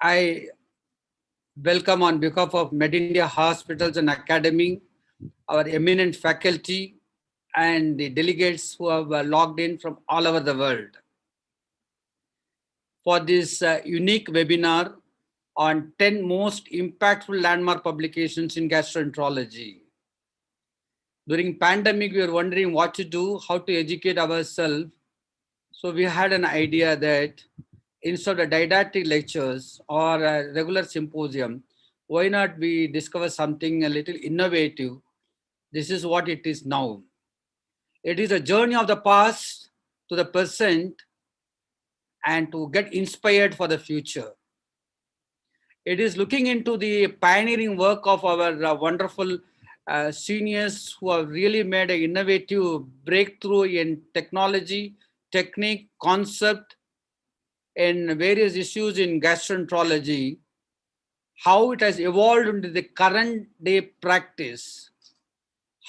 I welcome on behalf of MedIndia Hospitals and Academy, our eminent faculty and the delegates who have logged in from all over the world for this unique webinar on 10 most impactful landmark publications in gastroenterology. During pandemic, we were wondering what to do, how to educate ourselves. So we had an idea that instead of didactic lectures or a regular symposium, why not we discover something a little innovative? This is what it is now. It is a journey of the past to the present and to get inspired for the future. It is looking into the pioneering work of our wonderful seniors who have really made an innovative breakthrough in technology, technique, concept, and various issues in gastroenterology, how it has evolved into the current day practice,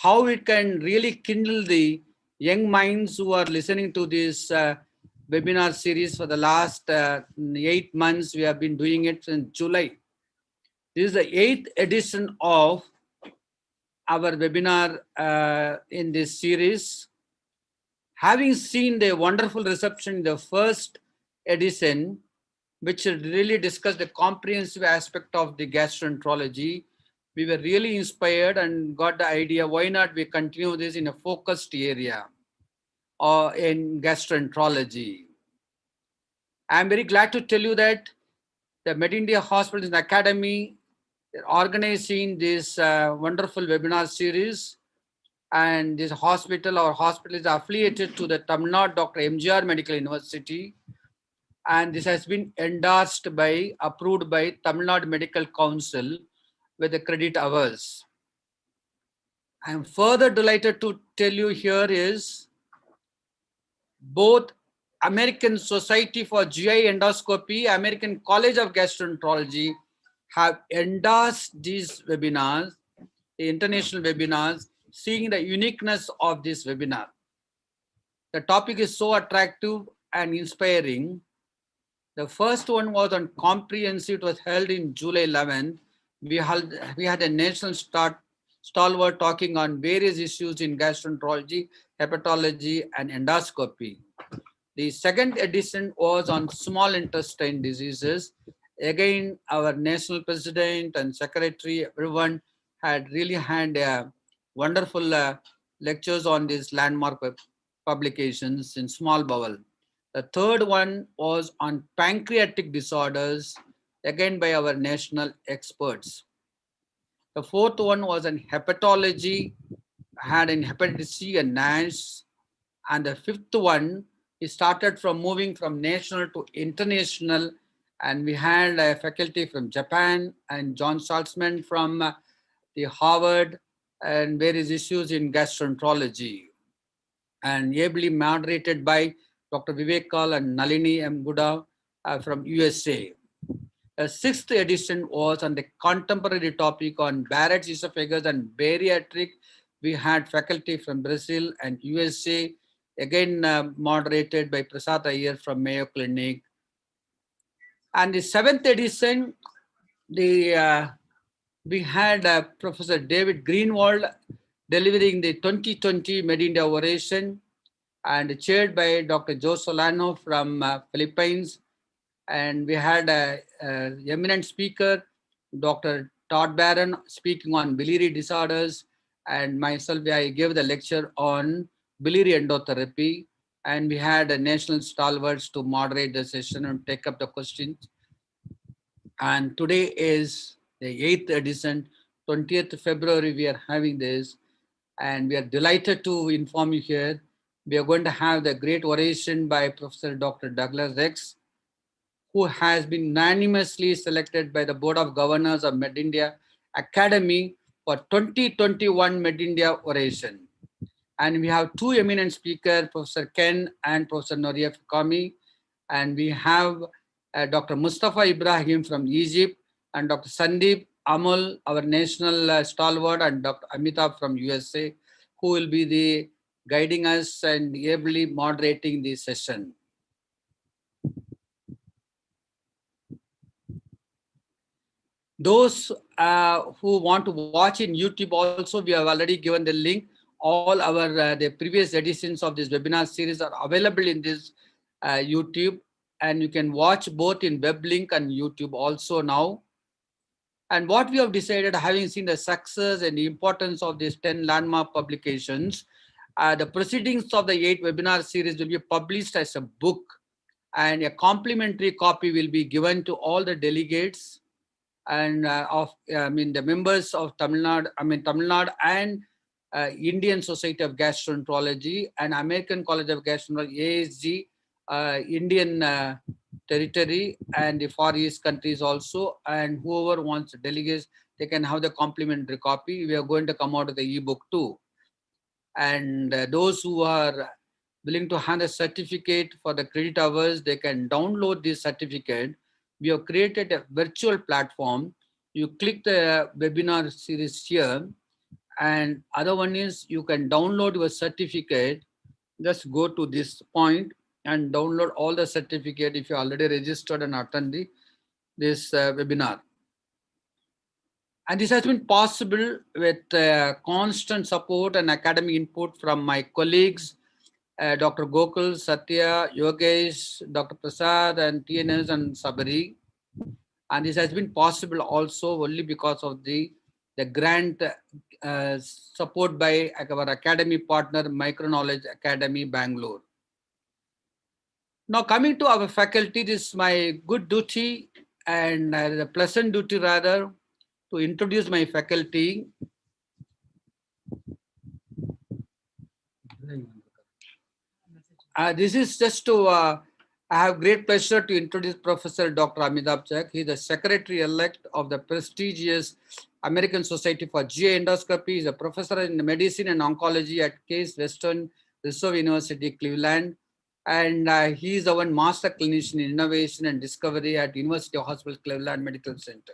how it can really kindle the young minds who are listening to this webinar series for the last 8 months. We have been doing it since July. This is the 8th edition of our webinar in this series. Having seen the wonderful reception in the first edition, which really discussed the comprehensive aspect of the gastroenterology, we were really inspired and got the idea, why not we continue this in a focused area or in gastroenterology. I'm very glad to tell you that the MedIndia Hospitals and Academy are organizing this wonderful webinar series, and this hospital, our hospital is affiliated to the Tamil Nadu Dr. MGR Medical University, and this has been endorsed by, approved by Tamil Nadu Medical Council with the credit hours. I am further delighted to tell you here is both American Society for GI Endoscopy, American College of Gastroenterology have endorsed these webinars, the international webinars, seeing the uniqueness of this webinar. The topic is so attractive and inspiring. The first one was on comprehensive. It was held in July 11th. We had a national stalwart talking on various issues in gastroenterology, hepatology, and endoscopy. The second edition was on small intestine diseases. Again, our national president and secretary, everyone had really had wonderful lectures on these landmark publications in small bowel. The third one was on pancreatic disorders, again by our national experts. The fourth one was on hepatology, had in hepatitis C and NASH. And the fifth one, we started from moving from national to international, and we had a faculty from Japan and John Saltzman from the Harvard, and various issues in gastroenterology, and ably moderated by Dr. Vivek Kal and Nalini M. Guda from USA. The sixth edition was on the contemporary topic on Barrett's esophagus and bariatric. We had faculty from Brazil and USA, again moderated by Prasad Iyer from Mayo Clinic. And the seventh edition, we had Professor David Greenwald delivering the 2020 MedIndia Oration, and chaired by Dr. Joe Solano from Philippines. And we had an eminent speaker, Dr. Todd Barron, speaking on biliary disorders, and myself, I gave the lecture on biliary endotherapy, and we had a national stalwarts to moderate the session and take up the questions. And today is the 8th edition, 20th February, we are having this, and we are delighted to inform you here. We are going to have the great oration by Professor Dr. Douglas Rex, who has been unanimously selected by the Board of Governors of MedIndia Academy for 2021 MedIndia Oration. And we have two eminent speakers, Professor Ken and Professor Noria Fikami. And we have Dr. Mustafa Ibrahim from Egypt, and Dr. Sandeep Amul, our national stalwart, and Dr. Amitabh from USA, who will be the guiding us and ably moderating the session. Those who want to watch in YouTube also, we have already given the link. All our the previous editions of this webinar series are available in this YouTube, and you can watch both in web link and YouTube also now. And what we have decided, having seen the success and the importance of these 10 landmark publications, the proceedings of the 8 webinar series will be published as a book, and a complimentary copy will be given to all the delegates and the members of Tamil Nadu and Indian Society of Gastroenterology and American College of Gastroenterology, ASG, Indian territory and the Far East countries also, and whoever wants delegates, they can have the complimentary copy. We are going to come out with the ebook too. And those who are willing to hand a certificate for the credit hours, they can download this certificate. We have created a virtual platform. You click the webinar series here, and other one is you can download your certificate. Just go to this point and download all the certificate if you already registered and attended this webinar. And this has been possible with constant support and academic input from my colleagues, Dr. Gokul, Satya, Yogesh, Dr. Prasad, and TNS and Sabari. And this has been possible also only because of the grant support by our academy partner, Microknowledge Academy, Bangalore. Now coming to our faculty, this is my good duty and the pleasant duty rather to introduce my faculty. This is just to, I have great pleasure to introduce Professor Dr. Amitabh Chak. He is the Secretary-elect of the prestigious American Society for GI Endoscopy. He is a professor in medicine and oncology at Case Western Reserve University, Cleveland. And he is our master clinician in innovation and discovery at University Hospital Cleveland Medical Center.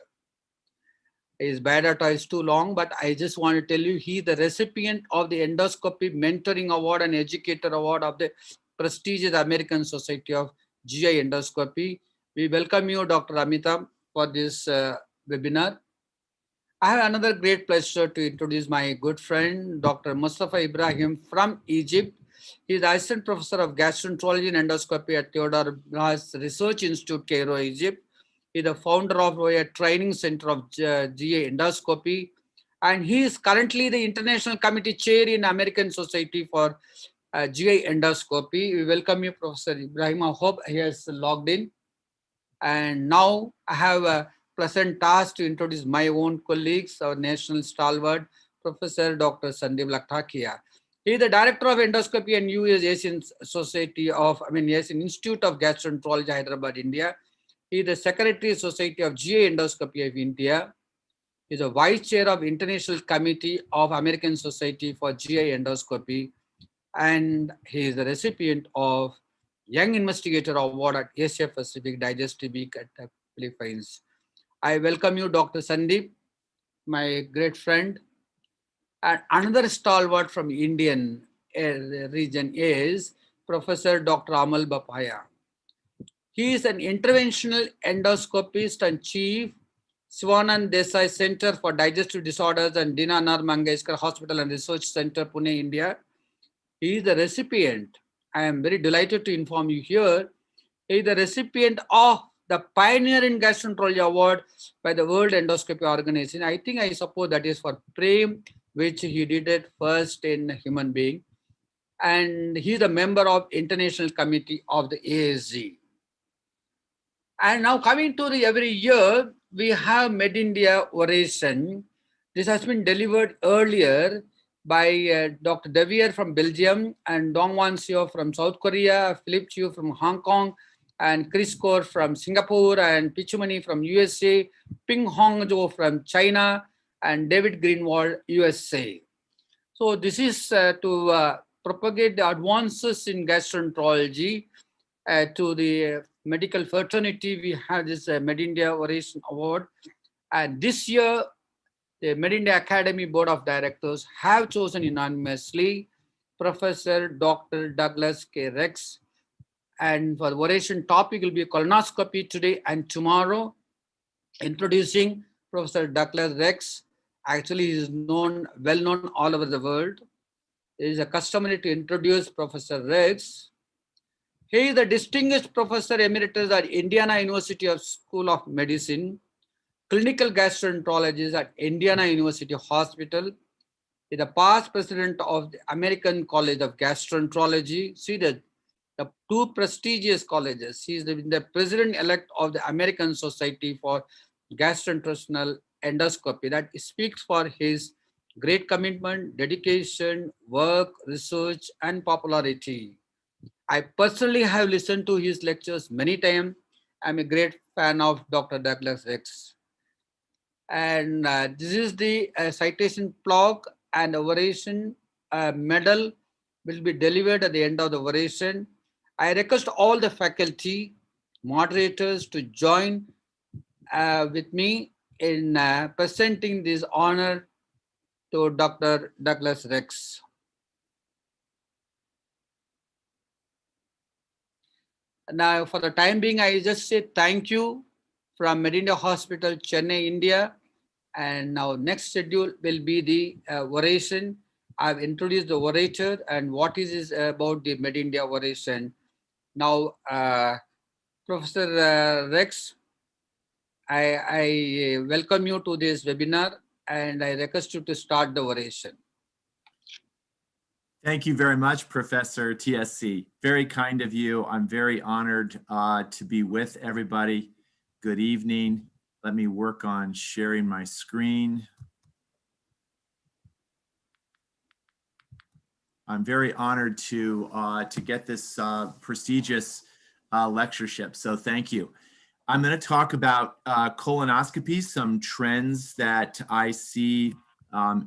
His biodata is too long, but I just want to tell you, he is the recipient of the Endoscopy Mentoring Award and Educator Award of the prestigious American Society of GI Endoscopy. We welcome you, Dr. Amitabh, for this webinar. I have another great pleasure to introduce my good friend, Dr. Mustafa Ibrahim from Egypt. He is the Assistant Professor of Gastroenterology and Endoscopy at Theodore Blas Research Institute, Cairo, Egypt. He is the founder of a training center of GI Endoscopy. And he is currently the International Committee Chair in American Society for GI Endoscopy. We welcome you, Professor Ibrahim. I hope he has logged in. And now I have a pleasant task to introduce my own colleagues, our national stalwart, Professor Dr. Sandeep Lakhtakia. He is the Director of Endoscopy and EUS Asian Society of, Asian Institute of Gastroenterology, Hyderabad, India. He is the Secretary Society of GI Endoscopy of India. He is a Vice Chair of International Committee of American Society for GI Endoscopy. And he is the recipient of Young Investigator Award at Asia Pacific Digestive Week at the Philippines. I welcome you, Dr. Sandeep, my great friend. And another stalwart from Indian region is Professor Dr. Amal Bapaya. He is an interventional endoscopist and chief, Sivanand Desai Center for Digestive Disorders and Dinanath Mangeshkar Hospital and Research Center, Pune, India. He is the recipient. I am very delighted to inform you here. He is the recipient of the Pioneer in Gastroenterology Award by the World Endoscopy Organization. I suppose that is for Prem, which he did it first in human being. And he is a member of International Committee of the ASG. And now coming to every year, we have MedIndia Oration. This has been delivered earlier by Dr. Devier from Belgium and Dong Wan Seo from South Korea, Philip Chiu from Hong Kong, and Chris Kaur from Singapore, and Pichumani from USA, Ping Hong Zhou from China, and David Greenwald, USA. So this is to propagate the advances in gastroenterology to the medical fraternity. We have this MedIndia Oration Award. And this year, the MedIndia Academy Board of Directors have chosen unanimously Professor Dr. Douglas K. Rex. And for the oration topic will be colonoscopy today and tomorrow, introducing Professor Douglas Rex. Actually, he is well known all over the world. It is a customary to introduce Professor Rex. He is the distinguished professor emeritus at Indiana University of School of Medicine, clinical gastroenterologist at Indiana University Hospital. He is the past president of the American College of Gastroenterology. See the two prestigious colleges. He is the president-elect of the American Society for Gastrointestinal Endoscopy. That speaks for his great commitment, dedication, work, research, and popularity. I personally have listened to his lectures many times. I'm a great fan of Dr. Douglas Rex. And this is the citation plaque and oration medal will be delivered at the end of the oration. I request all the faculty, moderators to join with me in presenting this honor to Dr. Douglas Rex. Now, for the time being, I just say thank you from MedIndia Hospital, Chennai, India. And now next schedule will be the oration. I've introduced the orator and what is about the MedIndia oration. Now, Professor Rex, I welcome you to this webinar and I request you to start the oration. Thank you very much, Professor TSC. Very kind of you. I'm very honored to be with everybody. Good evening. Let me work on sharing my screen. I'm very honored to get this prestigious lectureship, so thank you. I'm going to talk about colonoscopy, some trends that I see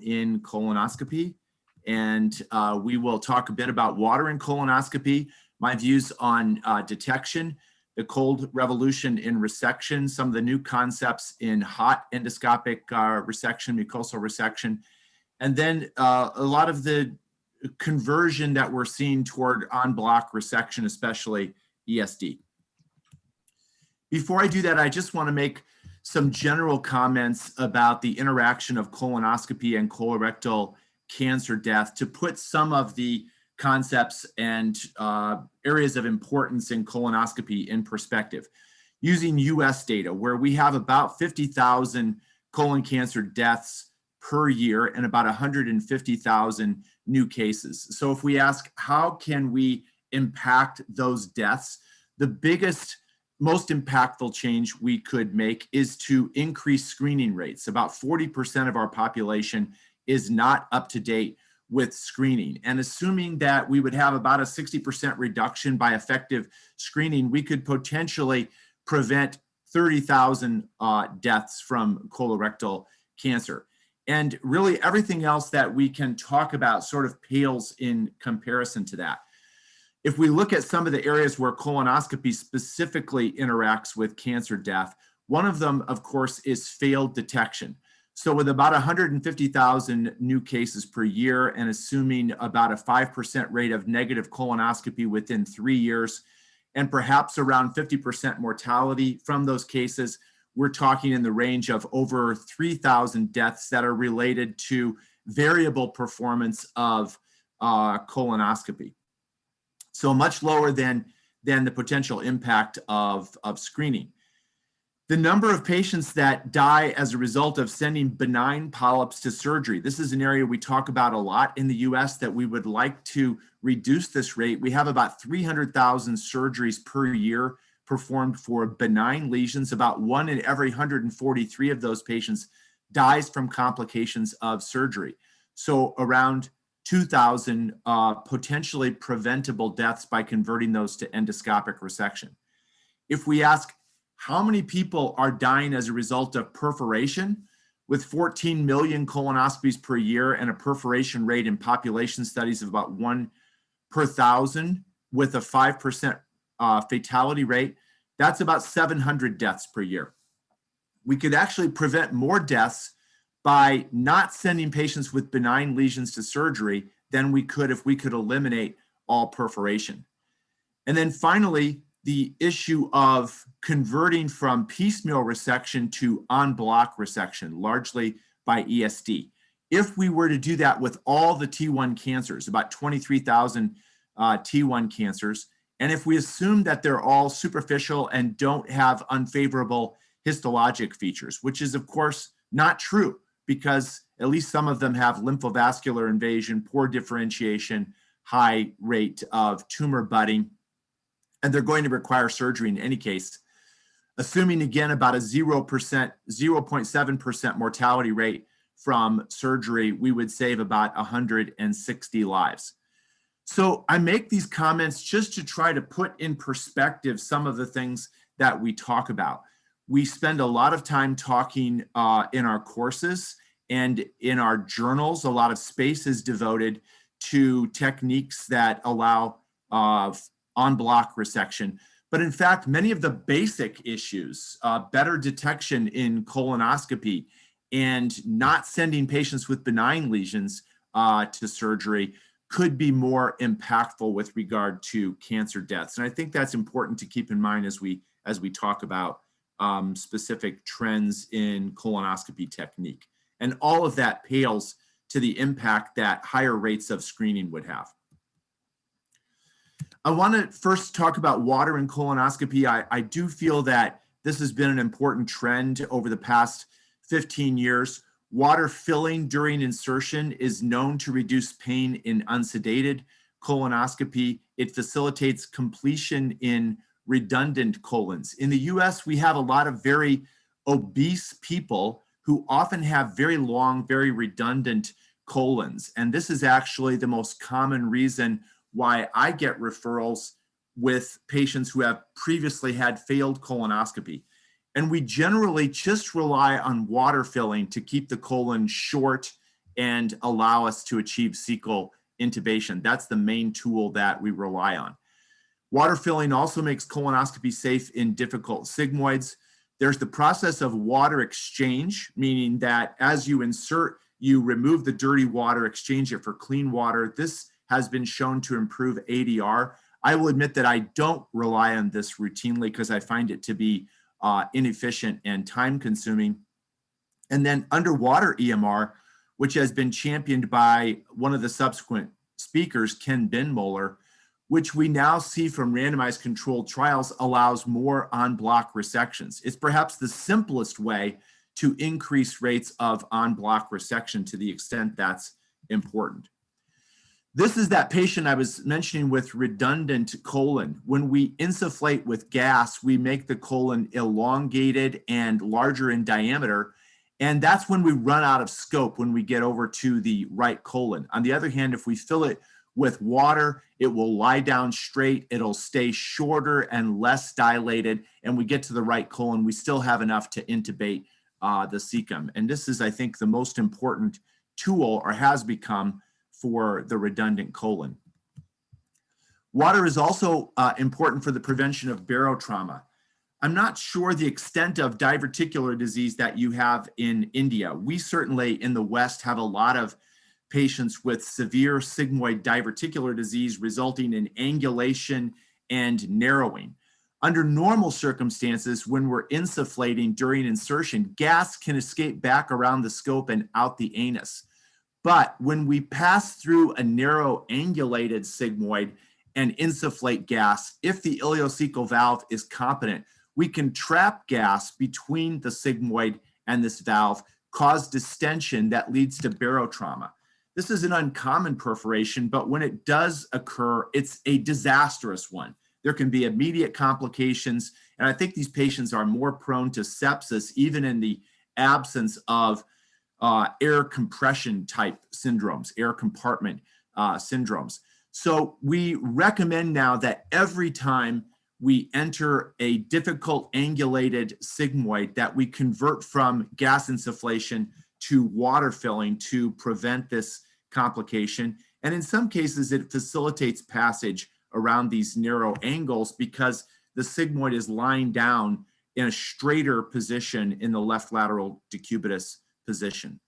in colonoscopy, and we will talk a bit about water in colonoscopy, my views on detection, the cold revolution in resection, some of the new concepts in hot endoscopic resection, mucosal resection, and then a lot of the conversion that we're seeing toward en-bloc resection, especially ESD. Before I do that, I just want to make some general comments about the interaction of colonoscopy and colorectal cancer death to put some of the concepts and areas of importance in colonoscopy in perspective. Using US data, where we have about 50,000 colon cancer deaths per year and about 150,000 new cases. So if we ask, how can we impact those deaths? The biggest, most impactful change we could make is to increase screening rates. About 40% of our population is not up to date with screening. And assuming that we would have about a 60% reduction by effective screening, we could potentially prevent 30,000 deaths from colorectal cancer. And really everything else that we can talk about sort of pales in comparison to that. If we look at some of the areas where colonoscopy specifically interacts with cancer death, one of them, of course, is failed detection. So with about 150,000 new cases per year and assuming about a 5% rate of negative colonoscopy within 3 years, and perhaps around 50% mortality from those cases, we're talking in the range of over 3,000 deaths that are related to variable performance of colonoscopy. So much lower than the potential impact of screening. The number of patients that die as a result of sending benign polyps to surgery. This is an area we talk about a lot in the US that we would like to reduce this rate. We have about 300,000 surgeries per year performed for benign lesions. About 1 in every 143 of those patients dies from complications of surgery. So around 2,000 potentially preventable deaths by converting those to endoscopic resection. If we ask how many people are dying as a result of perforation, with 14 million colonoscopies per year and a perforation rate in population studies of about 1 per 1,000 with a 5% fatality rate, that's about 700 deaths per year. We could actually prevent more deaths by not sending patients with benign lesions to surgery than we could if we could eliminate all perforation. And then finally, the issue of converting from piecemeal resection to en-bloc resection, largely by ESD. If we were to do that with all the T1 cancers, about 23,000 T1 cancers, and if we assume that they're all superficial and don't have unfavorable histologic features, which is of course not true, because at least some of them have lymphovascular invasion, poor differentiation, high rate of tumor budding, and they're going to require surgery in any case. Assuming again about a 0.7% mortality rate from surgery, we would save about 160 lives. So I make these comments just to try to put in perspective some of the things that we talk about. We spend a lot of time talking in our courses and in our journals. A lot of space is devoted to techniques that allow en-bloc resection. But in fact, many of the basic issues, better detection in colonoscopy and not sending patients with benign lesions to surgery, could be more impactful with regard to cancer deaths. And I think that's important to keep in mind as we talk about specific trends in colonoscopy technique. And all of that pales to the impact that higher rates of screening would have. I want to first talk about water in colonoscopy. I do feel that this has been an important trend over the past 15 years. Water filling during insertion is known to reduce pain in unsedated colonoscopy. It facilitates completion in redundant colons. In the US, we have a lot of very obese people who often have very long, very redundant colons. And this is actually the most common reason why I get referrals with patients who have previously had failed colonoscopy. And we generally just rely on water filling to keep the colon short and allow us to achieve cecal intubation. That's the main tool that we rely on. Water filling also makes colonoscopy safe in difficult sigmoids. There's the process of water exchange, meaning that as you insert, you remove the dirty water, exchange it for clean water. This has been shown to improve ADR. I will admit that I don't rely on this routinely because I find it to be inefficient and time consuming. And then underwater EMR, which has been championed by one of the subsequent speakers, Ken Binmoller, which we now see from randomized controlled trials allows more en-bloc resections. It's perhaps the simplest way to increase rates of en-bloc resection to the extent that's important. This is that patient I was mentioning with redundant colon. When we insufflate with gas, we make the colon elongated and larger in diameter. And that's when we run out of scope when we get over to the right colon. On the other hand, if we fill it with water, it will lie down straight, it'll stay shorter and less dilated, and we get to the right colon, we still have enough to intubate the cecum. And this is, I think, the most important tool, or has become, for the redundant colon. Water is also important for the prevention of barotrauma. I'm not sure the extent of diverticular disease that you have in India. We certainly in the West have a lot of patients with severe sigmoid diverticular disease resulting in angulation and narrowing. Under normal circumstances, when we're insufflating during insertion, gas can escape back around the scope and out the anus. But when we pass through a narrow angulated sigmoid and insufflate gas, if the ileocecal valve is competent, we can trap gas between the sigmoid and this valve, cause distension that leads to barotrauma. This is an uncommon perforation, but when it does occur, it's a disastrous one. There can be immediate complications, and I think these patients are more prone to sepsis, even in the absence of air compression type syndromes, air compartment syndromes. So we recommend now that every time we enter a difficult angulated sigmoid, that we convert from gas insufflation to water filling to prevent this complication. And in some cases, it facilitates passage around these narrow angles because the sigmoid is lying down in a straighter position in the left lateral decubitus position.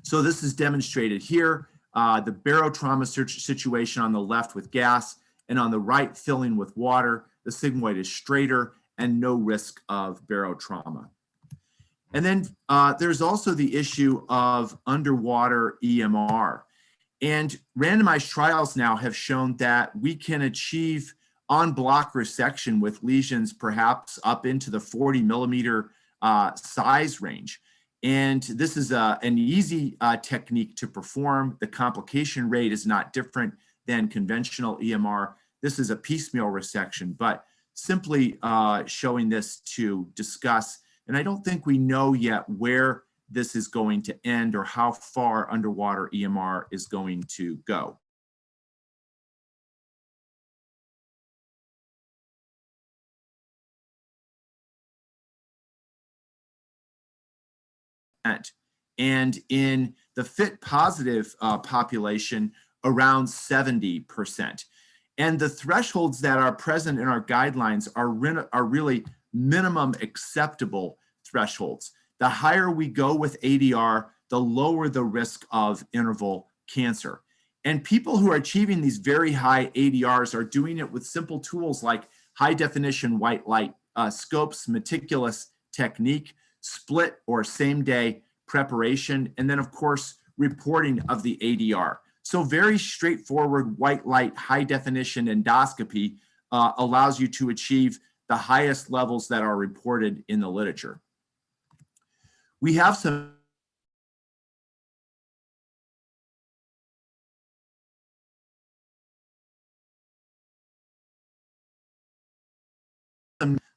So this is demonstrated here, the barotrauma situation on the left with gas, and on the right filling with water. the sigmoid is straighter, and no risk of barotrauma. And then there's also the issue of underwater EMR. And randomized trials now have shown that we can achieve on-block resection with lesions perhaps up into the 40 millimeter size range. And this is an easy technique to perform. The complication rate is not different than conventional EMR. This is a piecemeal resection, but simply showing this to discuss. And I don't think we know yet where this is going to end or how far underwater EMR is going to go. And in the fit positive population, around 70%. And the thresholds that are present in our guidelines are really minimum acceptable thresholds. The higher we go with ADR, the lower the risk of interval cancer. And people who are achieving these very high ADRs are doing it with simple tools like high definition white light scopes, meticulous technique, split or same day preparation, and then of course, reporting of the ADR. So very straightforward white light, high definition endoscopy allows you to achieve the highest levels that are reported in the literature. We have some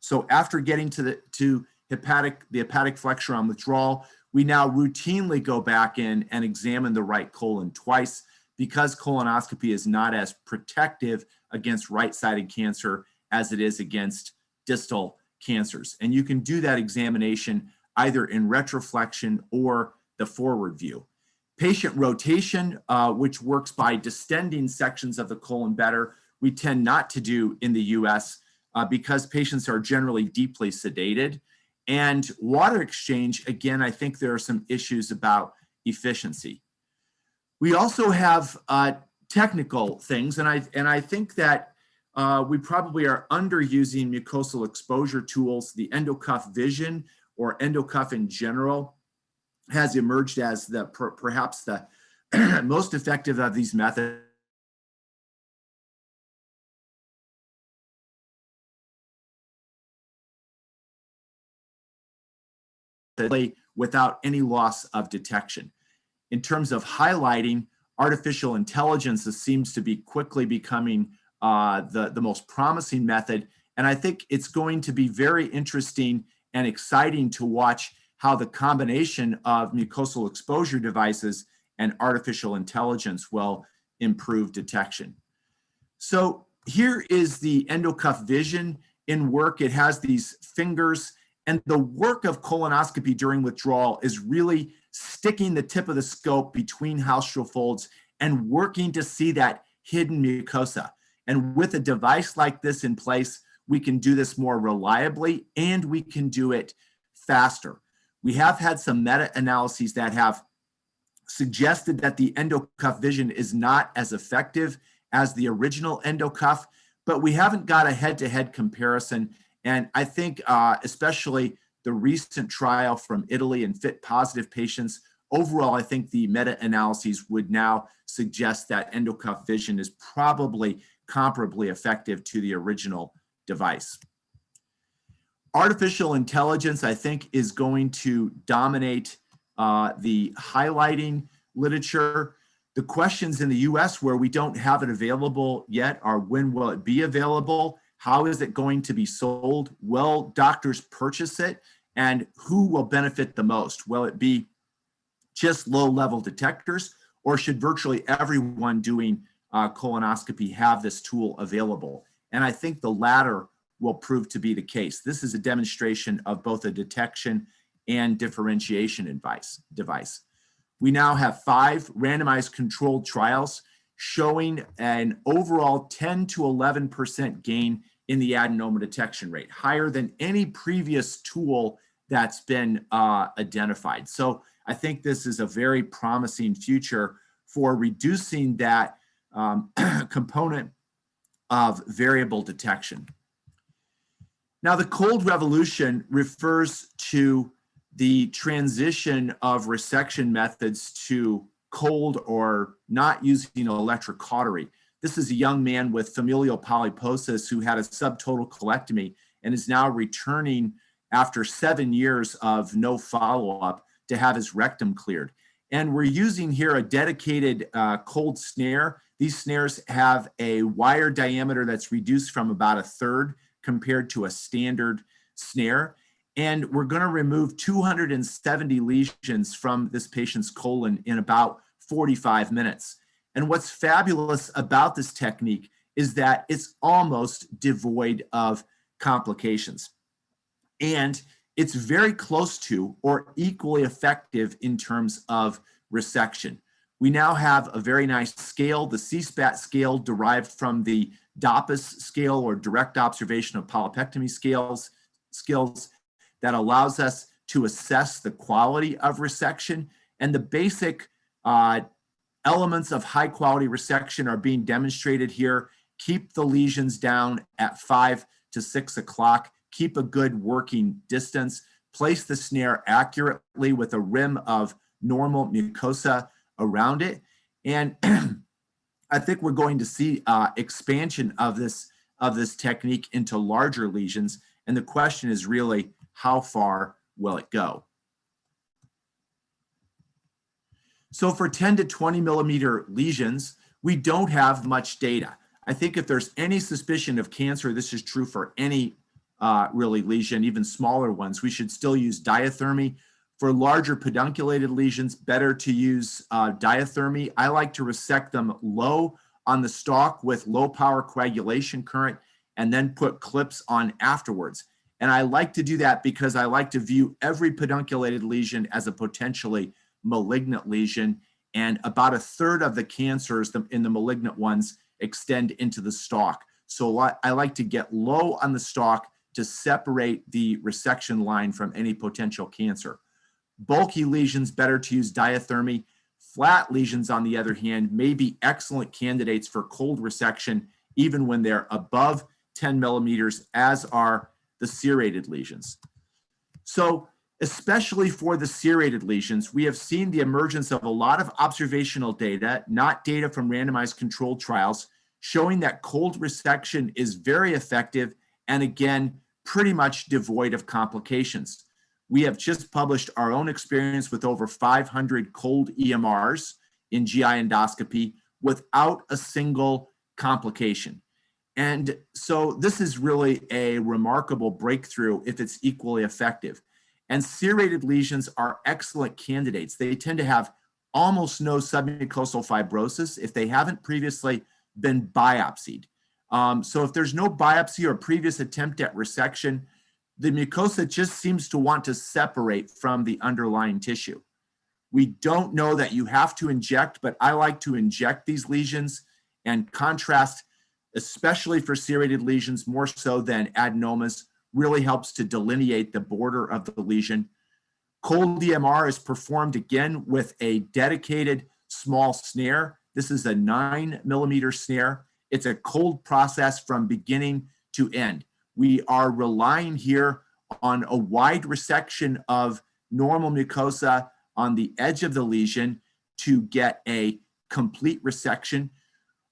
so after getting to the hepatic flexure on withdrawal, we now routinely go back in and examine the right colon twice because colonoscopy is not as protective against right-sided cancer as it is against distal cancers. And you can do that examination either in retroflexion or the forward view. Patient rotation, which works by distending sections of the colon better, we tend not to do in the US because patients are generally deeply sedated. And water exchange, again, I think there are some issues about efficiency. We also have technical things, and I think that we probably are underusing mucosal exposure tools. The endocuff vision or endocuff in general has emerged as perhaps the most effective of these methods. Without any loss of detection. In terms of highlighting, artificial intelligence seems to be quickly becoming the most promising method. And I think it's going to be very interesting and exciting to watch how the combination of mucosal exposure devices and artificial intelligence will improve detection. So here is the endocuff vision in work. It has these fingers. And the work of colonoscopy during withdrawal is really sticking the tip of the scope between haustral folds and working to see that hidden mucosa. And with a device like this in place, we can do this more reliably and we can do it faster. We have had some meta-analyses that have suggested that the endocuff vision is not as effective as the original endocuff, but we haven't got a head-to-head comparison. And I think especially the recent trial from Italy in fit positive patients, overall, I think the meta-analyses would now suggest that endocuff vision is probably comparably effective to the original device. Artificial intelligence, I think, is going to dominate the highlighting literature. The questions in the US where we don't have it available yet are when will it be available? How is it going to be sold? Will doctors purchase it? And who will benefit the most? Will it be just low-level detectors, or should virtually everyone doing colonoscopy have this tool available? And I think the latter will prove to be the case. This is a demonstration of both a detection and differentiation device. We now have 5 randomized controlled trials showing an overall 10 to 11% gain in the adenoma detection rate, higher than any previous tool that's been identified. So I think this is a very promising future for reducing that component of variable detection. Now, the cold revolution refers to the transition of resection methods to cold or not using electric cautery. This is a young man with familial polyposis who had a subtotal colectomy and is now returning after 7 years of no follow-up to have his rectum cleared. And we're using here a dedicated cold snare. These snares have a wire diameter that's reduced from about 1/3 compared to a standard snare. And we're going to remove 270 lesions from this patient's colon in about 45 minutes. And what's fabulous about this technique is that it's almost devoid of complications. And it's very close to or equally effective in terms of resection. We now have a very nice scale, the CSPAT scale derived from the DOPUS scale or direct observation of polypectomy skills that allows us to assess the quality of resection. And the basic elements of high quality resection are being demonstrated here. Keep the lesions down at 5 to 6 o'clock. Keep a good working distance. Place the snare accurately with a rim of normal mucosa around it. And I think we're going to see expansion of this technique into larger lesions. And the question is really, how far will it go? So for 10 to 20 millimeter lesions, we don't have much data. I think if there's any suspicion of cancer, this is true for any really lesion, even smaller ones, we should still use diathermy. For larger pedunculated lesions, better to use diathermy. I like to resect them low on the stalk with low power coagulation current and then put clips on afterwards. And I like to do that because I like to view every pedunculated lesion as a potentially malignant lesion, and about 1/3 of the cancers in the malignant ones extend into the stalk. So I like to get low on the stalk to separate the resection line from any potential cancer. Bulky lesions, better to use diathermy. Flat lesions, on the other hand, may be excellent candidates for cold resection, even when they're above 10 millimeters, as are the serrated lesions. So, especially for the serrated lesions, we have seen the emergence of a lot of observational data, not data from randomized controlled trials, showing that cold resection is very effective and, again, pretty much devoid of complications. We have just published our own experience with over 500 cold EMRs in GI endoscopy without a single complication. And so this is really a remarkable breakthrough if it's equally effective. And serrated lesions are excellent candidates. They tend to have almost no submucosal fibrosis if they haven't previously been biopsied. So if there's no biopsy or previous attempt at resection, the mucosa just seems to want to separate from the underlying tissue. We don't know that you have to inject, but I like to inject these lesions and contrast, especially for serrated lesions, more so than adenomas, really helps to delineate the border of the lesion. Cold EMR is performed again with a dedicated small snare. This is a 9 millimeter snare. It's a cold process from beginning to end. We are relying here on a wide resection of normal mucosa on the edge of the lesion to get a complete resection.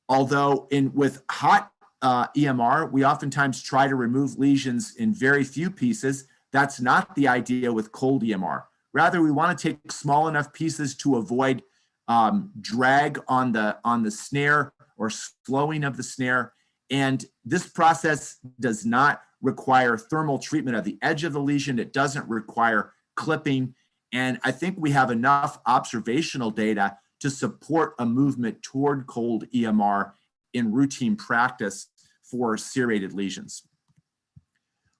Although with hot EMR, we oftentimes try to remove lesions in very few pieces. That's not the idea with cold EMR. Rather, we want to take small enough pieces to avoid drag on the snare or slowing of the snare. And this process does not require thermal treatment of the edge of the lesion. It doesn't require clipping. And I think we have enough observational data to support a movement toward cold EMR in routine practice for serrated lesions.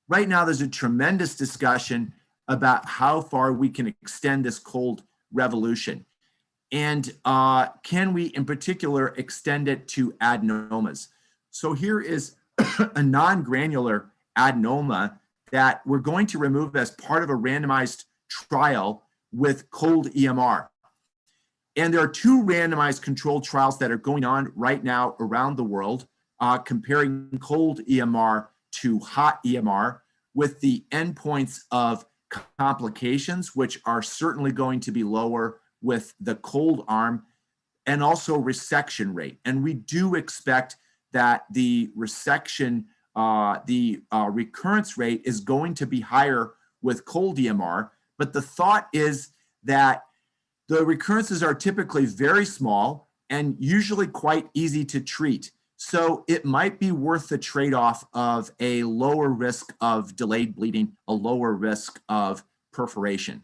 Right now, there's a tremendous discussion about how far we can extend this cold revolution. And can we, in particular, extend it to adenomas? So here is a non-granular adenoma that we're going to remove as part of a randomized trial with cold EMR. And there are 2 randomized controlled trials that are going on right now around the world, comparing cold EMR to hot EMR. with the endpoints of complications, which are certainly going to be lower with the cold arm, and also resection rate. And we do expect that the resection, recurrence rate is going to be higher with cold EMR, but the thought is that the recurrences are typically very small and usually quite easy to treat. So it might be worth the trade-off of a lower risk of delayed bleeding, a lower risk of perforation.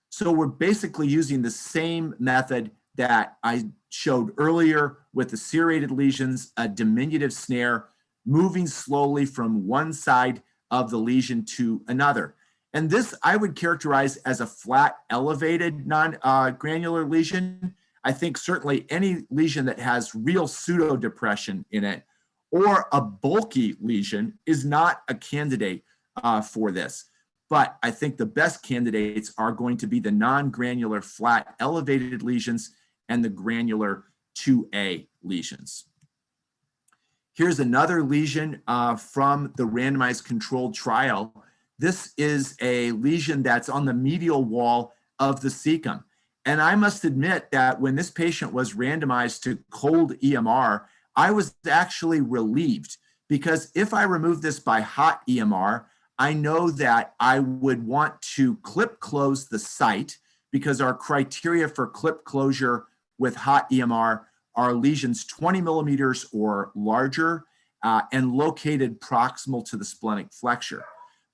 So we're basically using the same method that I showed earlier with the serrated lesions, a diminutive snare, moving slowly from one side of the lesion to another. And this I would characterize as a flat, elevated, non-granular lesion. I think certainly any lesion that has real pseudodepression in it or a bulky lesion is not a candidate for this. But I think the best candidates are going to be the non-granular, flat, elevated lesions and the granular 2A lesions. Here's another lesion from the randomized controlled trial. This is a lesion that's on the medial wall of the cecum. And I must admit that when this patient was randomized to cold EMR, I was actually relieved, because if I remove this by hot EMR, I know that I would want to clip close the site, because our criteria for clip closure with hot EMR are lesions 20 millimeters or larger and located proximal to the splenic flexure.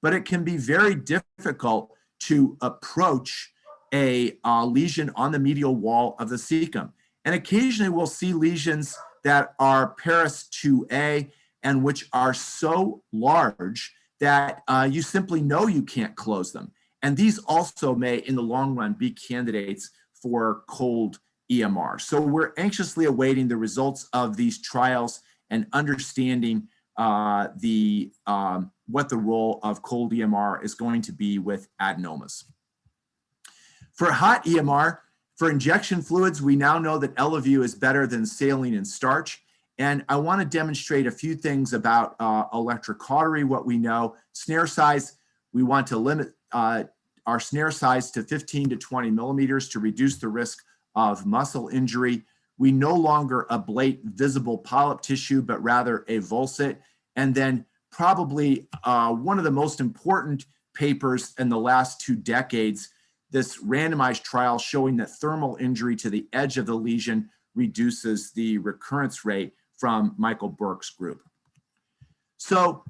But it can be very difficult to approach a lesion on the medial wall of the cecum. And occasionally we'll see lesions that are Paris 2A and which are so large that you simply know you can't close them. And these also may, in the long run, be candidates for cold EMR. So we're anxiously awaiting the results of these trials and understanding what the role of cold EMR is going to be with adenomas. For hot EMR, for injection fluids, we now know that Eleview is better than saline and starch. And I want to demonstrate a few things about electrocautery, what we know. Snare size, we want to limit our snare size to 15 to 20 millimeters to reduce the risk of muscle injury. We no longer ablate visible polyp tissue, but rather avulse it. And then probably one of the most important papers in the last 2 decades, this randomized trial showing that thermal injury to the edge of the lesion reduces the recurrence rate from Michael Burke's group. So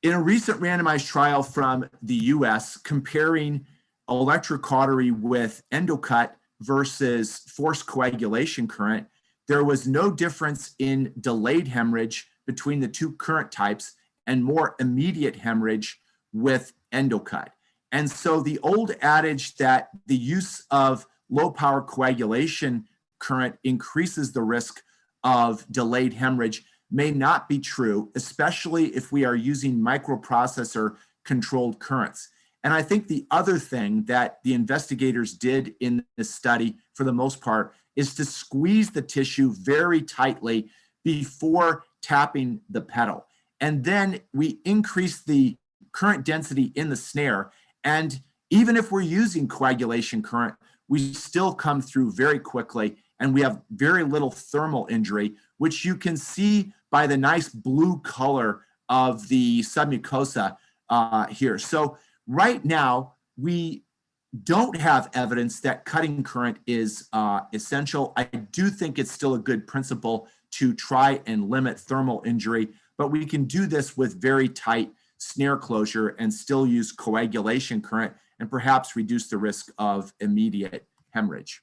in a recent randomized trial from the US comparing electrocautery with endocut versus forced coagulation current, there was no difference in delayed hemorrhage between the 2 current types and more immediate hemorrhage with endocut. And so the old adage that the use of low power coagulation current increases the risk of delayed hemorrhage may not be true, especially if we are using microprocessor controlled currents. And I think the other thing that the investigators did in this study, for the most part, is to squeeze the tissue very tightly before tapping the pedal. And then we increase the current density in the snare. And even if we're using coagulation current, we still come through very quickly, and we have very little thermal injury, which you can see by the nice blue color of the submucosa here. So right now, we don't have evidence that cutting current is essential. I do think it's still a good principle to try and limit thermal injury, but we can do this with very tight snare closure and still use coagulation current and perhaps reduce the risk of immediate hemorrhage.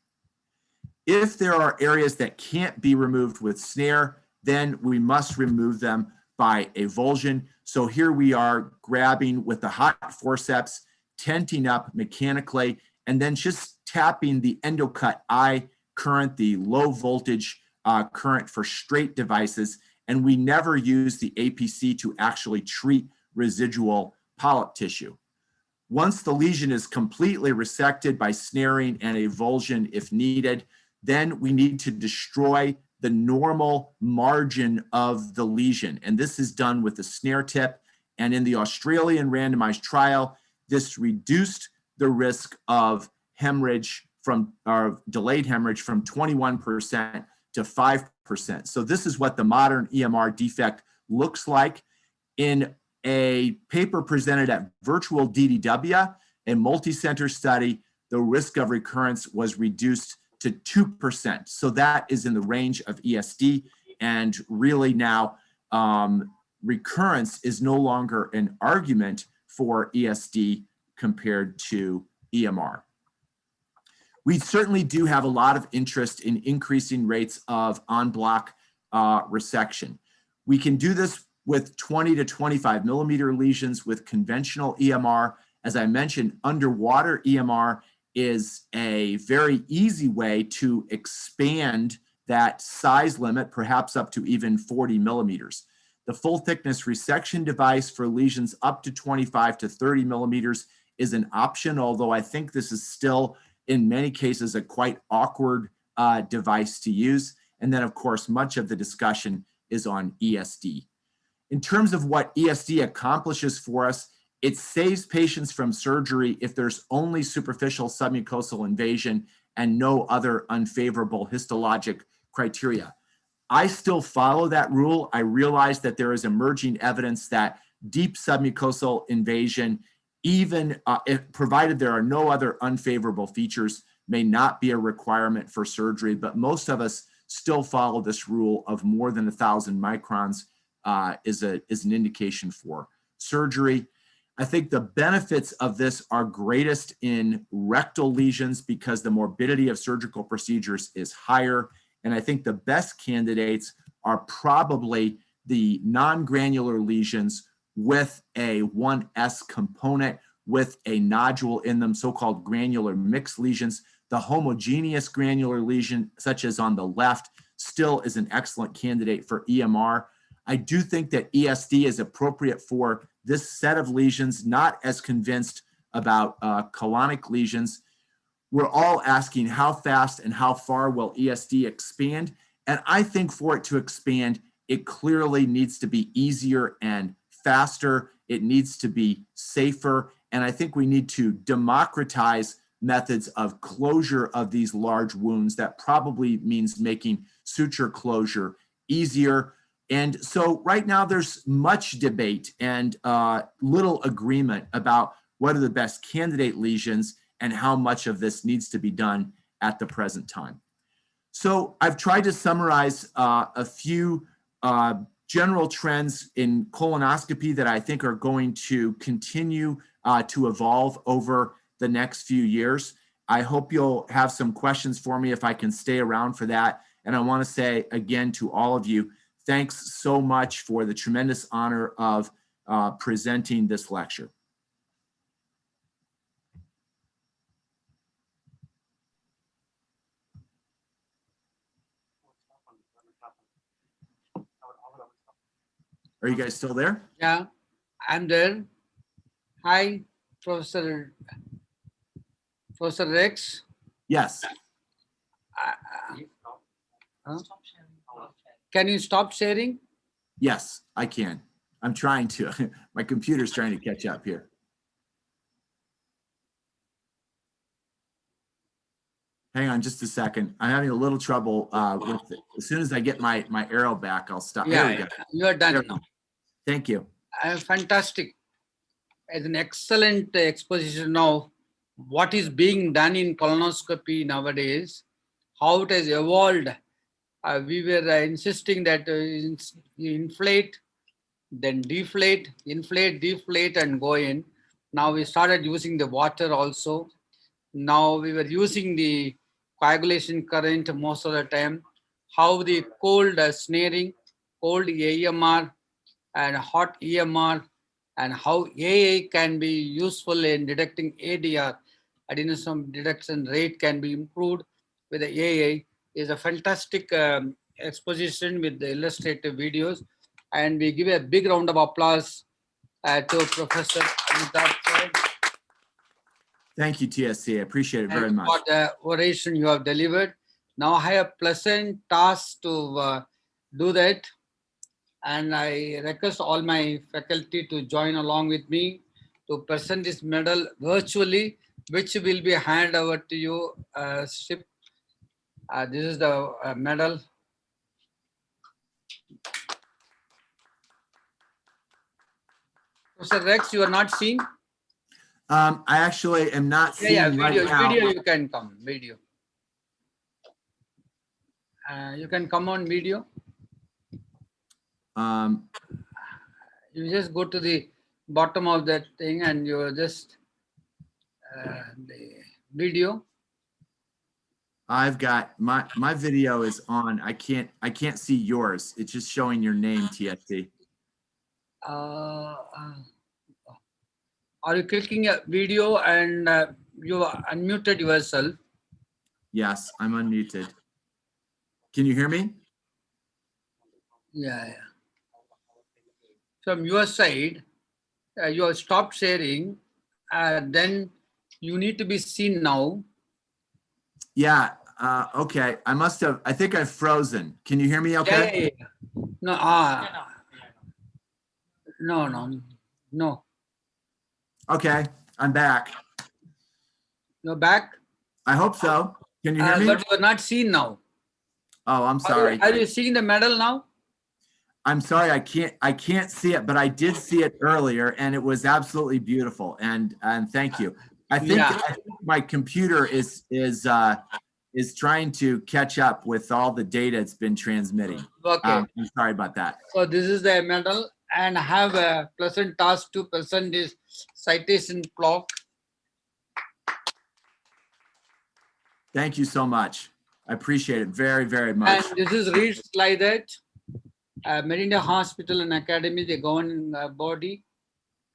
If there are areas that can't be removed with snare, then we must remove them by avulsion. So here we are grabbing with the hot forceps, tenting up mechanically, and then just tapping the endocut eye current, the low voltage current for straight devices. And we never use the APC to actually treat residual polyp tissue. Once the lesion is completely resected by snaring and avulsion if needed, then we need to destroy the normal margin of the lesion. And this is done with the snare tip And in the Australian randomized trial, this reduced the risk of hemorrhage or delayed hemorrhage from 21% to 5%. So this is what the modern EMR defect looks like. In a paper presented at Virtual DDW, a multi-center study, the risk of recurrence was reduced to 2%. So that is in the range of ESD. And really now, recurrence is no longer an argument for ESD compared to EMR. We certainly do have a lot of interest in increasing rates of en-bloc resection. We can do this with 20 to 25 millimeter lesions with conventional EMR. As I mentioned, underwater EMR is a very easy way to expand that size limit, perhaps up to even 40 millimeters. The full thickness resection device for lesions up to 25 to 30 millimeters is an option, although I think this is still, in many cases, a quite awkward device to use. And then, of course, much of the discussion is on ESD. In terms of what ESD accomplishes for us, it saves patients from surgery if there's only superficial submucosal invasion and no other unfavorable histologic criteria. I still follow that rule. I realize that there is emerging evidence that deep submucosal invasion, even if provided there are no other unfavorable features, may not be a requirement for surgery, but most of us still follow this rule of more than 1,000 microns is an indication for surgery. I think the benefits of this are greatest in rectal lesions because the morbidity of surgical procedures is higher. And I think the best candidates are probably the non-granular lesions with a 1S component with a nodule in them, so-called granular mixed lesions. The homogeneous granular lesion, such as on the left, still is an excellent candidate for EMR. I do think that ESD is appropriate for this set of lesions, not as convinced about colonic lesions. We're all asking how fast and how far will ESD expand? And I think for it to expand, it clearly needs to be easier and faster. It needs to be safer. And I think we need to democratize methods of closure of these large wounds. That probably means making suture closure easier. And so right now there's much debate and little agreement about what are the best candidate lesions and how much of this needs to be done at the present time. So I've tried to summarize a few general trends in colonoscopy that I think are going to continue to evolve over the next few years. I hope you'll have some questions for me if I can stay around for that. And I want to say again to all of you, thanks so much for the tremendous honor of presenting this lecture. Are you guys still there? Yeah, I'm there. Hi, Professor Rex. Yes. Can you stop sharing? Yes, I can. I'm trying to. My computer's trying to catch up here. Hang on just a second. I'm having a little trouble with it. As soon as I get my arrow back, I'll stop. Yeah, there we go. You are done now. Thank you. Fantastic. As an excellent exposition of what is being done in colonoscopy nowadays, how it has evolved. We were insisting that you inflate, then deflate, inflate, deflate, and go in. Now we started using the water also. Now we were using the coagulation current most of the time. How the cold snaring, cold AMR, and hot EMR, and how AA can be useful in detecting ADR, adenosine detection rate can be improved with the AA, is a fantastic exposition with the illustrative videos. And we give a big round of applause to Professor Amitabh. Thank you, TSC. I appreciate it very much. For the oration you have delivered. Now I have a pleasant task to do that. And I request all my faculty to join along with me to present this medal virtually, which will be handed over to you. This is the medal. Professor Rex, you are not seeing? I actually am not seeing Yeah, right video, now. video you can come, video. You can come on video. You just go to the bottom of that thing and you just the video. I've got my video is on. I can't see yours. It's just showing your name, TSC. Are you clicking a video and you unmuted yourself? Yes, I'm unmuted. Can you hear me? Yeah. From your side, you have stopped sharing. Then you need to be seen now. Yeah. Okay. I think I've frozen. Can you hear me okay? Yeah. No. No. Okay. I'm back. You're back? I hope so. Can you hear me? But you're not seen now. Oh, I'm sorry. Are you seeing the medal now? I'm sorry, I can't see it, but I did see it earlier, and it was absolutely beautiful. And thank you. I think my computer is trying to catch up with all the data it's been transmitting. Okay. I'm sorry about that. So this is the medal, and I have a pleasant task to present this citation block. Thank you so much. I appreciate it very, very much. And this is reads like that. MedIndia Hospital and Academy, the governing body,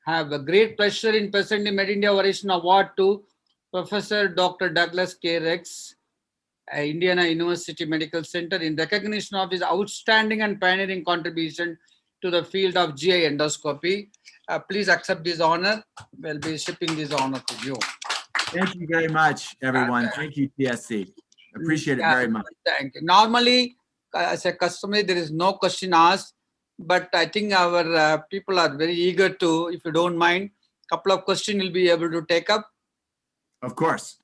have a great pleasure in presenting MedIndia Oration Award to Professor Dr. Douglas K. Rex, Indiana University Medical Center, in recognition of his outstanding and pioneering contribution to the field of GI endoscopy. Please accept this honor. We'll be shipping this honor to you. Thank you very much, everyone. Thank you, TSC. Appreciate it very much. Thank you. Normally, as a customer, there is no question asked, but I think our people are very eager to, if you don't mind, a couple of questions will be able to take up. Of course.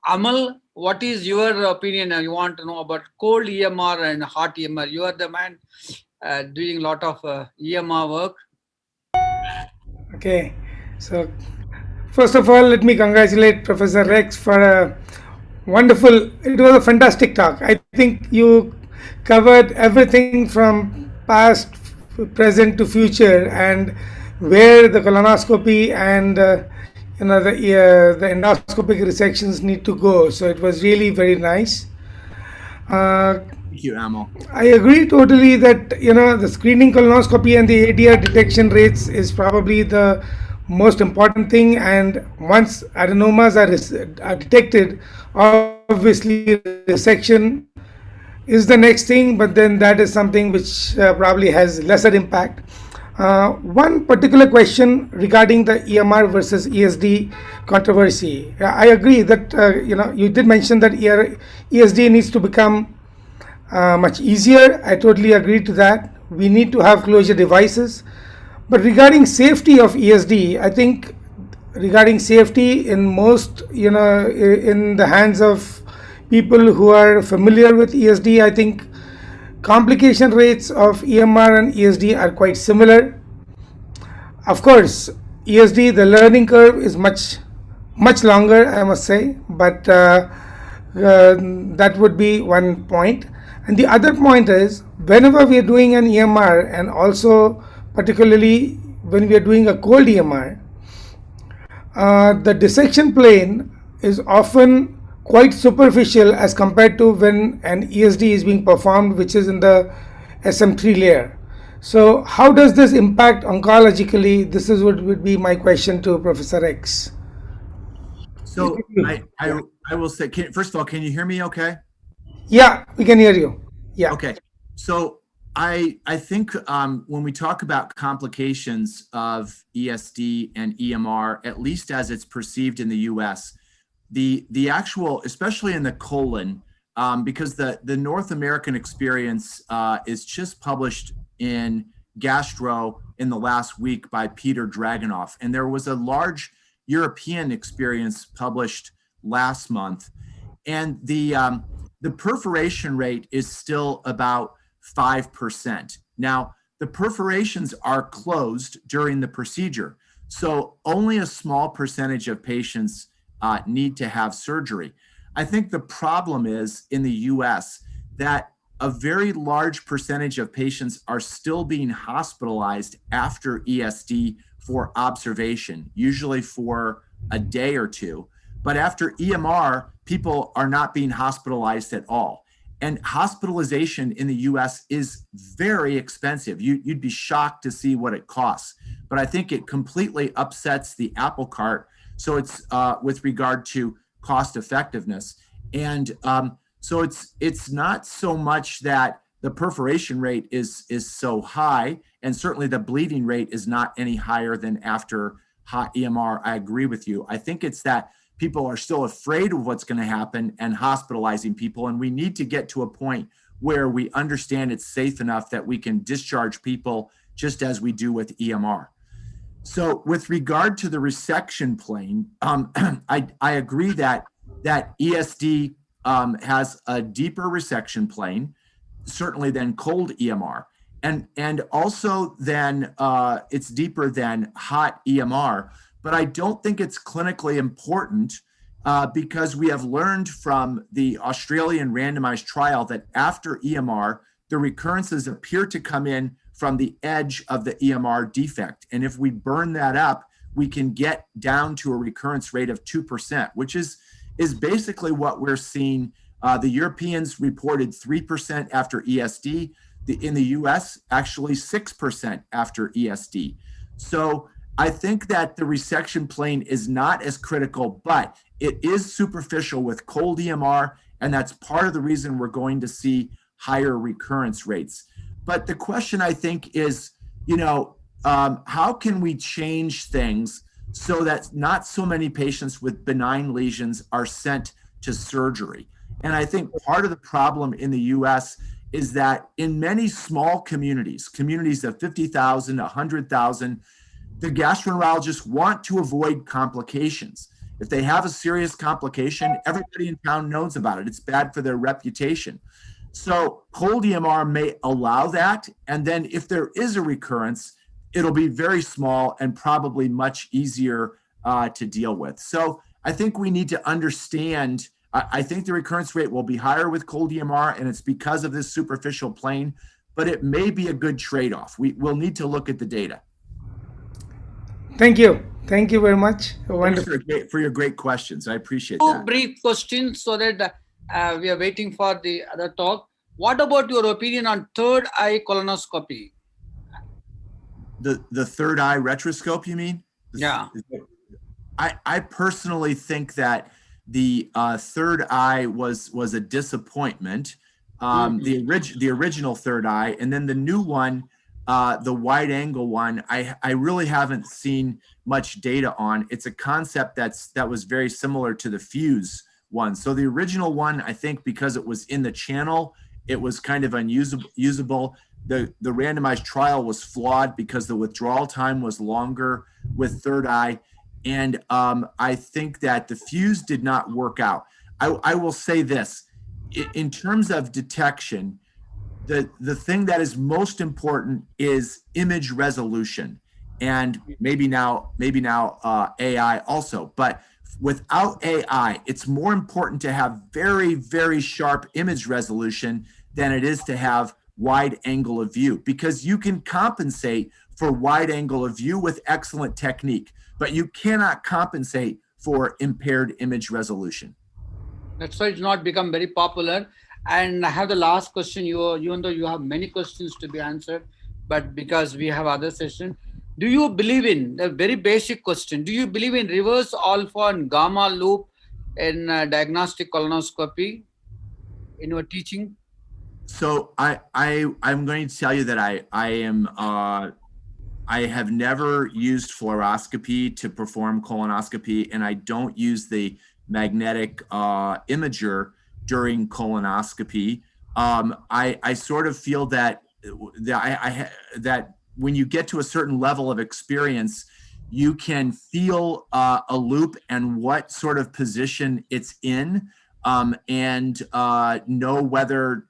Amal, what is your opinion? You want to know about cold EMR and hot EMR. You are the man doing a lot of EMR work. Okay, so first of all, let me congratulate Professor Rex for a wonderful, it was a fantastic talk. I think you covered everything from past, present to future, and where the colonoscopy and the endoscopic resections need to go. So it was really very nice. Thank you, Amal. I agree totally that the screening colonoscopy and the ADR detection rates is probably the most important thing, and once adenomas are detected, obviously resection is the next thing, but then that is something which probably has lesser impact. One particular question regarding the EMR versus ESD controversy. I agree that you did mention that ESD needs to become much easier. I totally agree to that. We need to have closure devices. But regarding safety of ESD, I think regarding safety in most, in the hands of people who are familiar with ESD, I think complication rates of EMR and ESD are quite similar. Of course, ESD, the learning curve is much longer, I must say, but that would be one point. And the other point is, whenever we are doing an EMR, and also particularly when we are doing a cold EMR, the dissection plane is often quite superficial as compared to when an ESD is being performed, which is in the SM3 layer. So how does this impact oncologically? This is what would be my question to Professor X. So I will say, first of all, can you hear me okay? Yeah, we can hear you. Yeah. Okay. So I think when we talk about complications of ESD and EMR, at least as it's perceived in the US, the actual, especially in the colon, because the North American experience is just published in gastro in the last week by Peter Dragunov. And there was a large European experience published last month. And the perforation rate is still about 5%. Now, the perforations are closed during the procedure. So only a small percentage of patients need to have surgery. I think the problem is in the US that a very large percentage of patients are still being hospitalized after ESD for observation, usually for a day or two. But after EMR, people are not being hospitalized at all. And hospitalization in the US is very expensive. You'd be shocked to see what it costs. But I think it completely upsets the apple cart. So it's with regard to cost effectiveness. And so it's not so much that the perforation rate is so high, and certainly the bleeding rate is not any higher than after hot EMR. I agree with you. I think it's that people are still afraid of what's going to happen and hospitalizing people. And we need to get to a point where we understand it's safe enough that we can discharge people just as we do with EMR. So with regard to the resection plane, I agree that ESD has a deeper resection plane, certainly than cold EMR. And also then it's deeper than hot EMR. But I don't think it's clinically important because we have learned from the Australian randomized trial that after EMR, the recurrences appear to come in from the edge of the EMR defect. And if we burn that up, we can get down to a recurrence rate of 2%, which is basically what we're seeing. The Europeans reported 3% after ESD. In the US, actually 6% after ESD. So I think that the resection plane is not as critical, but it is superficial with cold EMR, and that's part of the reason we're going to see higher recurrence rates. But the question, I think, is, how can we change things so that not so many patients with benign lesions are sent to surgery? And I think part of the problem in the US is that in many small communities of 50,000, 100,000, the gastroenterologists want to avoid complications. If they have a serious complication, everybody in town knows about it. It's bad for their reputation. So cold EMR may allow that. And then if there is a recurrence, it'll be very small and probably much easier to deal with. So I think we need to understand, I think the recurrence rate will be higher with cold EMR, and it's because of this superficial plane, but it may be a good trade-off. We'll need to look at the data. Thank you. Thank you very much. Wonderful. Thanks for your great questions. I appreciate Two that. brief questions so that we are waiting for the other talk. What about your opinion on third eye colonoscopy? The third eye retroscope, you mean? Yeah. I personally think that the third eye was a disappointment. The original third eye, and then the new one, the wide angle one, I really haven't seen much data on. It's a concept that was very similar to the Fuse one. So the original one, I think because it was in the channel, it was kind of unusable. The randomized trial was flawed because the withdrawal time was longer with third eye. And I think that the Fuse did not work out. I will say this, in terms of detection, the thing that is most important is image resolution, and maybe now AI also. But without AI, it's more important to have very, very sharp image resolution than it is to have wide angle of view, because you can compensate for wide angle of view with excellent technique, but you cannot compensate for impaired image resolution. That's why it's not become very popular. And I have the last question. Even though you have many questions to be answered, but because we have other session, do you believe in the very basic question? Do you believe in reverse alpha and gamma loop in diagnostic colonoscopy in your teaching? So I'm going to tell you that I have never used fluoroscopy to perform colonoscopy, and I don't use the magnetic imager during colonoscopy. I sort of feel that that when you get to a certain level of experience, you can feel a loop and what sort of position it's in, and know whether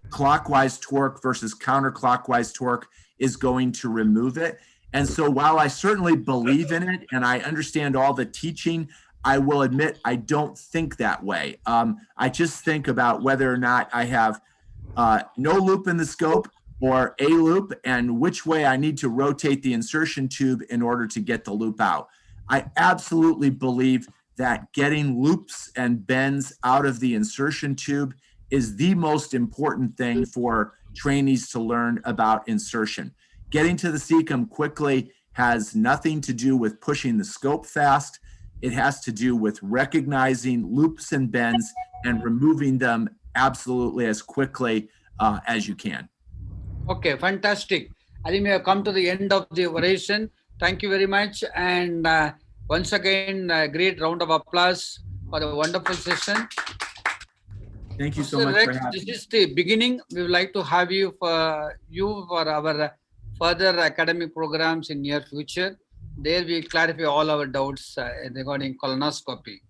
clockwise torque versus counterclockwise torque is going to remove it. And so while I certainly believe in it and I understand all the teaching, I will admit I don't think that way. I just think about whether or not I have no loop in the scope or a loop, and which way I need to rotate the insertion tube in order to get the loop out. I absolutely believe that getting loops and bends out of the insertion tube is the most important thing for trainees to learn about insertion. Getting to the cecum quickly has nothing to do with pushing the scope fast. It has to do with recognizing loops and bends and removing them absolutely as quickly as you can. Okay, fantastic. I think we have come to the end of the oration. Thank you very much. And once again, a great round of applause for the wonderful session. Thank you so Mr. much Rex, for having me. this is the beginning. We would like to have you for our further academic programs in near future. There we clarify all our doubts regarding colonoscopy.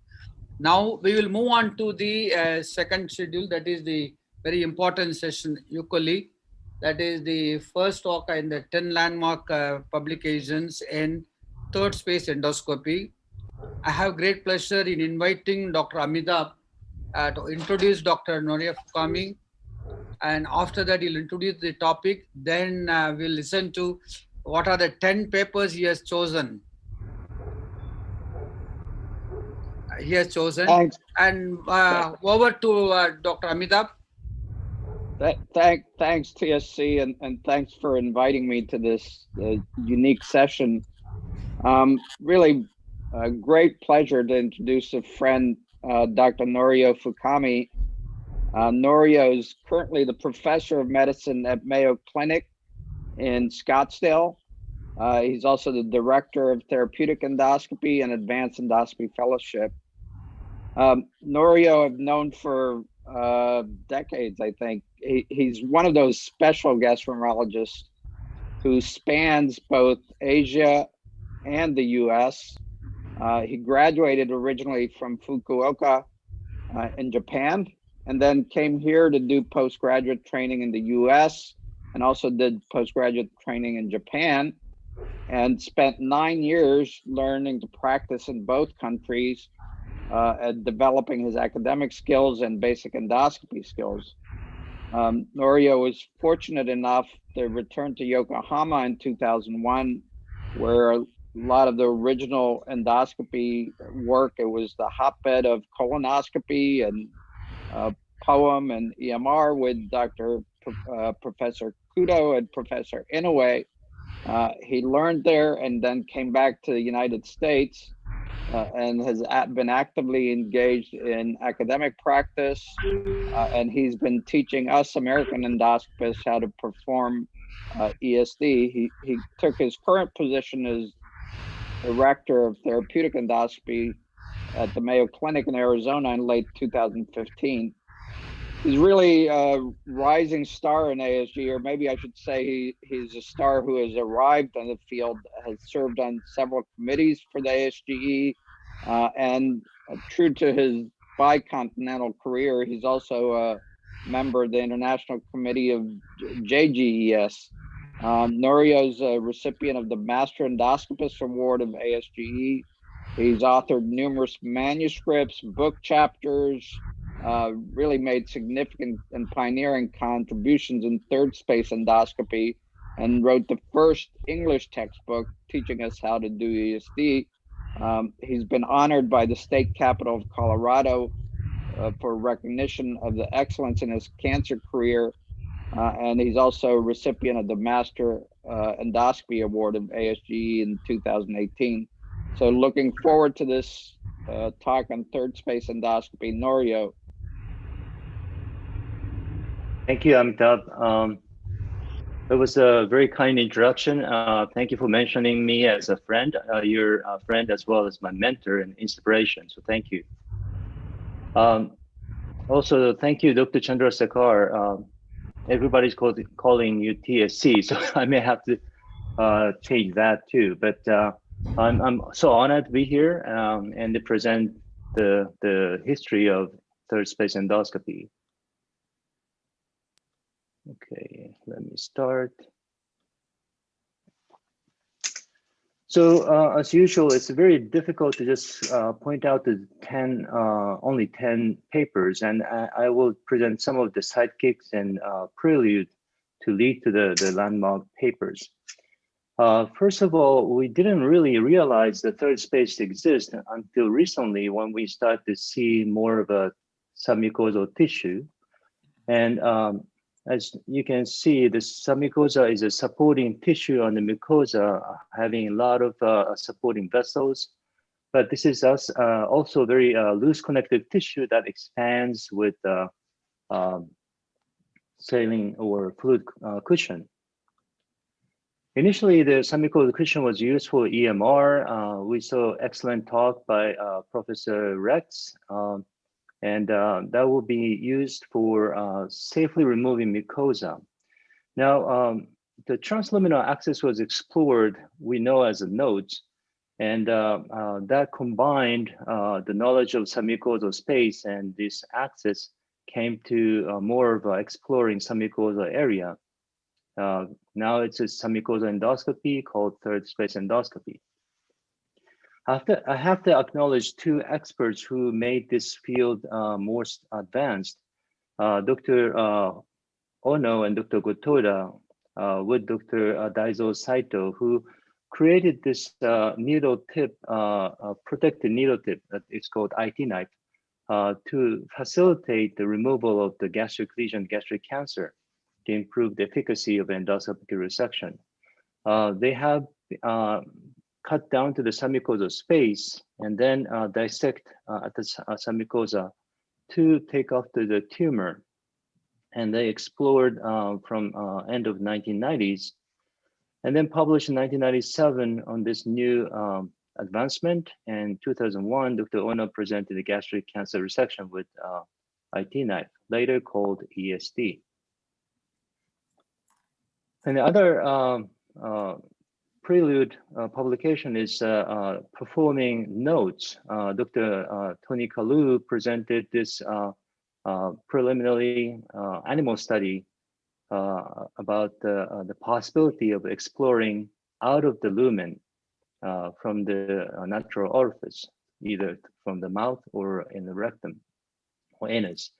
Now we will move on to the second schedule, that is the very important session, equally. That is the first talk in the 10 landmark publications in third space endoscopy. I have great pleasure in inviting Dr. Amitabh to introduce Dr. Noria Fukami. And after that, he'll introduce the topic. Then we'll listen to what are the 10 papers he has chosen. Thanks. And over to Dr. Amitabh. Thanks, TSC, and thanks for inviting me to this unique session. Really a great pleasure to introduce a friend, Dr. Norio Fukami. Norio is currently the professor of medicine at Mayo Clinic in Scottsdale. He's also the director of therapeutic endoscopy and advanced endoscopy fellowship. Norio I've known for decades, I think. He's one of those special gastroenterologists who spans both Asia and the US. He graduated originally from Fukuoka in Japan, and then came here to do postgraduate training in the US, and also did postgraduate training in Japan, and spent 9 years learning to practice in both countries, at developing his academic skills and basic endoscopy skills. Norio was fortunate enough to return to Yokohama in 2001, where a lot of the original endoscopy work, it was the hotbed of colonoscopy and POEM and EMR with Professor Kudo and Professor Inoue. He learned there and then came back to the United States, and has been actively engaged in academic practice, and he's been teaching us American endoscopists how to perform ESD. He took his current position as director of therapeutic endoscopy at the Mayo Clinic in Arizona in late 2015. He's really a rising star in ASG, or maybe I should say he's a star who has arrived on the field, has served on several committees for the ASGE, and true to his bicontinental career, he's also a member of the International Committee of JGES. Norio's a recipient of the Master Endoscopist Award of ASGE. He's authored numerous manuscripts, book chapters, really made significant and pioneering contributions in third space endoscopy, and wrote the first English textbook teaching us how to do ESD. He's been honored by the state capital of Colorado for recognition of the excellence in his cancer career, and he's also a recipient of the Master Endoscopy Award of ASGE in 2018. So looking forward to this talk on third space endoscopy. Norio. Thank you, Amitabh. It was a very kind introduction. Thank you for mentioning me as a friend. You're a friend as well as my mentor and inspiration, so thank you. Also, thank you, Dr. Chandrasekhar. everybody's calling you TSC, so I may have to change that too. But I'm so honored to be here and to present the history of third space endoscopy. Okay, let me start. So as usual, it's very difficult to just point out the only 10 papers, and I will present some of the sidekicks and prelude to lead to the landmark papers. First of all, we didn't really realize the third space exists until recently when we start to see more of a submucosal tissue. And as you can see, the submucosa is a supporting tissue on the mucosa, having a lot of supporting vessels. But this is also very loose connective tissue that expands with saline or fluid cushion. Initially, the submucosal cushion was used for EMR. We saw excellent talk by Professor Rex. And that will be used for safely removing mucosa. Now, the transluminal axis was explored, we know as a node, and that combined the knowledge of submucosal space and this axis came to more of exploring submucosal area. Now it's a submucosal endoscopy called third space endoscopy. I have to acknowledge two experts who made this field more advanced, Dr. Ono and Dr. Gotoda, with Dr. Daizo Saito, who created this needle tip, protected needle tip, that it's called IT knife, to facilitate the removal of the gastric lesion, gastric cancer, to improve the efficacy of endoscopic resection. They have cut down to the submucosal space and then dissect at the submucosa to take off the tumor. And they explored from end of 1990s and then published in 1997 on this new advancement. And 2001, Dr. Ono presented the gastric cancer resection with IT knife, later called ESD. And the other prelude publication is performing notes. Dr. Tony Kalu presented this preliminary animal study about the possibility of exploring out of the lumen from the natural orifice, either from the mouth or in the rectum or anus.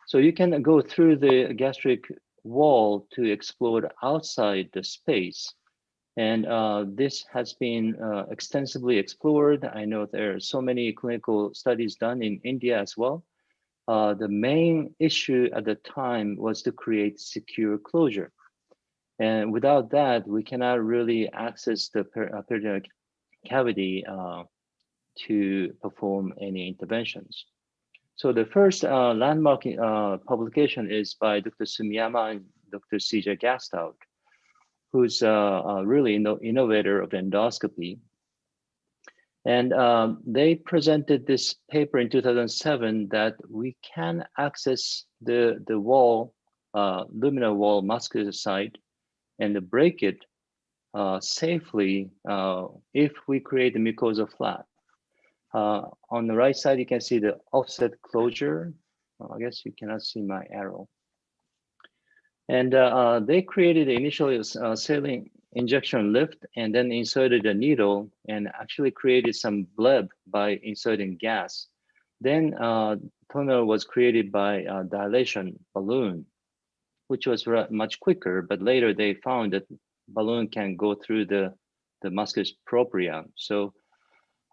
So you can go through the gastric wall to explore outside the space. And this has been extensively explored. I know there are so many clinical studies done in India as well. The main issue at the time was to create secure closure. And without that, we cannot really access the peritoneal cavity to perform any interventions. So the first landmark publication is by Dr. Sumiyama and Dr. CJ Gastout, who's really innovator of endoscopy. And they presented this paper in 2007 that we can access the wall, luminal wall muscular site and break it safely if we create a mucosal flap. On the right side, you can see the offset closure. I guess you cannot see my arrow. And they created initially a saline injection lift and then inserted a needle and actually created some bleb by inserting gas. Then tunnel was created by dilation balloon, which was much quicker, but later they found that balloon can go through the musculus propria. So,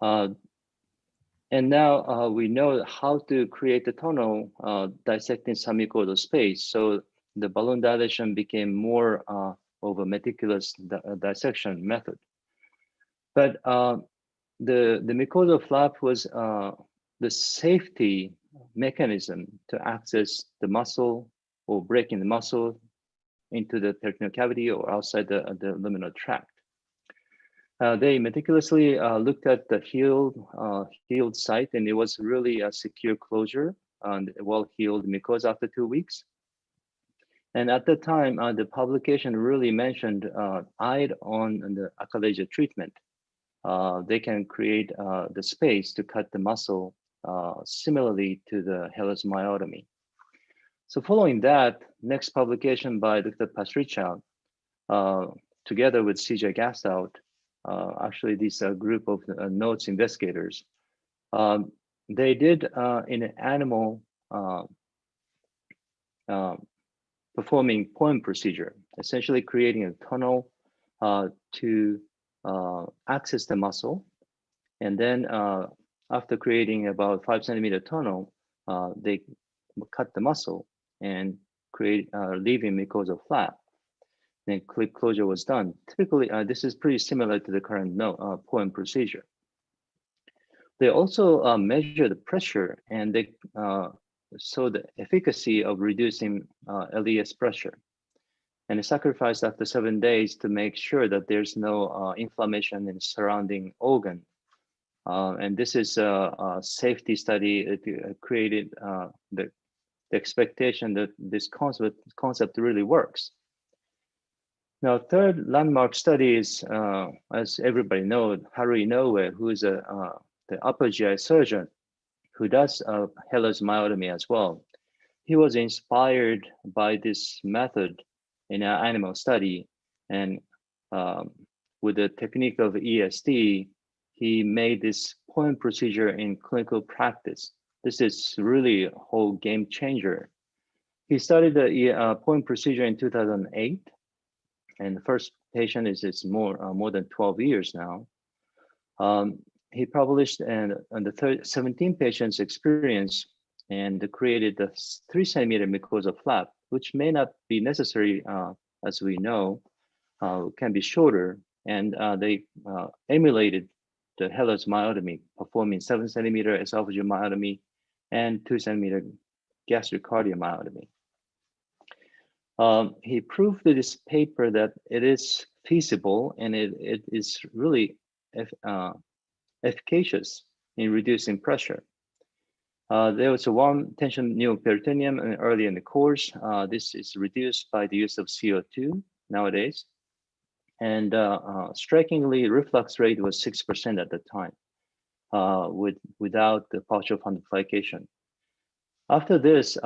and now we know how to create the tunnel dissecting submucosal space. So the balloon dilation became more of a meticulous dissection method. But the mucosal flap was the safety mechanism to access the muscle or breaking the muscle into the peritoneal cavity or outside the luminal tract. They meticulously looked at the healed site, and it was really a secure closure on the well-healed mucosa after 2 weeks. And at the time, the publication really mentioned eyed on the achalasia treatment. They can create the space to cut the muscle similarly to the Heller's myotomy. So following that, next publication by Dr. Pastricha, together with CJ Gastout, actually this group of notes investigators, they did in an animal performing POEM procedure, essentially creating a tunnel to access the muscle. And then after creating about 5 centimeter tunnel, they cut the muscle and create leaving mucosal flap. Then clip closure was done. Typically, this is pretty similar to the current POEM procedure. They also measure the pressure and they saw the efficacy of reducing LES pressure. And they sacrificed after 7 days to make sure that there's no inflammation in the surrounding organ. And this is a safety study. It created the expectation that this concept really works. Now, third landmark study is, as everybody knows, Haru Inoue, who is the upper GI surgeon who does Heller's myotomy as well. He was inspired by this method in an animal study, and with the technique of ESD, he made this POEM procedure in clinical practice. This is really a whole game changer. He started the POEM procedure in 2008, and the first patient is more than 12 years now. He published on the 17 patients' experience and created the 3 centimeter mucosal flap, which may not be necessary, as we know, can be shorter. And they emulated the Heller's myotomy, performing 7 centimeter esophageal myotomy and 2 centimeter gastric cardiomyotomy. He proved in this paper that it is feasible and it is really efficacious in reducing pressure. There was a warm tension neoperitoneum early in the course. This is reduced by the use of CO2 nowadays. And strikingly, reflux rate was 6% at the time without the partial fundoplication. After this,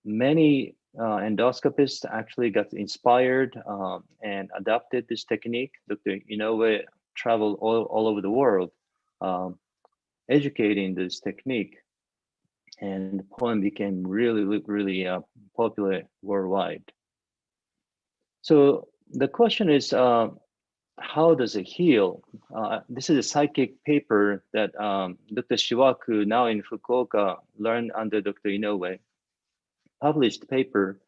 many endoscopists actually got inspired and adopted this technique. Dr. Inoue traveled all over the world educating this technique, and the POEM became really popular worldwide. So the question is, how does it heal? This is a psychic paper that Dr. Shiwaku, now in Fukuoka, learned under Dr. Inoue, published paper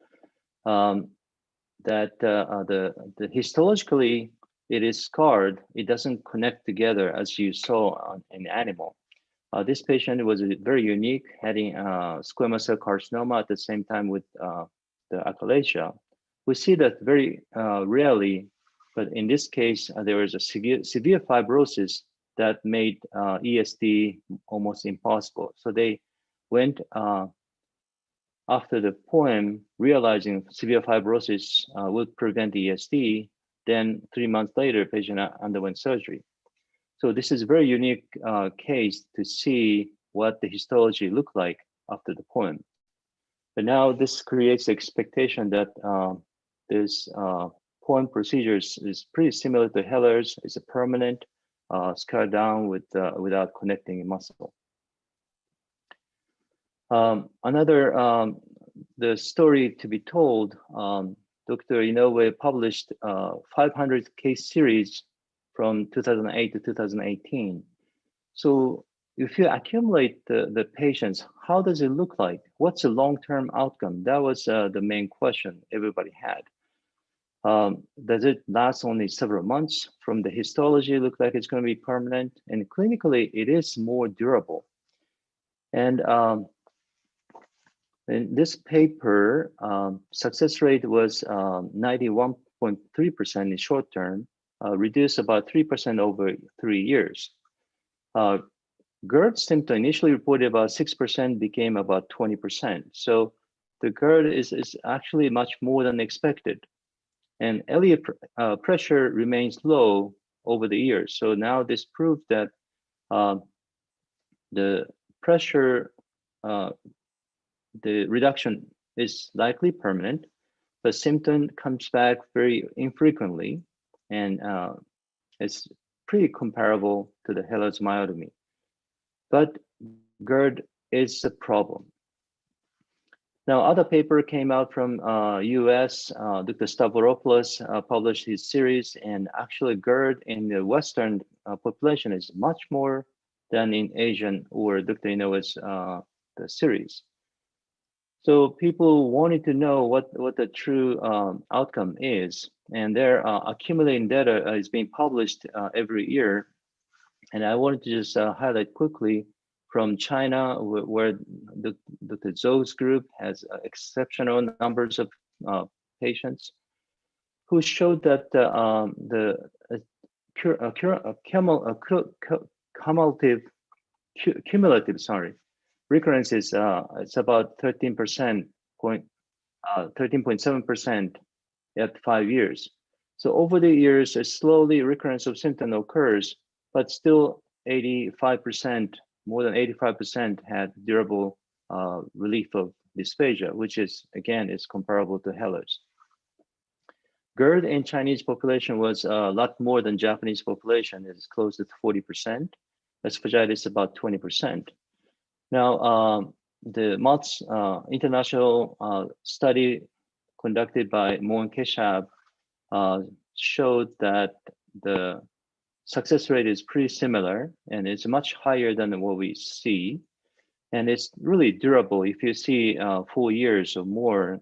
that the histologically it is scarred. It doesn't connect together as you saw on an animal. This patient was very unique, having squamous cell carcinoma at the same time with the achalasia. We see that very rarely, but in this case, there was a severe fibrosis that made ESD almost impossible. So they went after the POEM, realizing severe fibrosis would prevent ESD. Then 3 months later, patient underwent surgery. So this is a very unique case to see what the histology looked like after the POEM. But now this creates the expectation that this POEM procedures is pretty similar to Heller's. It's a permanent scar down without connecting a muscle. Another, the story to be told, Dr. Inoue published 500 case series from 2008 to 2018. So if you accumulate the patients, how does it look like? What's the long-term outcome? That was the main question everybody had. Does it last only several months? From the histology, look like it's going to be permanent, and clinically, it is more durable. And in this paper, success rate was 91.3% in short term, reduced about 3% over 3 years. GERD symptom initially reported about 6% became about 20%. So the GERD is actually much more than expected. And LE pressure remains low over the years. So now this proves that the pressure, the reduction is likely permanent, but symptom comes back very infrequently, and it's pretty comparable to the Heller's myotomy. But GERD is a problem. Now, other paper came out from US, Dr. Stavropoulos published his series, and actually GERD in the Western population is much more than in Asian or Dr. Inoue the series. So people wanted to know what the true outcome is, and their accumulating data is being published every year. And I wanted to just highlight quickly from China, where Dr. Zhou's group has exceptional numbers of patients, who showed that the cumulative recurrences, it's about 13.7% at 5 years. So over the years, a slowly recurrence of symptom occurs, but still 85%, more than 85% had durable relief of dysphagia, which is, again, is comparable to Heller's. GERD in Chinese population was a lot more than Japanese population. It's close to 40%. Esophagitis about 20%. Now, the MOTS international study conducted by Mohan Keshab showed that the success rate is pretty similar, and it's much higher than what we see. And it's really durable. If you see 4 years or more,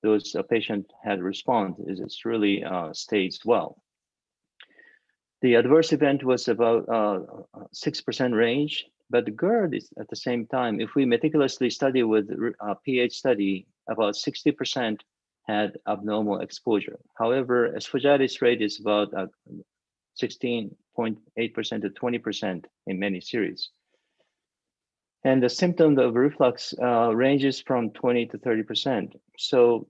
those patient had response, it's really stays well. The adverse event was about 6% range, but the GERD is at the same time, if we meticulously study with pH study, about 60% had abnormal exposure. However, esophagitis rate is about 16.8% to 20% in many series. And the symptom of reflux ranges from 20 to 30%. So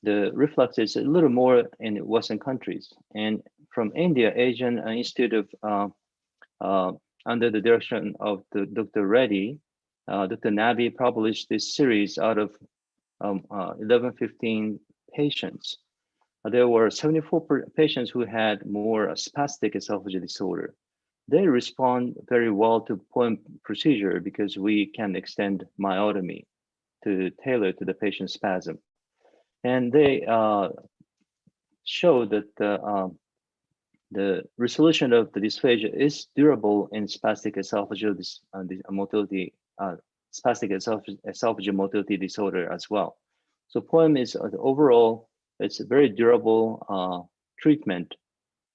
the reflux is a little more in Western countries. And from India, Asian Institute of, under the direction of Dr. Reddy, Dr. Nabi published this series out of 1115 patients. There were 74 patients who had more spastic esophageal disorder. They respond very well to POEM procedure because we can extend myotomy to tailor to the patient's spasm. And they show that the resolution of the dysphagia is durable in spastic esophageal motility, spastic esophageal motility disorder as well. So POEM is overall, it's a very durable treatment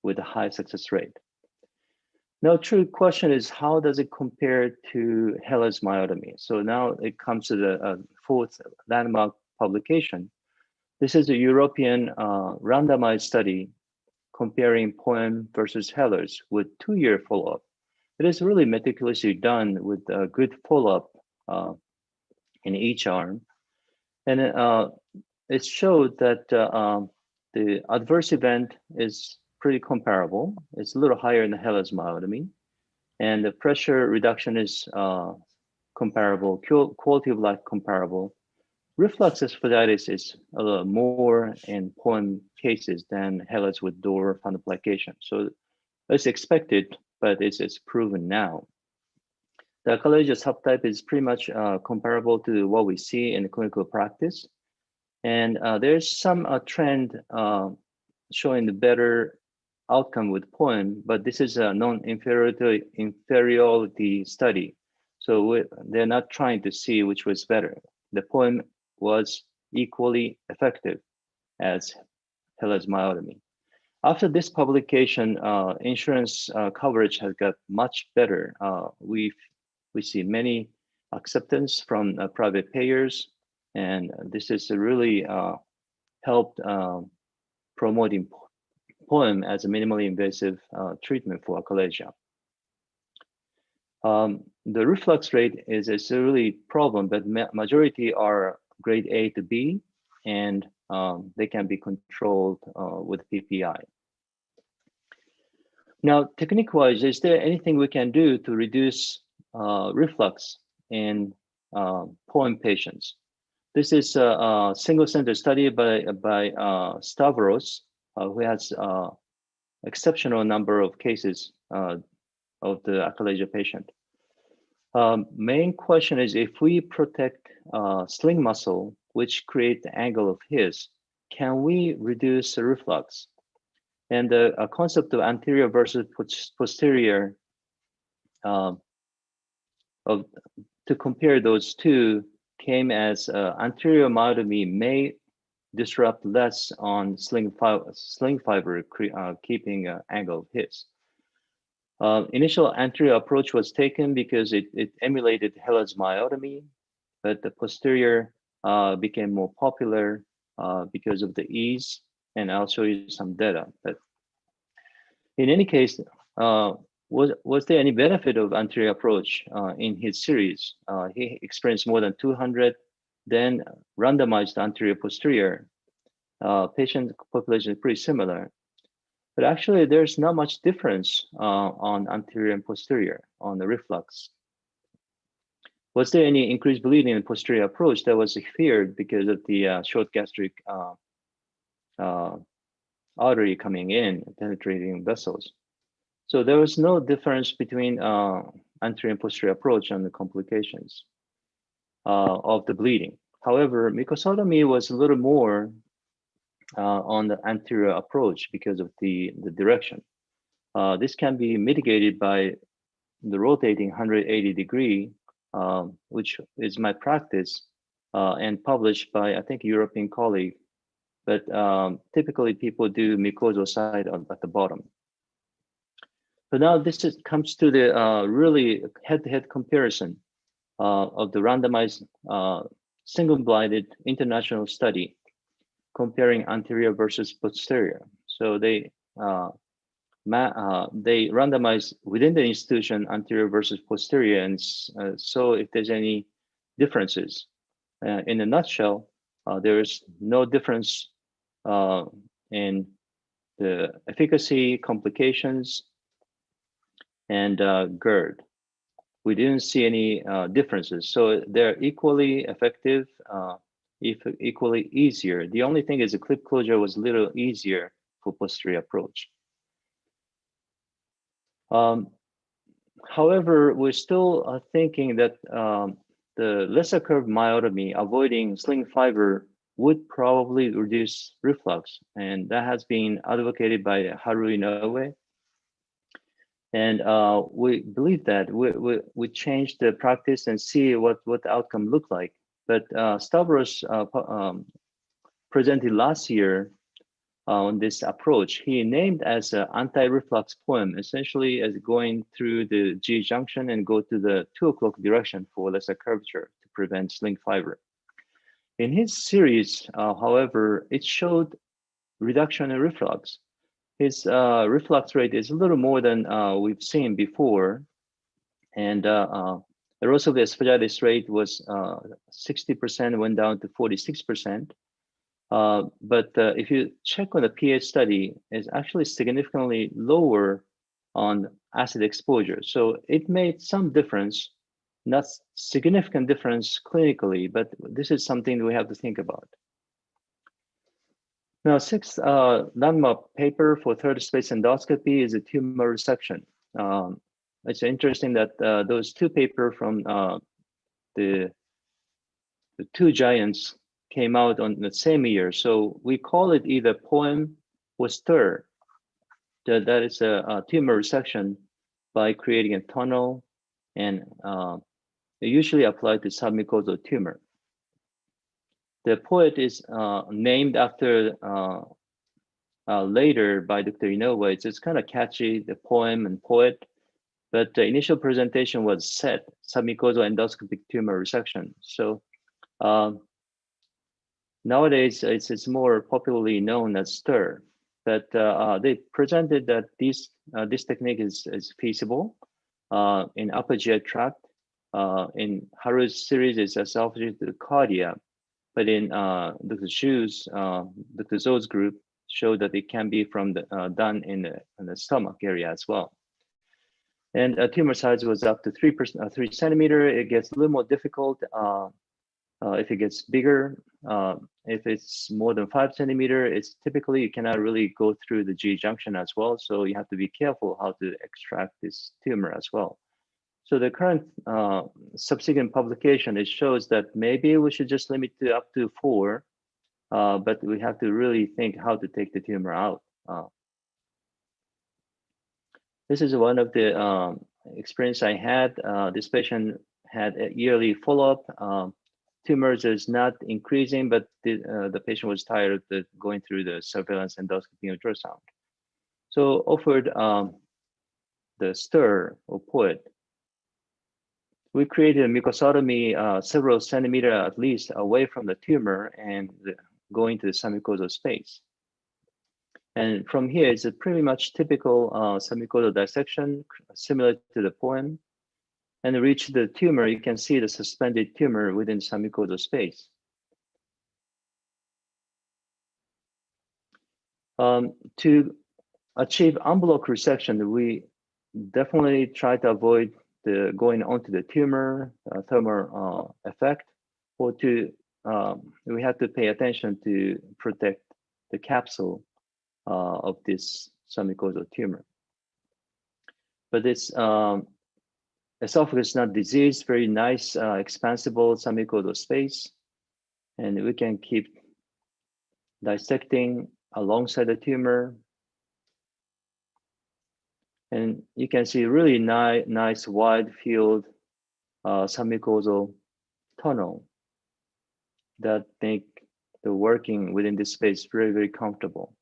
with a high success rate. Now, true question is, how does it compare to Heller's myotomy? So now it comes to the fourth landmark publication. This is a European randomized study comparing POEM versus Heller's with 2-year follow-up. It is really meticulously done with a good follow-up in each arm. And it showed that the adverse event is pretty comparable. It's a little higher in the Heller's myotomy. And the pressure reduction is comparable, quality of life comparable. Reflux esophagitis is a little more in POEM cases than Heller's with door fundoplication. So it's expected, but it's proven now. The achalasia subtype is pretty much comparable to what we see in clinical practice. And there's some trend showing the better outcome with POEM, but this is a non-inferiority study. So they're not trying to see which was better. The POEM was equally effective as Heller's myotomy. After this publication, insurance coverage has got much better. We see many acceptance from private payers, and this is really helped promoting POEM as a minimally invasive treatment for achalasia. The reflux rate is a really problem, but majority are grade A to B, and they can be controlled with PPI. Now, technique-wise, is there anything we can do to reduce reflux in POEM patients? This is a single-center study by Stavros, who has exceptional number of cases of the achalasia patient. Main question is, if we protect sling muscle, which create the angle of his, can we reduce the reflux? And the concept of anterior versus posterior, to compare those two, came as anterior myotomy may disrupt less on sling fiber, keeping angle of his. Initial anterior approach was taken because it emulated Heller's myotomy, but the posterior became more popular because of the ease, and I'll show you some data. But in any case, was there any benefit of anterior approach in his series? He experienced more than 200, then randomized anterior posterior. Patient population is pretty similar. But actually, there's not much difference on anterior and posterior on the reflux. Was there any increased bleeding in posterior approach? That was feared because of the short gastric artery coming in, penetrating vessels. So there was no difference between anterior and posterior approach on the complications of the bleeding. However, mucosotomy was a little more on the anterior approach because of the direction. This can be mitigated by the rotating 180 degree, which is my practice, and published by, I think, European colleague. But typically people do mucosal side at the bottom. So now this comes to the really head-to-head comparison of the randomized single-blinded international study comparing anterior versus posterior. So they randomized within the institution anterior versus posterior, and so if there's any differences. In a nutshell, there is no difference in the efficacy, complications, and GERD. We didn't see any differences. So they're equally effective, equally easier. The only thing is the clip closure was a little easier for posterior approach. However, we're still thinking that the lesser curved myotomy, avoiding sling fiber, would probably reduce reflux, and that has been advocated by Haru Inoue. And we believe that we change the practice and see what the outcome looked like. But Stavros presented last year on this approach. He named as an anti-reflux poem, essentially as going through the G junction and go to the 2 o'clock direction for lesser curvature to prevent sling fiber. In his series, however, it showed reduction in reflux. His reflux rate is a little more than we've seen before. And erosive esophagitis rate was 60%, went down to 46%. But if you check on the pH study, it's actually significantly lower on acid exposure. So it made some difference, not significant difference clinically, but this is something we have to think about. Now, 6th landmark paper for third space endoscopy is a tumor resection. It's interesting that those 2 papers from the 2 giants came out on the same year. So we call it either poem or stir. That is a tumor resection by creating a tunnel, and they usually apply to submucosal tumor. The poet is named after later by Dr. Inoue. It's just kind of catchy, the poem and poet. But the initial presentation was SET, submucosal endoscopic tumor resection. So nowadays, it's more popularly known as STIR. But they presented that this technique is feasible. in upper GI tract. In Haru's series, it's esophageal to the cardia, but in Dr. Zhou's group showed that it can be from the done in the stomach area as well. And tumor size was up to 3 centimeter. It gets a little more difficult if it gets bigger. If it's more than 5 centimeter, it's typically you cannot really go through the G junction as well. So you have to be careful how to extract this tumor as well. So the current subsequent publication, it shows that maybe we should just limit to up to 4, but we have to really think how to take the tumor out. This is one of the experience I had. This patient had a yearly follow-up. Tumors is not increasing, but the patient was tired of going through the surveillance endoscopy ultrasound. So offered the stir or put. We created a mucosotomy several centimeters at least away from the tumor and going to the submucosal space. And from here, it's a pretty much typical submucosal dissection, similar to the poem. And reach the tumor, you can see the suspended tumor within submucosal space. To achieve en bloc resection, we definitely try to avoid the going onto the tumor, thermal effect, or we have to pay attention to protect the capsule of this submucosal tumor. But this esophagus is not diseased, very nice, expansible submucosal space. And we can keep dissecting alongside the tumor. And you can see really nice wide field submucosal tunnel that make the working within this space very, very comfortable.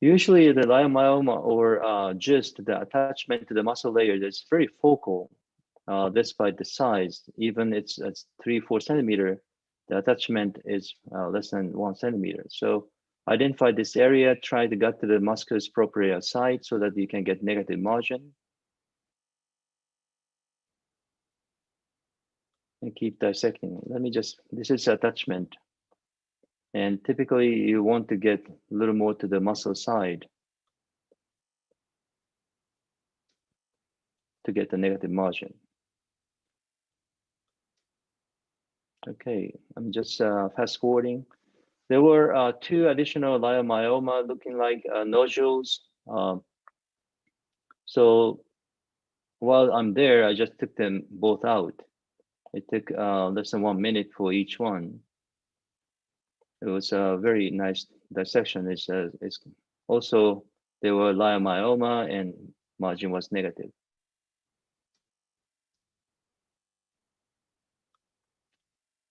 Usually the leiomyoma or just the attachment to the muscle layer is very focal, despite the size. Even it's 3-4 centimeter, the attachment is less than 1 centimeter. So identify this area, try to get to the musculus propria site so that you can get negative margin. And keep dissecting. This is attachment. And typically you want to get a little more to the muscle side to get the negative margin. Okay, I'm just fast forwarding. There were 2 additional leiomyoma looking like nodules. So while I'm there, I just took them both out. It took less than 1 minute for each one. It was a very nice dissection. It's also, there were leiomyoma and margin was negative.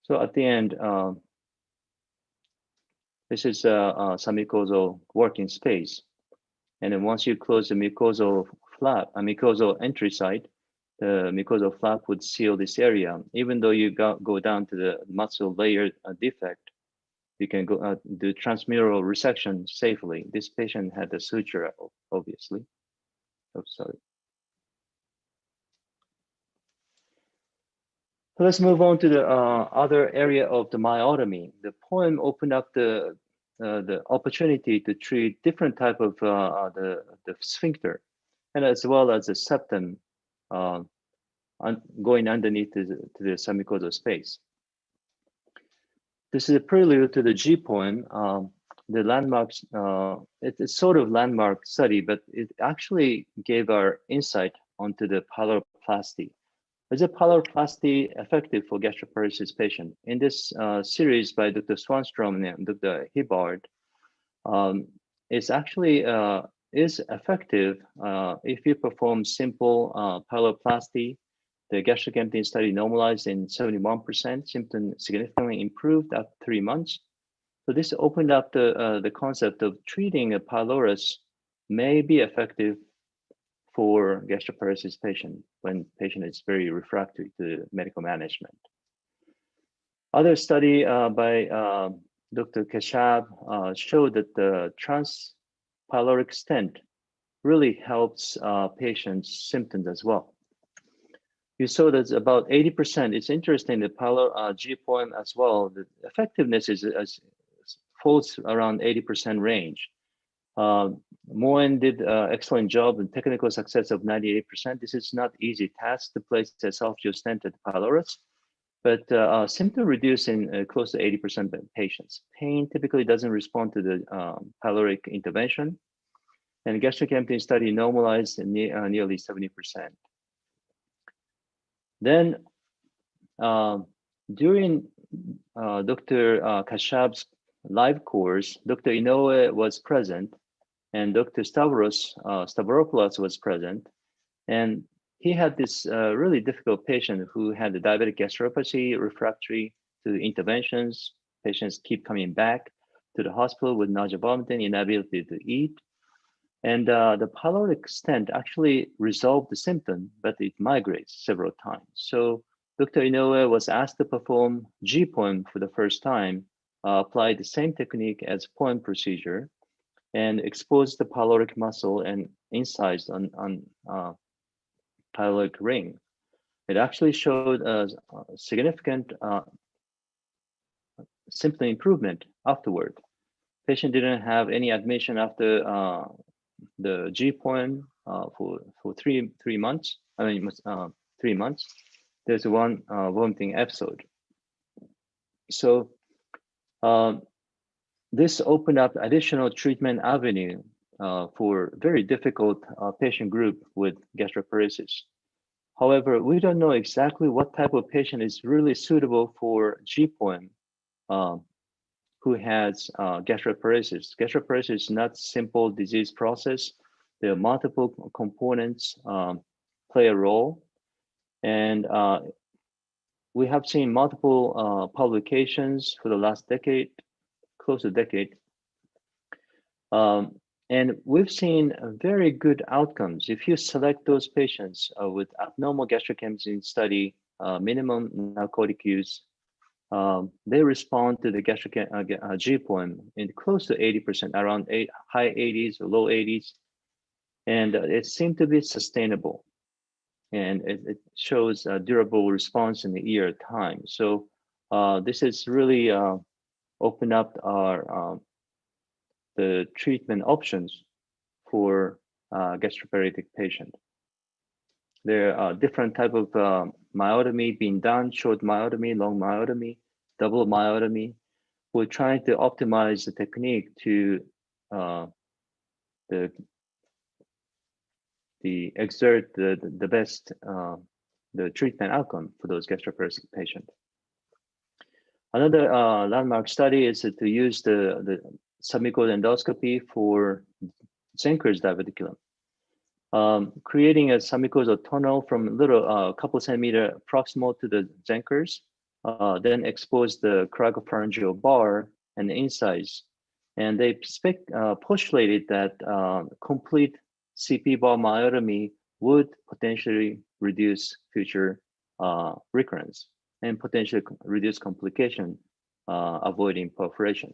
So at the end, this is a submucosal working space. And then once you close the mucosal flap, a mucosal entry site, the mucosal flap would seal this area. Even though you go down to the muscle layer defect, you can go do transmural resection safely. This patient had a suture, obviously. Oh, sorry. So let's move on to the other area of the myotomy. The poem opened up the opportunity to treat different type of the sphincter, and as well as the septum going underneath to the submucosal space. This is a prelude to the G poem. The landmarks, it's sort of landmark study, but it actually gave our insight onto the pyloroplasty. Is a pyloroplasty effective for gastroparesis patient? In this series by Dr. Swanstrom and Dr. Hibbard, it's actually is effective if you perform simple pyloroplasty. The gastric emptying study normalized in 71%, symptom significantly improved after 3 months. So this opened up the concept of treating a pylorus may be effective for gastroparesis patient when patient is very refractory to medical management. Other study by Dr. Keshab showed that the transpyloric stent really helps patients' symptoms as well. You saw that about 80%. It's interesting, the G point as well, the effectiveness is falls around 80% range. Moen did an excellent job in technical success of 98%. This is not easy task to place a esophageal stent at the pylorus, but symptom reduced in close to 80% of patients. Pain typically doesn't respond to the pyloric intervention, and gastric emptying study normalized nearly 70%. Then during Dr. Kashab's live course, Dr. Inoue was present, and Dr. Stavropoulos was present, and he had this really difficult patient who had the diabetic gastropathy, refractory to interventions. Patients keep coming back to the hospital with nausea, vomiting, inability to eat. And the pyloric stent actually resolved the symptom, but it migrates several times. So Dr. Inoue was asked to perform G-POEM for the first time, apply the same technique as POEM procedure, and expose the pyloric muscle and incised on pyloric ring. It actually showed a significant symptom improvement afterward. Patient didn't have any admission after the G-POEM for 3 months. I mean, 3 months. There's one vomiting episode. So this opened up additional treatment avenue for very difficult patient group with gastroparesis. However, we don't know exactly what type of patient is really suitable for G-POEM who has gastroparesis. Gastroparesis is not simple disease process. There are multiple components play a role. And we have seen multiple publications for the last decade, close to a decade. And we've seen very good outcomes. If you select those patients with abnormal gastric emptying study, minimum narcotic use, they respond to the gastric G-POEM in close to 80%, around high 80s or low 80s. And it seemed to be sustainable. And it shows a durable response in the year time. So this has really opened up our the treatment options for gastroparetic patient. There are different type of myotomy being done, short myotomy, long myotomy, double myotomy. We're trying to optimize the technique to exert the best the treatment outcome for those gastroparetic patients. Another landmark study is to use the submucosal endoscopy for Zenker's diverticulum. Creating a submucosal tunnel from little couple centimeter proximal to the Zenker's, then expose the cricopharyngeal bar and the incise. And they postulated that complete CP bar myotomy would potentially reduce future recurrence and potentially reduce complication, avoiding perforation.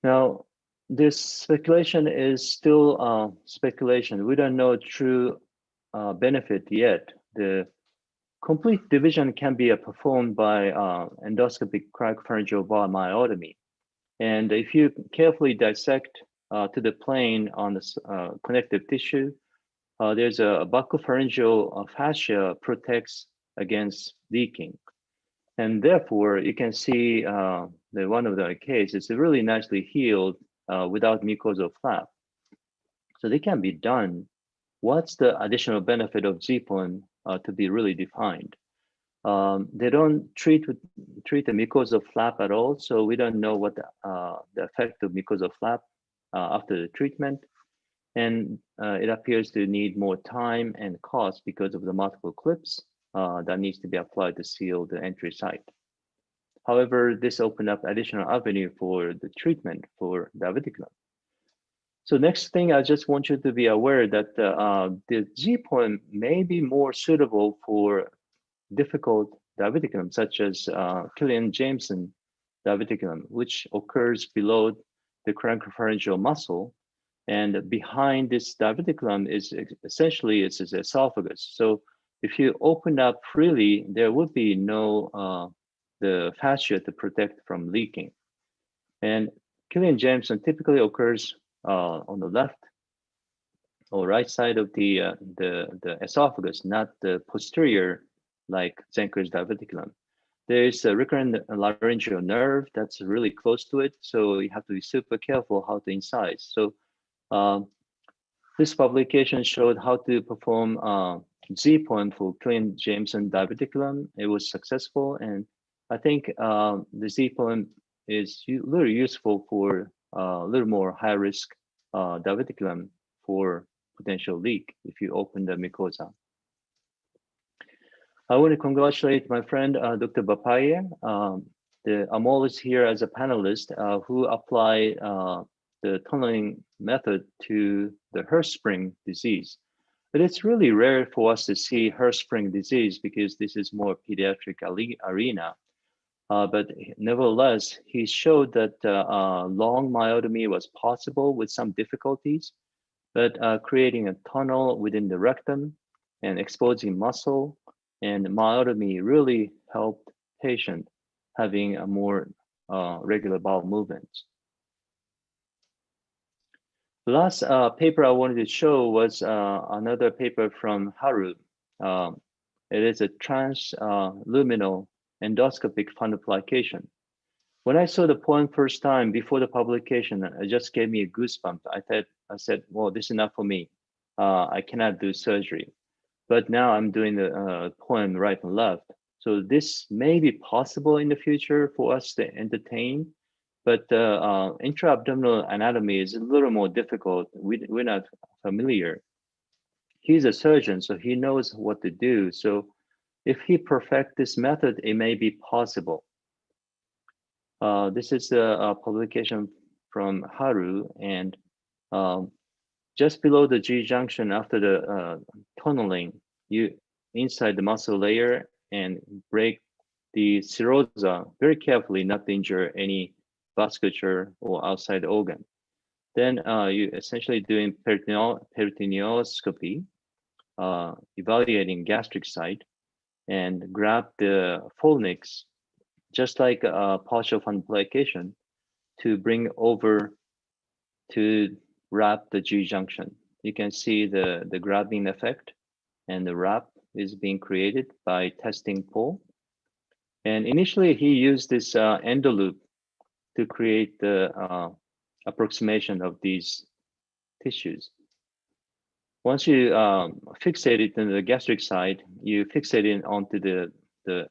Now, this speculation is still speculation. We don't know true benefit yet. The complete division can be performed by endoscopic cricopharyngeal bar myotomy. And if you carefully dissect to the plane on the connective tissue, there's a buccopharyngeal fascia protects against leaking. And therefore, you can see the one of the case is really nicely healed without mucosal flap. So they can be done. What's the additional benefit of G-POEM to be really defined? They don't treat the mucosal flap at all, so we don't know what the effect of mucosal flap after the treatment. And it appears to need more time and cost because of the multiple clips that needs to be applied to seal the entry site. However, this opened up additional avenue for the treatment for diverticulum. So next thing, I just want you to be aware that the G-POEM may be more suitable for difficult diverticulum, such as Killian-Jameson diverticulum, which occurs below the cricopharyngeal muscle. And behind this diverticulum is essentially it's his esophagus. So if you open up freely, there would be no the fascia to protect from leaking. And Killian-Jameson typically occurs on the left or right side of the esophagus, not the posterior like Zenker's diverticulum. There is a recurrent laryngeal nerve that's really close to it, so you have to be super careful how to incise. So this publication showed how to perform Z-poem for Killian-Jameson diverticulum. It was successful, and I think the Z-poem is really useful for a little more high-risk diverticulum for potential leak if you open the mucosa. I want to congratulate my friend, Dr. Bapaye. I'm always here as a panelist who applied the tunneling method to the Hirschsprung disease. But it's really rare for us to see Hirschsprung disease because this is more pediatric arena. But nevertheless, he showed that long myotomy was possible with some difficulties, but creating a tunnel within the rectum and exposing muscle and myotomy really helped patient having a more regular bowel movements. The last paper I wanted to show was another paper from Haru. It is a transluminal endoscopic fundoplication. When I saw the poem first time before the publication, it just gave me a goosebump. I said, well, this is not for me. I cannot do surgery. But now I'm doing the poem right and left. So this may be possible in the future for us to entertain, but intra-abdominal anatomy is a little more difficult. We're not familiar. He's a surgeon, so he knows what to do. So if he perfects this method, it may be possible. This is a publication from Haru, and just below the G junction after the tunneling, you inside the muscle layer and break the serosa very carefully, not to injure any vasculature or outside organ. Then you essentially doing peritoneoscopy, evaluating gastric site, and grab the fornix, just like a partial fundoplication, to bring over to wrap the G junction. You can see the grabbing effect, and the wrap is being created by testing pull. And initially he used this endoloop to create the approximation of these tissues. Once you fixate it in the gastric side, you fixate it onto the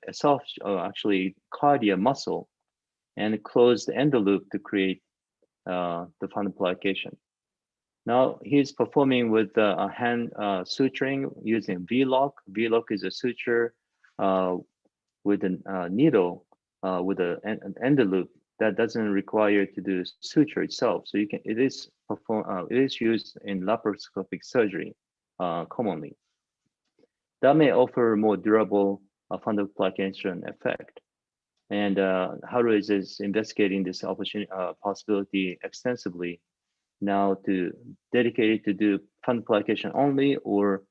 esophagus, actually cardia muscle, and close the endoloop to create the fundoplication. Now he's performing with a hand suturing using V-lock. V-lock is a suture with a needle with an endoloop that doesn't require to do suture itself. So it is used in laparoscopic surgery commonly. That may offer more durable fundoplication effect. And Haru is investigating this possibility extensively now to dedicate it to do fundoplication only or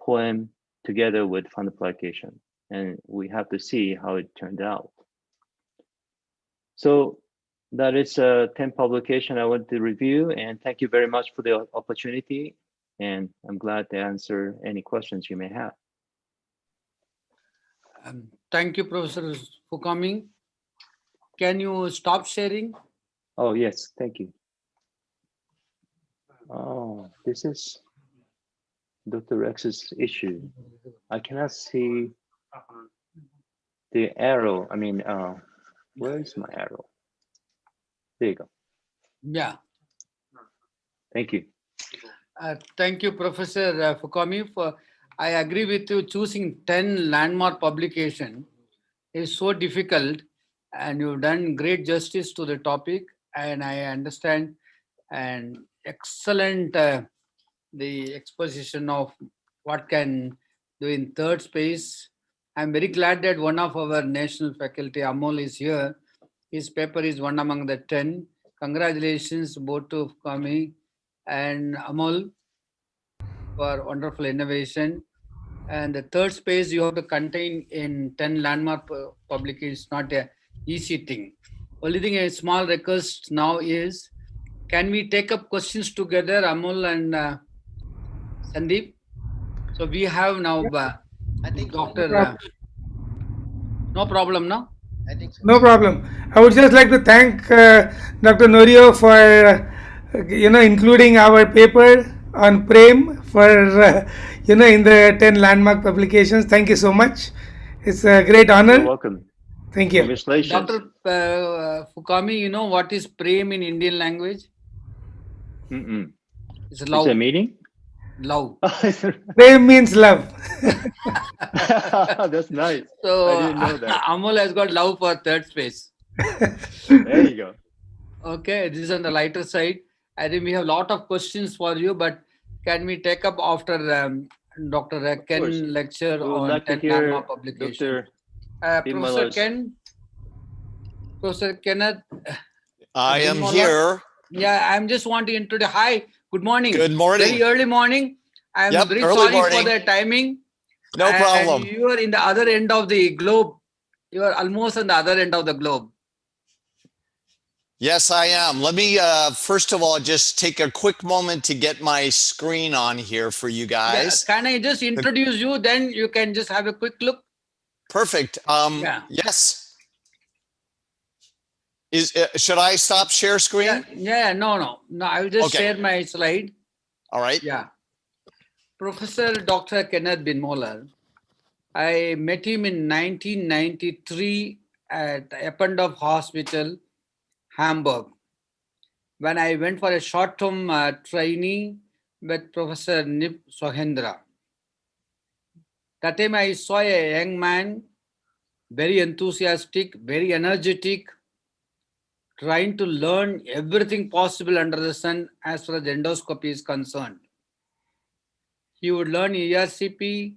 poem together with fundoplication. And we have to see how it turned out. So that is a 10 publication I want to review, and thank you very much for the opportunity. And I'm glad to answer any questions you may have. Thank you, Professor, for coming. Can you stop sharing? Oh, yes, thank you. Oh, this is Dr. Rex's issue. I cannot see the arrow. I mean, where is my arrow? There you go. Yeah. Thank you. Thank you, Professor, for coming. I agree with you. Choosing 10 landmark publication is so difficult, and you've done great justice to the topic. And I understand, and excellent the exposition of what can do in third space. I'm very glad that one of our national faculty, Amol, is here. His paper is one among the 10. Congratulations both of coming. and Amol for wonderful innovation. And the third space you have to contain in 10 landmark publications, not a easy thing. Only thing a small request now is, can we take up questions together, Amol and Sandeep? So we have now I think so. Dr. No problem, no? I think so. No problem. I would just like to thank Dr. Norio for including our paper on Prem for in the 10 landmark publications. Thank you so much. It's a great You're honor. welcome. Thank you. Congratulations. Dr. Fukami, you know what is Prem in Indian language? Mm-mm. It's Is love. it a meeting? Love. Prem means love. That's nice. So I didn't know that. Amol has got love for third space. There you go. Okay, this is on the lighter side. I think we have a lot of questions for you, but can we take up after Dr. course. Ken lecture We would on like to 10 hear landmark publication? Dr. Professor Bimala's- Ken, Professor Kenneth. I am Bimala. here. Yeah, I'm just want to introduce. Hi, good morning. Good morning. Very early morning. I'm Yep, very early sorry morning. for the timing. No And problem. you are in the other end of the globe. You are almost on the other end of the globe. Yes, I am. Let me, first of all, just take a quick moment to get my screen on here for you guys. Yeah, can I just introduce you? Then you can just have a quick look. Perfect. Yeah. Yes. Should I stop share screen? No. I will just Okay. share my slide. All right. Yeah. Professor Dr. Kenneth Binmoller. I met him in 1993 at Eppendorf Hospital, Hamburg, when I went for a short-term training with Professor Nib Sohendra. That time I saw a young man, very enthusiastic, very energetic, trying to learn everything possible under the sun as far as endoscopy is concerned. He would learn ERCP,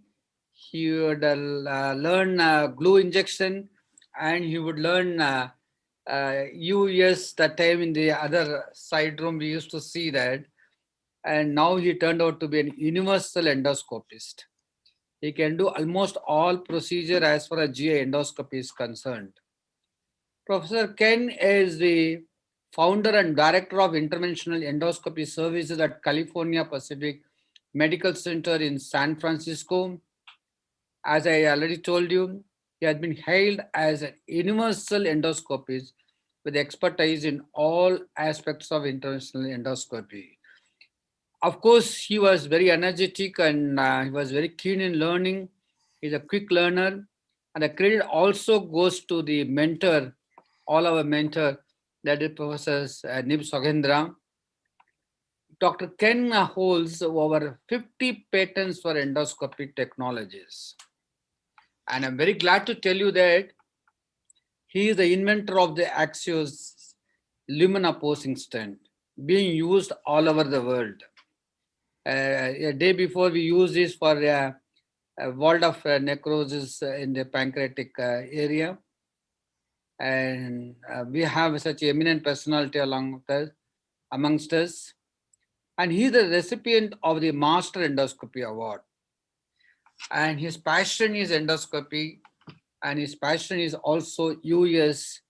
he would learn glue injection, and he would learn EUS. That time in the other side room, we used to see that. And now he turned out to be an universal endoscopist. He can do almost all procedure as far as GI endoscopy is concerned. Professor Ken is the founder and director of Interventional Endoscopy Services at California Pacific Medical Center in San Francisco. As I already told you, he has been hailed as an universal endoscopist with expertise in all aspects of interventional endoscopy. Of course, he was very energetic and he was very keen in learning. He's a quick learner. And the credit also goes to the mentor, all our mentor, that is Professor Nib Sogendra. Dr. Ken holds over 50 patents for endoscopy technologies. And I'm very glad to tell you that he is the inventor of the Axios lumen opposing stent, being used all over the world. A day before, we used this for a ward of necrosis in the pancreatic area. And we have such eminent personality amongst us. And he is the recipient of the Master Endoscopy Award. And his passion is endoscopy, and his passion is also EUS.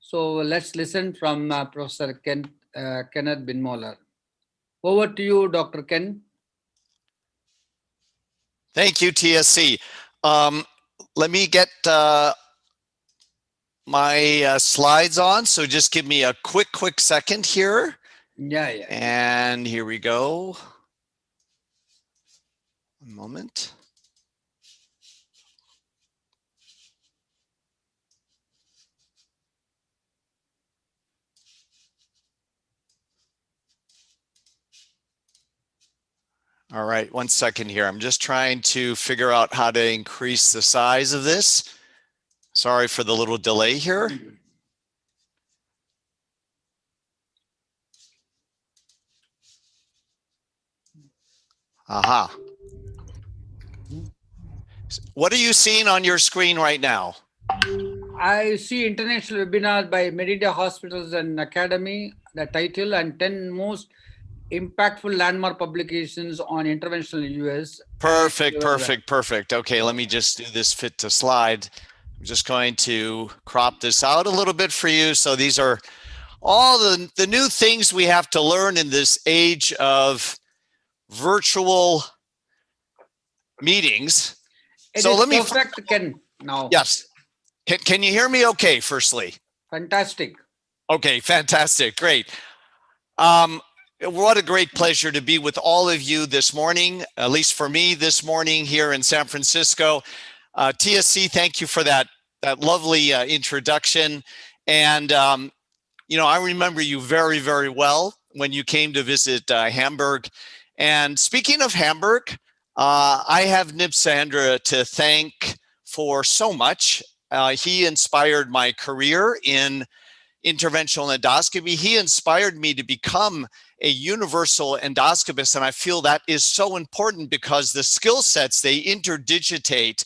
So let's listen from Professor Kenneth Binmoller. Over to you, Dr. Ken. Thank you, TSC. Let me get my slides on. So just give me a quick second here. Yeah. And here we go. One moment. All right, 1 second here. I'm just trying to figure out how to increase the size of this. Sorry for the little delay here. Aha. What are you seeing on your screen right now? I see international webinar by MedIndia Hospitals and Academy, the title, and 10 most impactful landmark publications on interventional EUS. Perfect, perfect, perfect. Okay, let me just do this fit to slide. I'm just going to crop this out a little bit for you. So these are all the new things we have to learn in this age of virtual meetings. So let me perfect, Ken. Now, yes. Can you hear me okay, firstly? Fantastic. Okay, fantastic. Great. What a great pleasure to be with all of you this morning, at least for me this morning here in San Francisco. TSC, thank you for that lovely introduction. And, you know, I remember you very, very well when you came to visit Hamburg. And speaking of Hamburg, I have Nib Sandra to thank for so much. He inspired my career in interventional endoscopy. He inspired me to become a universal endoscopist. And I feel that is so important because the skill sets, they interdigitate.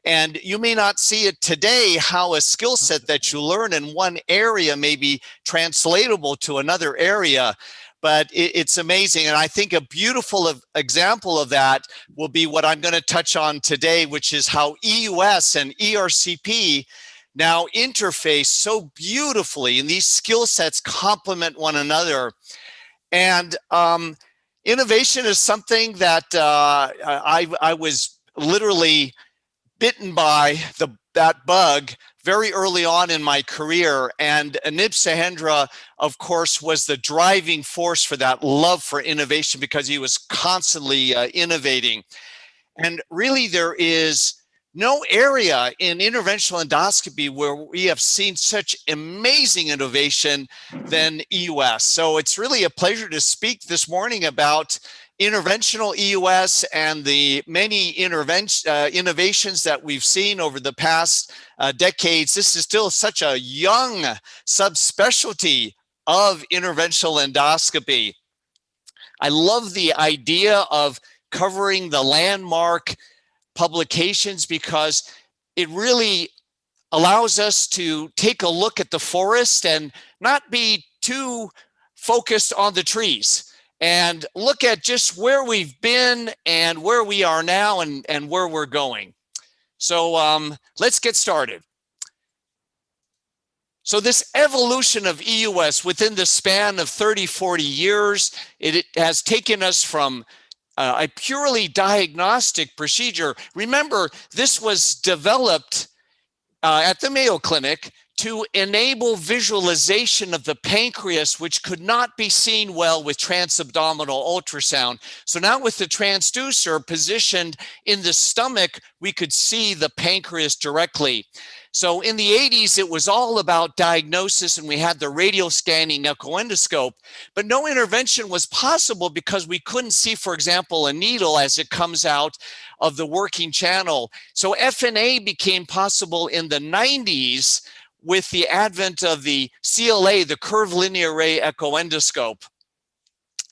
And you may not see it today, how a skill set that you learn in one area may be translatable to another area. But it's amazing. And I think a beautiful example of that will be what I'm going to touch on today, which is how EUS and ERCP now interface so beautifully, and these skill sets complement one another. And innovation is something that I was literally bitten by that bug very early on in my career. And Anib Sahendra, of course, was the driving force for that love for innovation because he was constantly innovating. And really, there is no area in interventional endoscopy where we have seen such amazing innovation than EUS. So it's really a pleasure to speak this morning about interventional EUS and the many innovations that we've seen over the past decades. This is still such a young subspecialty of interventional endoscopy. I love the idea of covering the landmark publications because it really allows us to take a look at the forest and not be too focused on the trees and look at just where we've been and where we are now and where we're going. So let's get started. So this evolution of EUS within the span of 30, 40 years, it has taken us from a purely diagnostic procedure. Remember, this was developed at the Mayo Clinic to enable visualization of the pancreas, which could not be seen well with transabdominal ultrasound. So now with the transducer positioned in the stomach, we could see the pancreas directly. So in the 80s, it was all about diagnosis, and we had the radial scanning echoendoscope, but no intervention was possible because we couldn't see, for example, a needle as it comes out of the working channel. So FNA became possible in the 90s with the advent of the CLA, the curved linear array echoendoscope.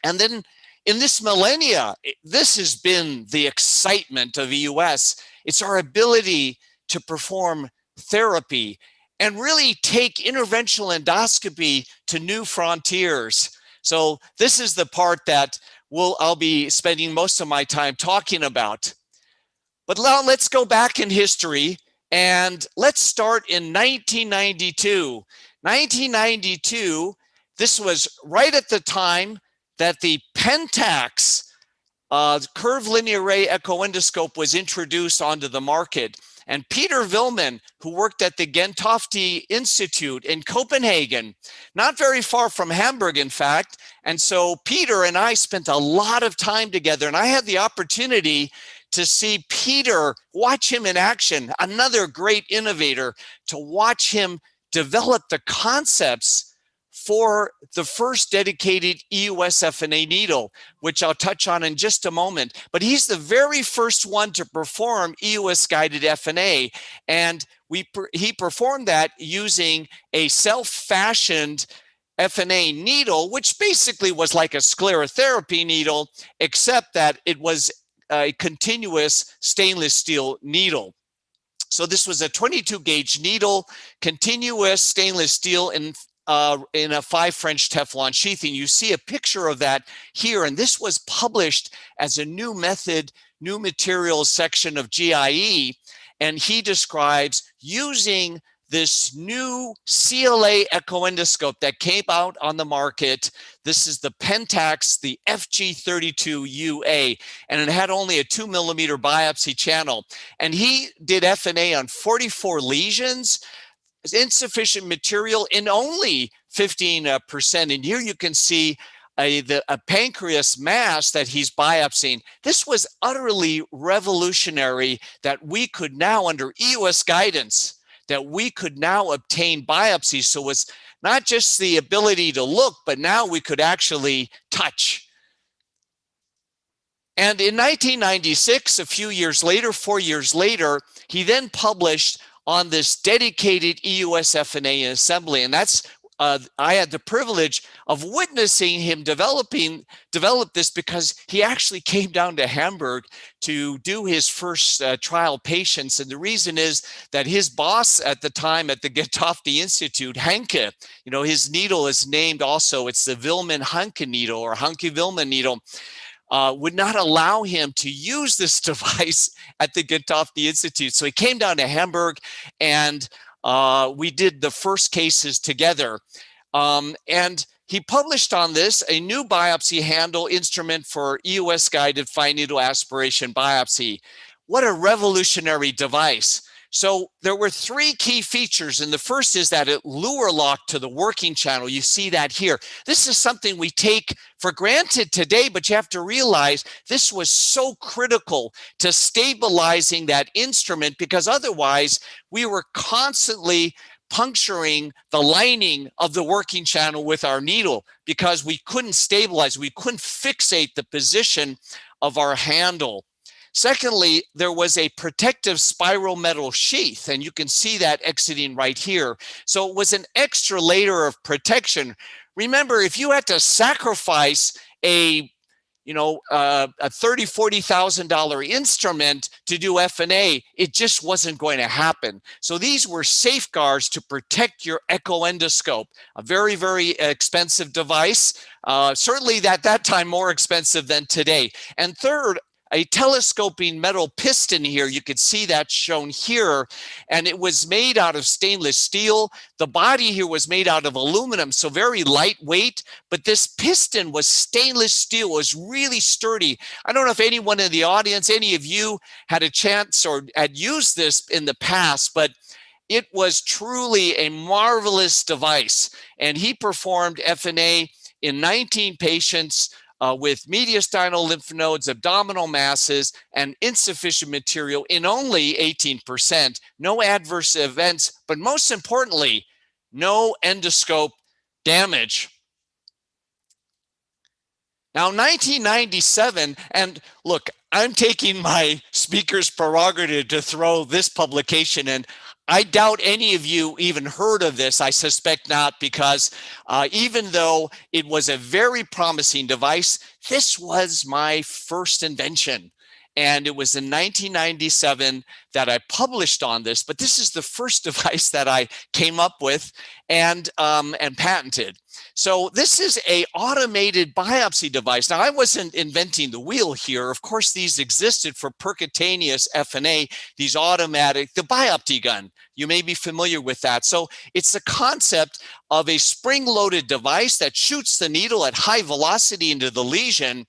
And then in this millennia, this has been the excitement of EUS. It's our ability to perform therapy and really take interventional endoscopy to new frontiers. So this is the part that I'll be spending most of my time talking about. But now let's go back in history and let's start in 1992. 1992, this was right at the time that the Pentax curved linear array echoendoscope was introduced onto the market. And Peter Vilman, who worked at the Gentofte Institute in Copenhagen, not very far from Hamburg, in fact. And so Peter and I spent a lot of time together, and I had the opportunity to see Peter, watch him in action, another great innovator, to watch him develop the concepts for the first dedicated EUS FNA needle, which I'll touch on in just a moment. But he's the very first one to perform EUS guided FNA. And he performed that using a self-fashioned FNA needle, which basically was like a sclerotherapy needle, except that it was a continuous stainless steel needle. So this was a 22 gauge needle, continuous stainless steel. in a 5 French Teflon sheathing. You see a picture of that here, and this was published as a new method, new materials section of GIE, and he describes using this new CLA echo endoscope that came out on the market. This is the Pentax, the FG32UA, and it had only a 2 millimeter biopsy channel. And he did FNA on 44 lesions, insufficient material in only 15%. And here you can see a pancreas mass that he's biopsying. This was utterly revolutionary, that we could now, under EUS guidance, that we could now obtain biopsies. So it's not just the ability to look, but now we could actually touch. And in 1996, a few years later, 4 years later, he then published on this dedicated EUS FNA assembly. And that's, I had the privilege of witnessing him develop this, because he actually came down to Hamburg to do his first trial patients. And the reason is that his boss at the time at the Getafe Institute, Hanke, you know, his needle is named also, it's the Willmann-Hanke needle, or Hanke-Willmann needle, would not allow him to use this device at the Getafe Institute. So he came down to Hamburg, and we did the first cases together. And he published on this a new biopsy handle instrument for EUS guided fine needle aspiration biopsy. What a revolutionary device. So there were 3 key features, and the first is that it lure locked to the working channel. You see that here. This is something we take for granted today, but you have to realize this was so critical to stabilizing that instrument, because otherwise we were constantly puncturing the lining of the working channel with our needle, because we couldn't stabilize, we couldn't fixate the position of our handle. Secondly, there was a protective spiral metal sheath, and you can see that exiting right here. So it was an extra layer of protection. Remember, if you had to sacrifice a $30,000-$40,000 instrument to do FNA, it just wasn't going to happen. So these were safeguards to protect your echo endoscope, a very, very expensive device, certainly at that time more expensive than today. And third, a telescoping metal piston here. You can see that shown here, and it was made out of stainless steel. The body here was made out of aluminum, so very lightweight, but this piston was stainless steel, was really sturdy. I don't know if anyone in the audience, any of you had a chance or had used this in the past, but it was truly a marvelous device. And he performed FNA in 19 patients with mediastinal lymph nodes, abdominal masses, and insufficient material in only 18%. No adverse events, but most importantly, no endoscope damage. Now, 1997, and look, I'm taking my speaker's prerogative to throw this publication in. I doubt any of you even heard of this. I suspect not, because even though it was a very promising device, this was my first invention. And it was in 1997 that I published on this, but this is the first device that I came up with and patented. So this is a automated biopsy device. Now, I wasn't inventing the wheel here. Of course, these existed for percutaneous FNA, these automatic, the biopsy gun. You may be familiar with that. So it's the concept of a spring-loaded device that shoots the needle at high velocity into the lesion.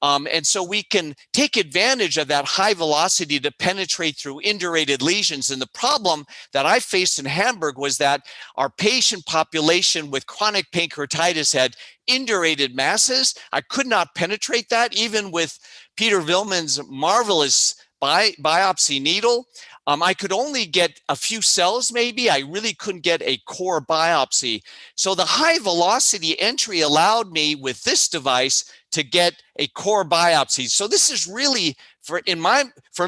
And so we can take advantage of that high velocity to penetrate through indurated lesions. And the problem that I faced in Hamburg was that our patient population with chronic pancreatitis had indurated masses. I could not penetrate that, even with Peter Willmann's marvelous biopsy needle. I could only get a few cells, maybe. I really couldn't get a core biopsy. So the high velocity entry allowed me with this device to get a core biopsy. So this is really, for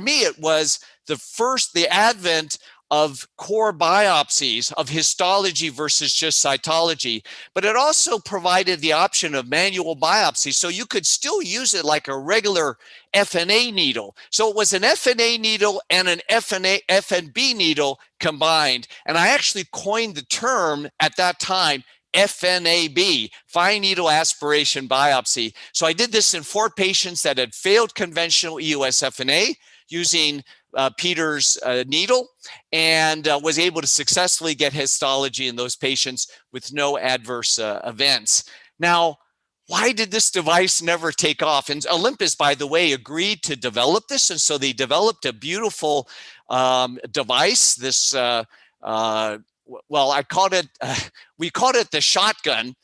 me, it was the advent of core biopsies, of histology versus just cytology, but it also provided the option of manual biopsy. So you could still use it like a regular FNA needle. So it was an FNA needle and an FNB needle combined. And I actually coined the term at that time, FNAB, fine needle aspiration biopsy. So I did this in 4 patients that had failed conventional EUS FNA using Peter's needle, and was able to successfully get histology in those patients with no adverse events. Now, why did this device never take off? And Olympus, by the way, agreed to develop this. And so they developed a beautiful device, this well, we called it the shotgun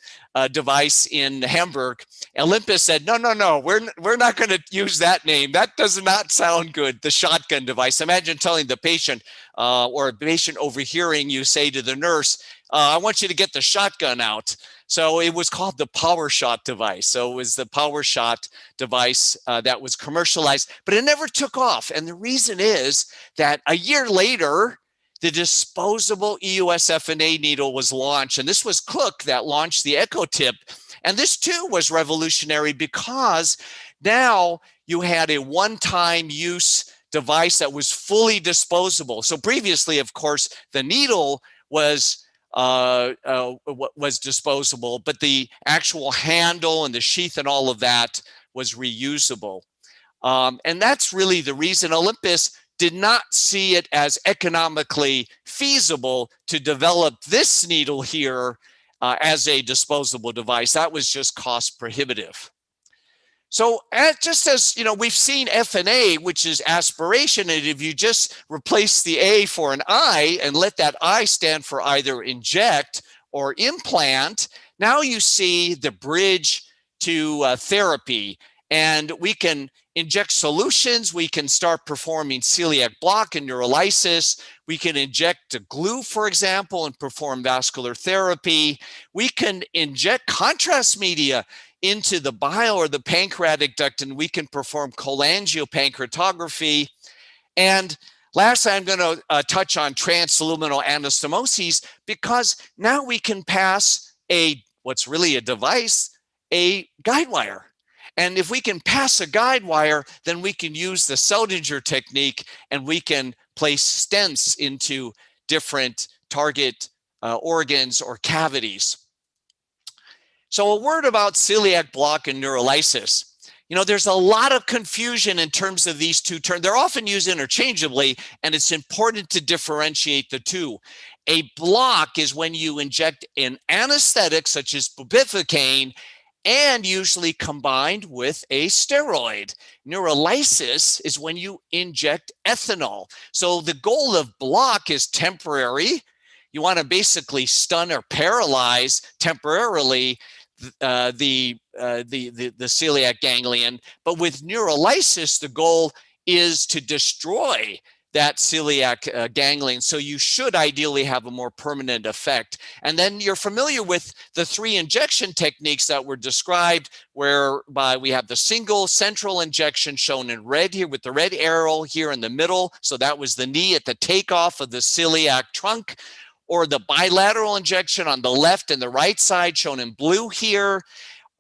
device in Hamburg. Olympus said, no, we're not going to use that name. That does not sound good, the shotgun device. Imagine telling the patient or a patient overhearing you say to the nurse, I want you to get the shotgun out. So it was called the PowerShot device. So it was the PowerShot device that was commercialized, but it never took off. And the reason is that a year later, the disposable EUS FNA needle was launched. And this was Cook that launched the EchoTip. And this too was revolutionary because now you had a one-time use device that was fully disposable. So previously, of course, the needle was disposable, but the actual handle and the sheath and all of that was reusable. And that's really the reason Olympus did not see it as economically feasible to develop this needle here as a disposable device. That was just cost prohibitive. So just as, we've seen FNA, which is aspiration, and if you just replace the A for an I and let that I stand for either inject or implant, now you see the bridge to therapy. And we can inject solutions. We can start performing celiac block and neurolysis. We can inject a glue, for example, and perform vascular therapy. We can inject contrast media into the bile or the pancreatic duct, and we can perform cholangiopancreatography. And lastly, I'm going to touch on transluminal anastomosis, because now we can pass what's really a device, a guide wire. And if we can pass a guide wire, then we can use the Seldinger technique and we can place stents into different target organs or cavities. So a word about celiac block and neurolysis. There's a lot of confusion in terms of these two terms. They're often used interchangeably, and it's important to differentiate the two. A block is when you inject an anesthetic such as bupivacaine, and usually combined with a steroid. Neurolysis is when you inject ethanol. So the goal of block is temporary. You want to basically stun or paralyze temporarily the celiac ganglion. But with neurolysis, the goal is to destroy that celiac ganglion. So you should ideally have a more permanent effect. And then you're familiar with the 3 injection techniques that were described, whereby we have the single central injection shown in red here with the red arrow here in the middle. So that was the knee at the takeoff of the celiac trunk, or the bilateral injection on the left and the right side shown in blue here,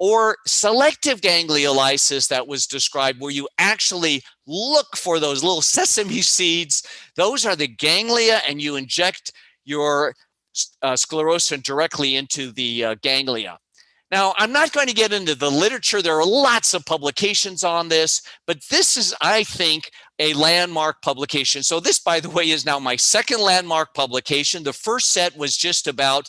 or selective gangliolysis that was described where you actually look for those little sesame seeds. Those are the ganglia, and you inject your sclerosant directly into the ganglia. Now, I'm not going to get into the literature. There are lots of publications on this, but this is, I think, a landmark publication. So this, by the way, is now my second landmark publication. The first set was just about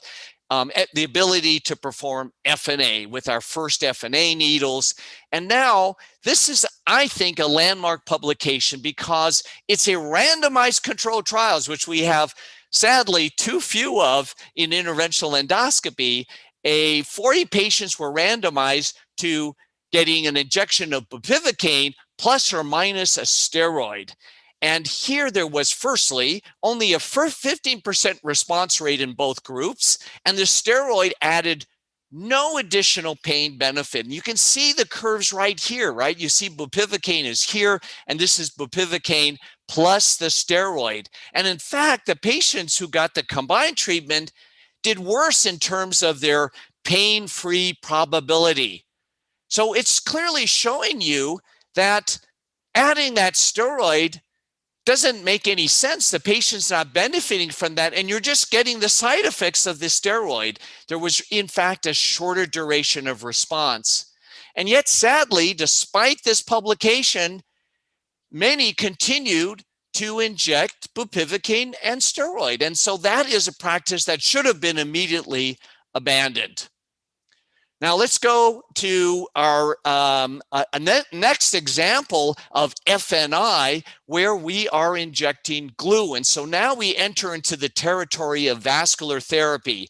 the ability to perform FNA with our first FNA needles. And now this is, I think, a landmark publication because it's a randomized controlled trials, which we have sadly too few of in interventional endoscopy. 40 patients were randomized to getting an injection of bupivacaine plus or minus a steroid. And here there was, firstly, only a 15% response rate in both groups, and the steroid added no additional pain benefit. And you can see the curves right here, right? You see bupivacaine is here, and this is bupivacaine plus the steroid. And in fact, the patients who got the combined treatment did worse in terms of their pain-free probability. So it's clearly showing you that adding that steroid doesn't make any sense. The patient's not benefiting from that, and you're just getting the side effects of the steroid. There was, in fact, a shorter duration of response. And yet, sadly, despite this publication, many continued to inject bupivacaine and steroid. And so that is a practice that should have been immediately abandoned. Now let's go to our next example of FNI, where we are injecting glue. And so now we enter into the territory of vascular therapy.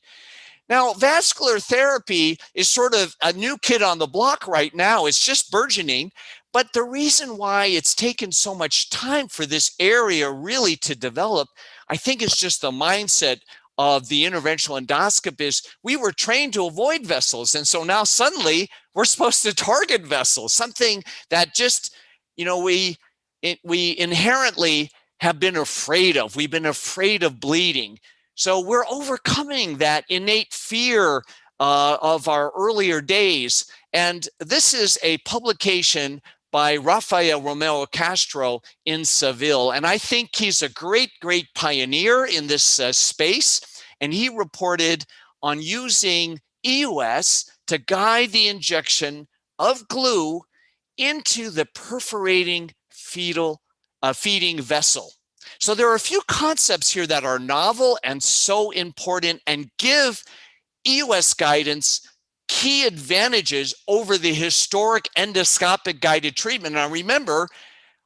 Now, vascular therapy is sort of a new kid on the block right now. It's just burgeoning. But the reason why it's taken so much time for this area really to develop, I think it's just the mindset of the interventional endoscopist. We were trained to avoid vessels. And so now suddenly we're supposed to target vessels, something that just, we inherently have been afraid of. We've been afraid of bleeding. So we're overcoming that innate fear of our earlier days. And this is a publication by Rafael Romero Castro in Seville. And I think he's a great, great pioneer in this space. And he reported on using EUS to guide the injection of glue into the perforating feeding vessel. So there are a few concepts here that are novel and so important and give EUS guidance key advantages over the historic endoscopic guided treatment. Now remember,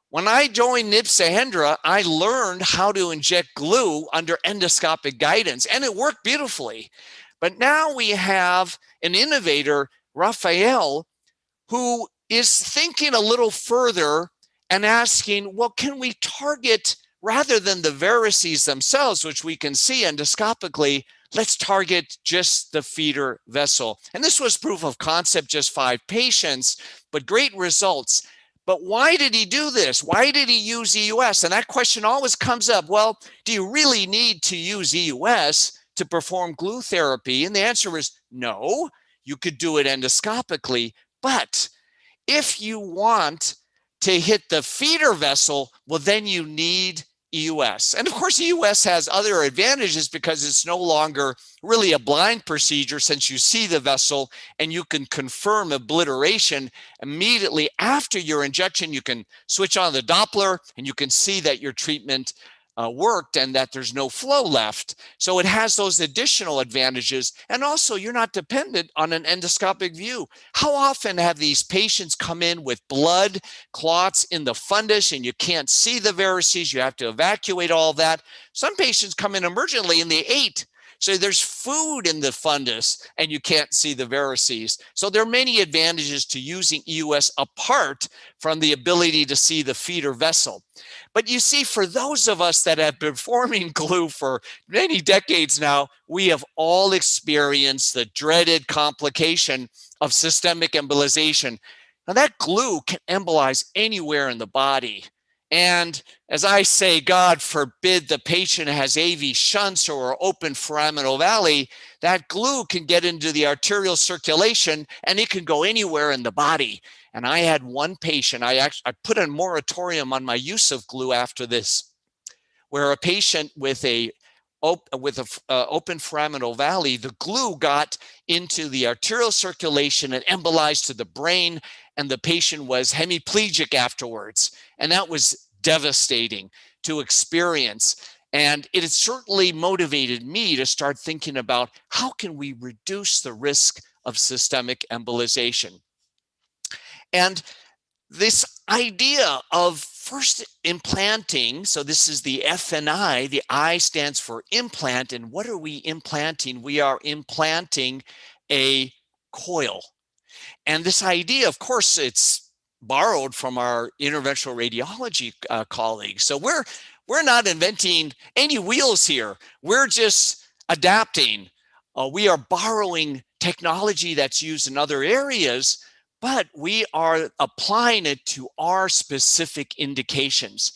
when I joined NIPS Sahendra, I learned how to inject glue under endoscopic guidance, and it worked beautifully. But now we have an innovator, Rafael, who is thinking a little further and asking, well, can we target, rather than the varices themselves, which we can see endoscopically, let's target just the feeder vessel. And this was proof of concept, just 5 patients, but great results. But why did he do this? Why did he use EUS? And that question always comes up. Well, do you really need to use EUS to perform glue therapy? And the answer is no. You could do it endoscopically. But if you want to hit the feeder vessel, well, then you need EUS. And of course, EUS has other advantages because it's no longer really a blind procedure, since you see the vessel and you can confirm obliteration immediately after your injection. You can switch on the Doppler and you can see that your treatment worked and that there's no flow left. So it has those additional advantages. And also, you're not dependent on an endoscopic view. How often have these patients come in with blood clots in the fundus and you can't see the varices? You have to evacuate all that. Some patients come in emergently and they ate. So there's food in the fundus and you can't see the varices. So there are many advantages to using EUS apart from the ability to see the feeder vessel. But you see, for those of us that have been performing glue for many decades now, we have all experienced the dreaded complication of systemic embolization. Now that glue can embolize anywhere in the body. And as I say, God forbid the patient has AV shunts or open foraminal valley, that glue can get into the arterial circulation and it can go anywhere in the body. And I had one patient, I put a moratorium on my use of glue after this, where a patient with a open foraminal valley, the glue got into the arterial circulation and embolized to the brain, and the patient was hemiplegic afterwards. And that was devastating to experience. And it has certainly motivated me to start thinking about how can we reduce the risk of systemic embolization. And this idea of first implanting, so this is the FNI, the I stands for implant. And what are we implanting? We are implanting a coil. And this idea, of course, it's borrowed from our interventional radiology colleagues. So we're not inventing any wheels here. We're just adapting. We are borrowing technology that's used in other areas, but we are applying it to our specific indications.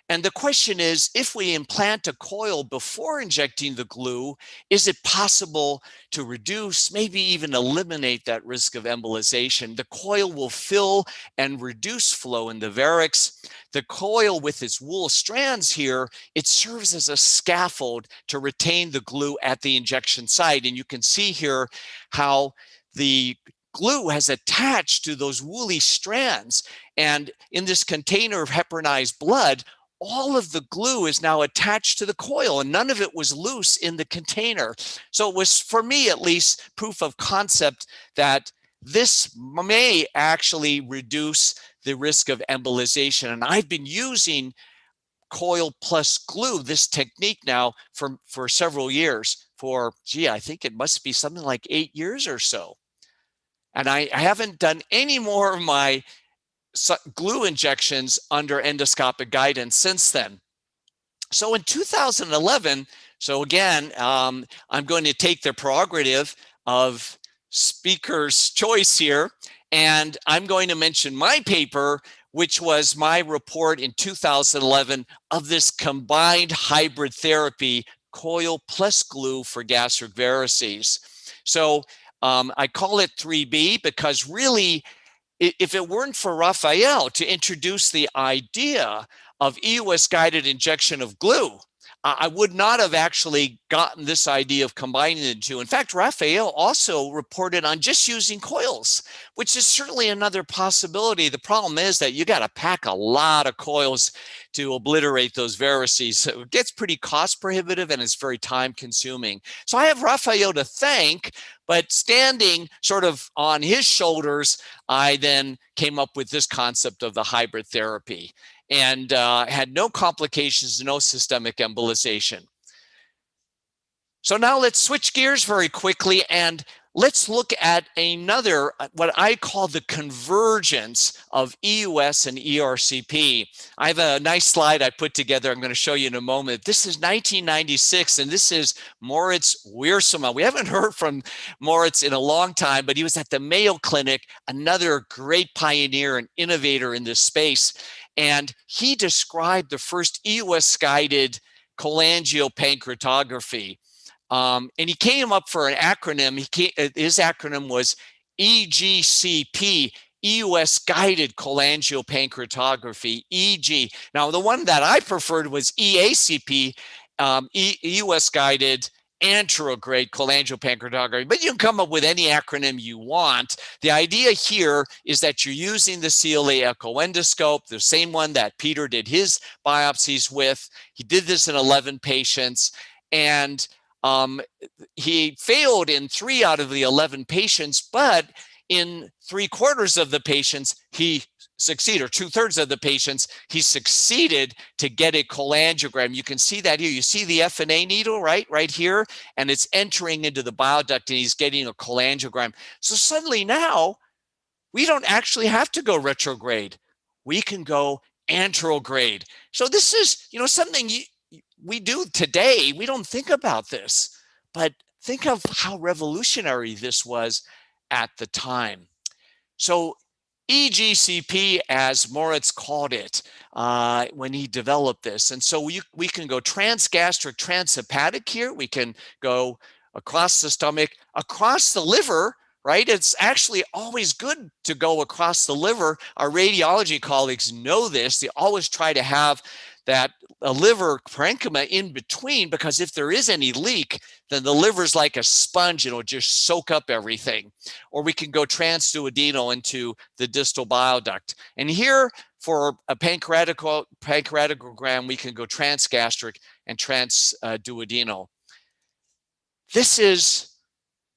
And the question is, if we implant a coil before injecting the glue, is it possible to reduce, maybe even eliminate that risk of embolization? The coil will fill and reduce flow in the varix. The coil with its wool strands here, it serves as a scaffold to retain the glue at the injection site. And you can see here how the glue has attached to those woolly strands. And in this container of heparinized blood, all of the glue is now attached to the coil, and none of it was loose in the container. So it was, for me at least, proof of concept that this may actually reduce the risk of embolization. And I've been using coil plus glue, this technique now for several years, for, gee, I think it must be something like 8 years or so. And I haven't done any more of my glue injections under endoscopic guidance since then. So in 2011, so again, I'm going to take the prerogative of speaker's choice here, and I'm going to mention my paper, which was my report in 2011 of this combined hybrid therapy, coil plus glue for gastric varices. So I call it 3B because really, if it weren't for Raphael to introduce the idea of EUS guided injection of glue, I would not have actually gotten this idea of combining the two. In fact, Raphael also reported on just using coils, which is certainly another possibility. The problem is that you got to pack a lot of coils to obliterate those varices. So it gets pretty cost prohibitive and it's very time consuming. So I have Raphael to thank, but standing sort of on his shoulders, I then came up with this concept of the hybrid therapy, and had no complications, no systemic embolization. So now let's switch gears very quickly and let's look at another, what I call the convergence of EUS and ERCP. I have a nice slide I put together I'm going to show you in a moment. This is 1996, and this is Moritz Wiersma. We haven't heard from Moritz in a long time, but he was at the Mayo Clinic, another great pioneer and innovator in this space. And he described the first EUS-guided cholangiopancreatography. And he came up for an acronym. His acronym was EGCP, EUS-guided cholangiopancreatography, EG. Now, the one that I preferred was EACP, EUS-guided anterograde cholangiopancreatography, but you can come up with any acronym you want. The idea here is that you're using the CLA echo endoscope, the same one that Peter did his biopsies with. He did this in 11 patients, and he failed in 3 out of the 11 patients, but in 3/4 of the patients, he succeeded, or 2/3 of the patients, he succeeded to get a cholangiogram. You can see that here. You see the FNA needle right here, and it's entering into the bile duct, and he's getting a cholangiogram. So suddenly now, we don't actually have to go retrograde. We can go anterograde. So this is, something we do today. We don't think about this, but think of how revolutionary this was at the time. So EGCP, as Moritz called it when he developed this. And so we can go transgastric, transhepatic here. We can go across the stomach, across the liver, right? It's actually always good to go across the liver. Our radiology colleagues know this. They always try to have that a liver parenchyma in between, because if there is any leak, then the liver's like a sponge, it'll just soak up everything. Or we can go transduodenal into the distal bile duct. And here for a pancreaticogram, we can go transgastric and transduodenal. This is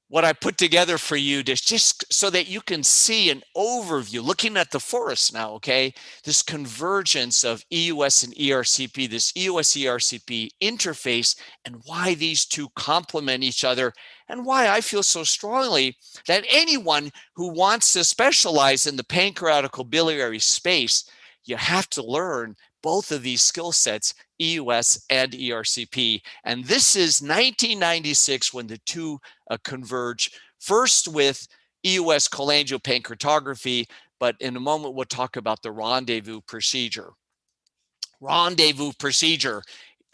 what I put together for you, just so that you can see an overview, looking at the forest now, okay? This convergence of EUS and ERCP, this EUS-ERCP interface, and why these two complement each other, and why I feel so strongly that anyone who wants to specialize in the pancreaticobiliary space, you have to learn both of these skill sets, EUS and ERCP. And this is 1996 when the two converge, first with EUS cholangiopancreatography, but in a moment we'll talk about the rendezvous procedure. rendezvous procedure.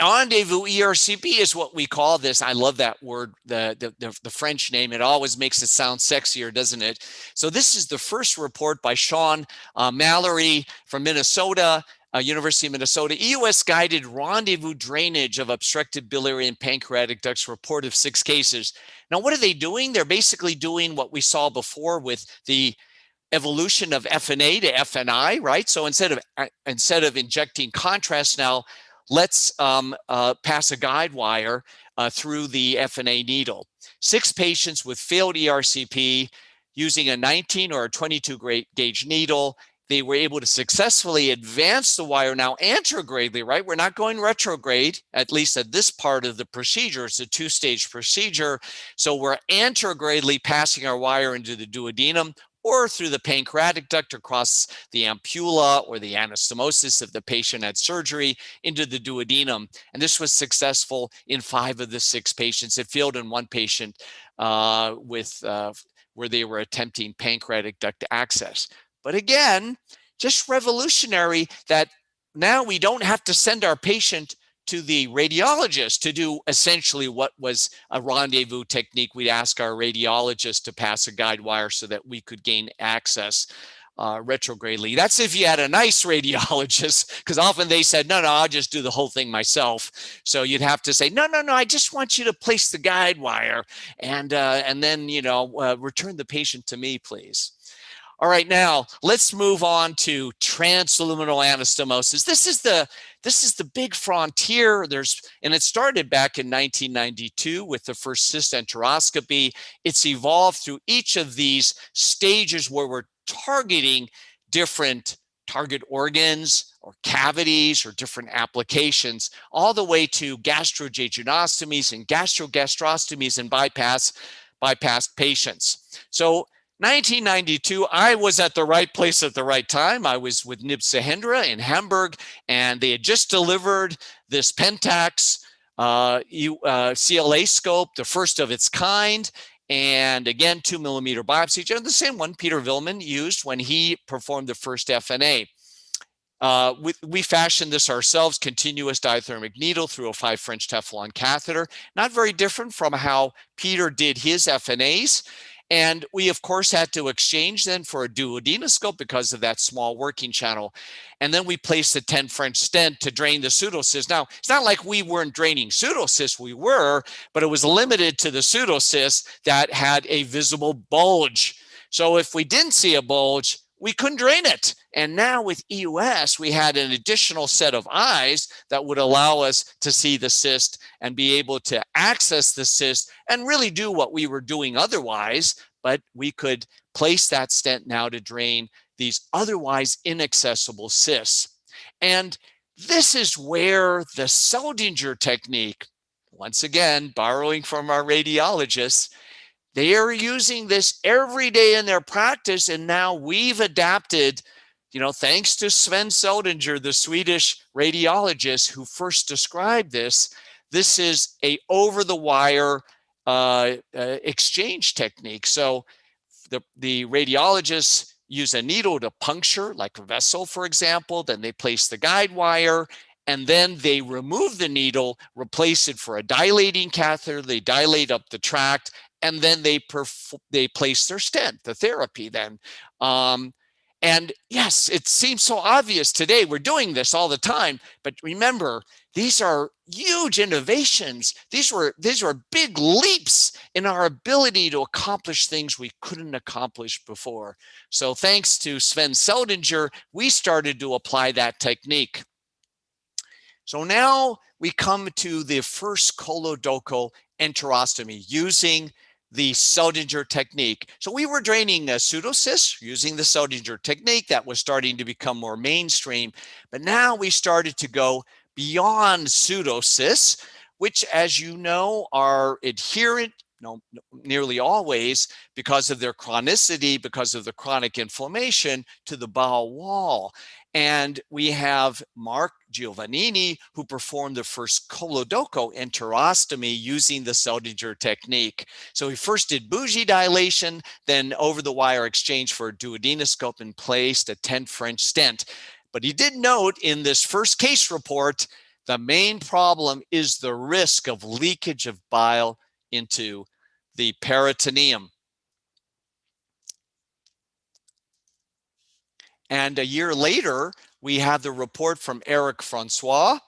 Rendezvous ERCP is what we call this. I love that word, the French name. It always makes it sound sexier, doesn't it? So this is the first report by Sean Mallory from Minnesota, University of Minnesota. EUS guided rendezvous drainage of obstructed biliary and pancreatic ducts, report of 6 cases. Now, what are they doing? They're basically doing what we saw before with the evolution of FNA to FNI, right? So instead of injecting contrast now, let's pass a guide wire through the FNA needle. 6 patients with failed ERCP using a 19 or a 22 gauge needle. They were able to successfully advance the wire now anterogradely, right? We're not going retrograde, at least at this part of the procedure. It's a 2-stage procedure. So we're anterogradely passing our wire into the duodenum or through the pancreatic duct across the ampulla or the anastomosis if the patient had surgery into the duodenum. And this was successful in 5 of the 6 patients. It failed in 1 patient where they were attempting pancreatic duct access. But again, just revolutionary that now we don't have to send our patient to the radiologist to do essentially what was a rendezvous technique. We'd ask our radiologist to pass a guide wire so that we could gain access retrogradely. That's if you had a nice radiologist, because often they said, no, I'll just do the whole thing myself. So you'd have to say, no, I just want you to place the guide wire and then, return the patient to me, please. All right, now let's move on to transluminal anastomosis. This is the big frontier. And it started back in 1992 with the first cyst enteroscopy. It's evolved through each of these stages where we're targeting different target organs or cavities or different applications, all the way to gastrojejunostomies and gastrogastrostomies and bypassed patients. So 1992, I was at the right place at the right time. I was with Nib Sahendra in Hamburg, and they had just delivered this Pentax CLA scope, the first of its kind. And again, 2mm biopsy, the same one Peter Villman used when he performed the first FNA. We fashioned this ourselves, continuous diathermic needle through a 5 French Teflon catheter. Not very different from how Peter did his FNAs. And we, of course, had to exchange then for a duodenoscope because of that small working channel. And then we placed a 10 French stent to drain the pseudocyst. Now, it's not like we weren't draining pseudocysts, we were, but it was limited to the pseudocyst that had a visible bulge. So if we didn't see a bulge, we couldn't drain it. And now with EUS, we had an additional set of eyes that would allow us to see the cyst and be able to access the cyst and really do what we were doing otherwise, but we could place that stent now to drain these otherwise inaccessible cysts. And this is where the Seldinger technique, once again, borrowing from our radiologists, they are using this every day in their practice, and now we've adapted, thanks to Sven Seldinger, the Swedish radiologist who first described this. This is a over-the-wire exchange technique. So the radiologists use a needle to puncture, like a vessel, for example. Then they place the guide wire, and then they remove the needle, replace it for a dilating catheter. They dilate up the tract, and then they place their stent, the therapy then. And yes, it seems so obvious today. We're doing this all the time. But remember, these are huge innovations. These were big leaps in our ability to accomplish things we couldn't accomplish before. So thanks to Sven Seldinger, we started to apply that technique. So now we come to the first colodocal enterostomy using the Seldinger technique. So we were draining pseudocysts using the Seldinger technique. That was starting to become more mainstream. But now we started to go beyond pseudocysts, which, as you know, are adherent, nearly always, because of their chronicity, because of the chronic inflammation, to the bowel wall. And we have Mark Giovannini, who performed the first colodoco enterostomy using the Seldinger technique. So he first did bougie dilation, then over-the-wire exchange for a duodenoscope, and placed a 10 French stent. But he did note in this first case report, the main problem is the risk of leakage of bile into the peritoneum. And a year later, we have the report from Eric Francois,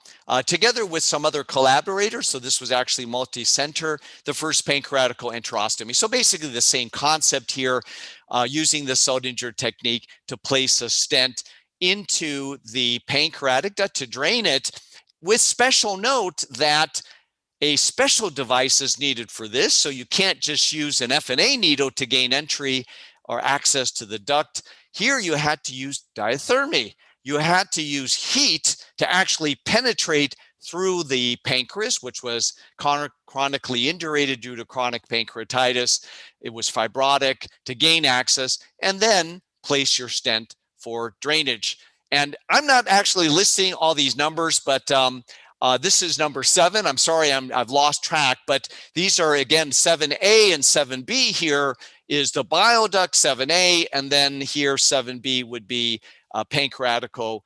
together with some other collaborators. So this was actually multi-center, the first pancreatical enterostomy. So basically the same concept here, using the Seldinger technique to place a stent into the pancreatic duct to drain it, with special note that a special device is needed for this. So you can't just use an FNA needle to gain entry or access to the duct. Here you had to use diathermy. You had to use heat to actually penetrate through the pancreas, which was chronically indurated due to chronic pancreatitis. It was fibrotic, to gain access, and then place your stent for drainage. And I'm not actually listing all these numbers, but this is number 7. I'm sorry, I've lost track, but these are, again, 7A and 7B here is the bile duct, 7A, and then here 7B would be pancreatical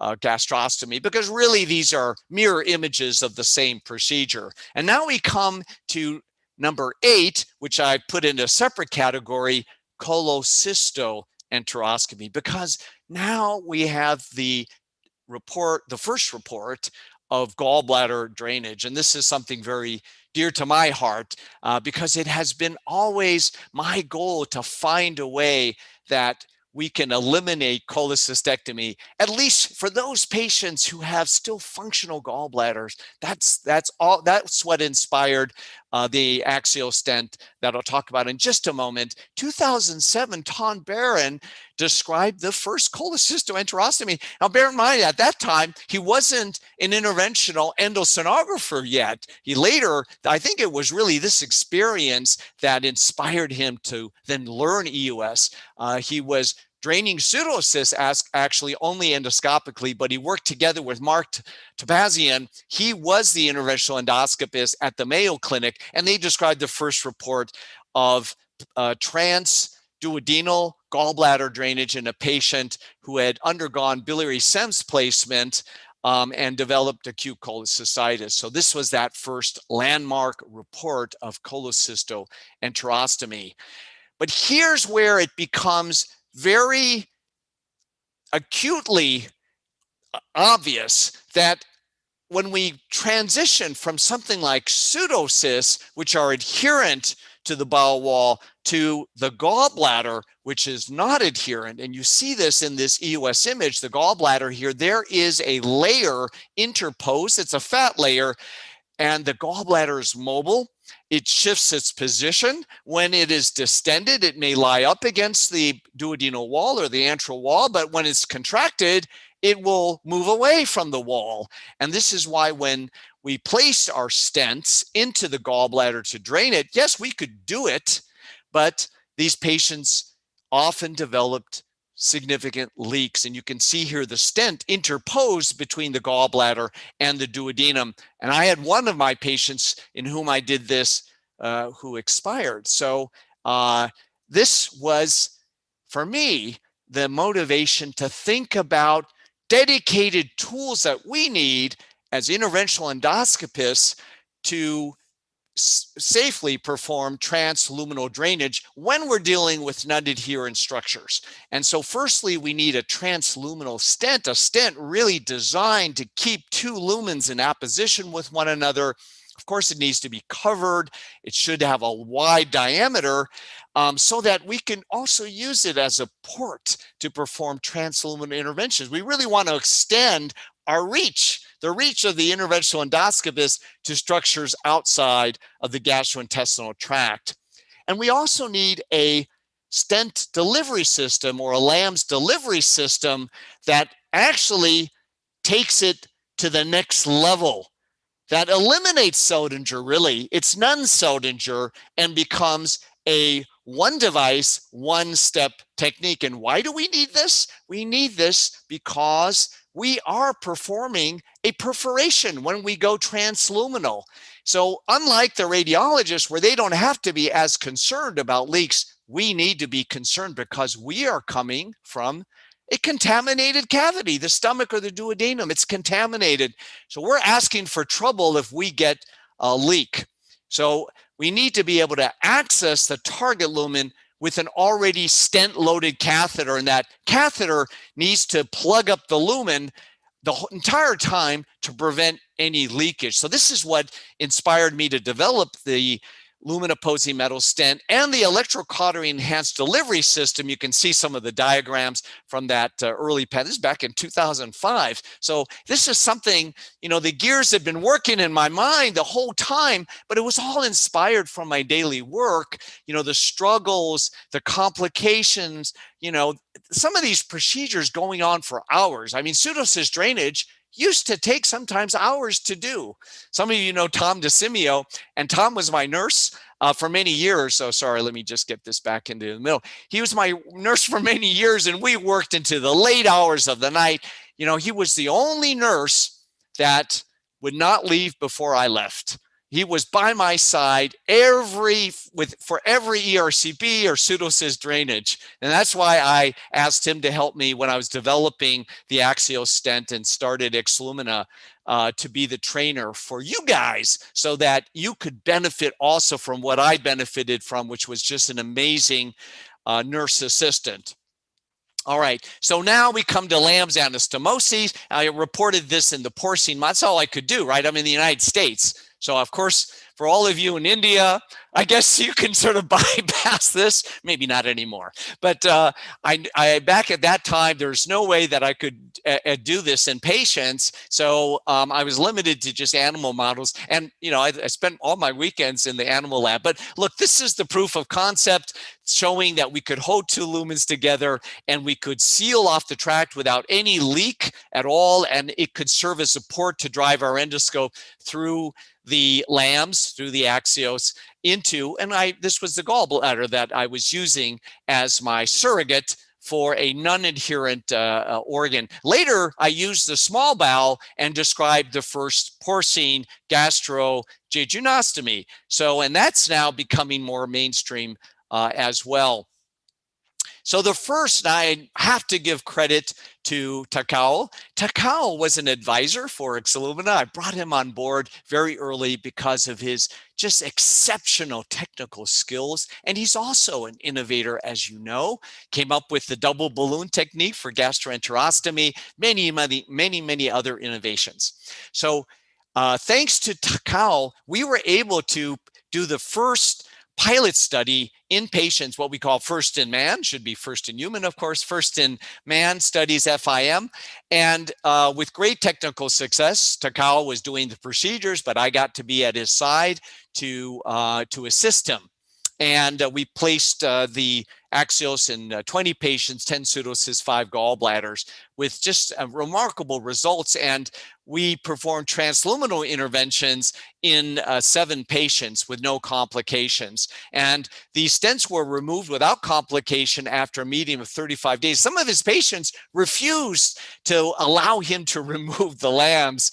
gastrostomy, because really these are mirror images of the same procedure. And now we come to number 8, which I put in a separate category, cholecystoenteroscopy, because now we have the report, the first report of gallbladder drainage. And this is something very dear to my heart because it has been always my goal to find a way that we can eliminate cholecystectomy, at least for those patients who have still functional gallbladders. That's what inspired the axial stent that I'll talk about in just a moment. 2007, Tom Barron described the first cholecystoenterostomy. Now, bear in mind, at that time, he wasn't an interventional endosonographer yet. He later, I think it was really this experience that inspired him to then learn EUS. He was draining pseudocysts actually only endoscopically, but he worked together with Mark Topazian. He was the interventional endoscopist at the Mayo Clinic, and they described the first report of transduodenal gallbladder drainage in a patient who had undergone biliary stems placement and developed acute cholecystitis. So this was that first landmark report of cholecystoenterostomy. But here's where it becomes very acutely obvious that when we transition from something like pseudocysts, which are adherent to the bowel wall, to the gallbladder, which is not adherent, and you see this in this EUS image, the gallbladder here, there is a layer interposed, it's a fat layer, and the gallbladder is mobile. It shifts its position. When it is distended, it may lie up against the duodenal wall or the antral wall, but when it's contracted, it will move away from the wall. And this is why when we place our stents into the gallbladder to drain it, yes, we could do it, but these patients often developed significant leaks. And you can see here the stent interposed between the gallbladder and the duodenum. And I had one of my patients in whom I did this who expired. So this was, for me, the motivation to think about dedicated tools that we need as interventional endoscopists to safely perform transluminal drainage when we're dealing with non-adherent structures. And so firstly, we need a transluminal stent, a stent really designed to keep two lumens in apposition with one another. Of course, it needs to be covered. It should have a wide diameter so that we can also use it as a port to perform transluminal interventions. We really want to extend our reach, the reach of the interventional endoscopist to structures outside of the gastrointestinal tract. And we also need a stent delivery system or a LAMS delivery system that actually takes it to the next level, that eliminates Seldinger, really. It's non-Seldinger and becomes a one device, one step technique. And why do we need this? We need this because we are performing a perforation when we go transluminal. So unlike the radiologists where they don't have to be as concerned about leaks, we need to be concerned because we are coming from a contaminated cavity, the stomach or the duodenum. It's contaminated. So we're asking for trouble if we get a leak. So we need to be able to access the target lumen with an already stent-loaded catheter, and that catheter needs to plug up the lumen the entire time to prevent any leakage. So this is what inspired me to develop the lumen-opposing metal stent and the electrocautery enhanced delivery system. You can see some of the diagrams from that early patent. This is back in 2005. So this is something, the gears had been working in my mind the whole time, but it was all inspired from my daily work, the struggles, the complications, some of these procedures going on for hours. I mean, pseudocyst drainage used to take sometimes hours to do. Some of you know Tom DeSimio, and Tom was my nurse for many years. So sorry, let me just get this back into the middle. He was my nurse for many years, and we worked into the late hours of the night. He was the only nurse that would not leave before I left. He was by my side for every ERCP or pseudocyst drainage. And that's why I asked him to help me when I was developing the axial stent and started Xlumina to be the trainer for you guys so that you could benefit also from what I benefited from, which was just an amazing nurse assistant. All right, so now we come to Lamb's anastomosis. I reported this in the porcine. That's all I could do, right? I'm in the United States. So of course, for all of you in India, I guess you can sort of bypass this. Maybe not anymore. But I back at that time, there's no way that I could do this in patients. So I was limited to just animal models. And, I spent all my weekends in the animal lab. But look, this is the proof of concept showing that we could hold two lumens together and we could seal off the tract without any leak at all. And it could serve as support to drive our endoscope through the lambs, through the axios into, and this was the gallbladder that I was using as my surrogate for a non-adherent organ. Later, I used the small bowel and described the first porcine gastrojejunostomy. So, and that's now becoming more mainstream as well. So the first, I have to give credit to Takao. Takao was an advisor for Xlumina. I brought him on board very early because of his just exceptional technical skills. And he's also an innovator, as you know, came up with the double balloon technique for gastroenterostomy, many other innovations. So thanks to Takao, we were able to do the first pilot study in patients, what we call first in man, should be first in human, of course, first in man studies, FIM. And with great technical success, Takao was doing the procedures, but I got to be at his side to assist him. And we placed the axios in 20 patients, 10 pseudocysts, 5 gallbladders, with just remarkable results. And we performed transluminal interventions in 7 patients with no complications. And these stents were removed without complication after a median of 35 days. Some of his patients refused to allow him to remove the lambs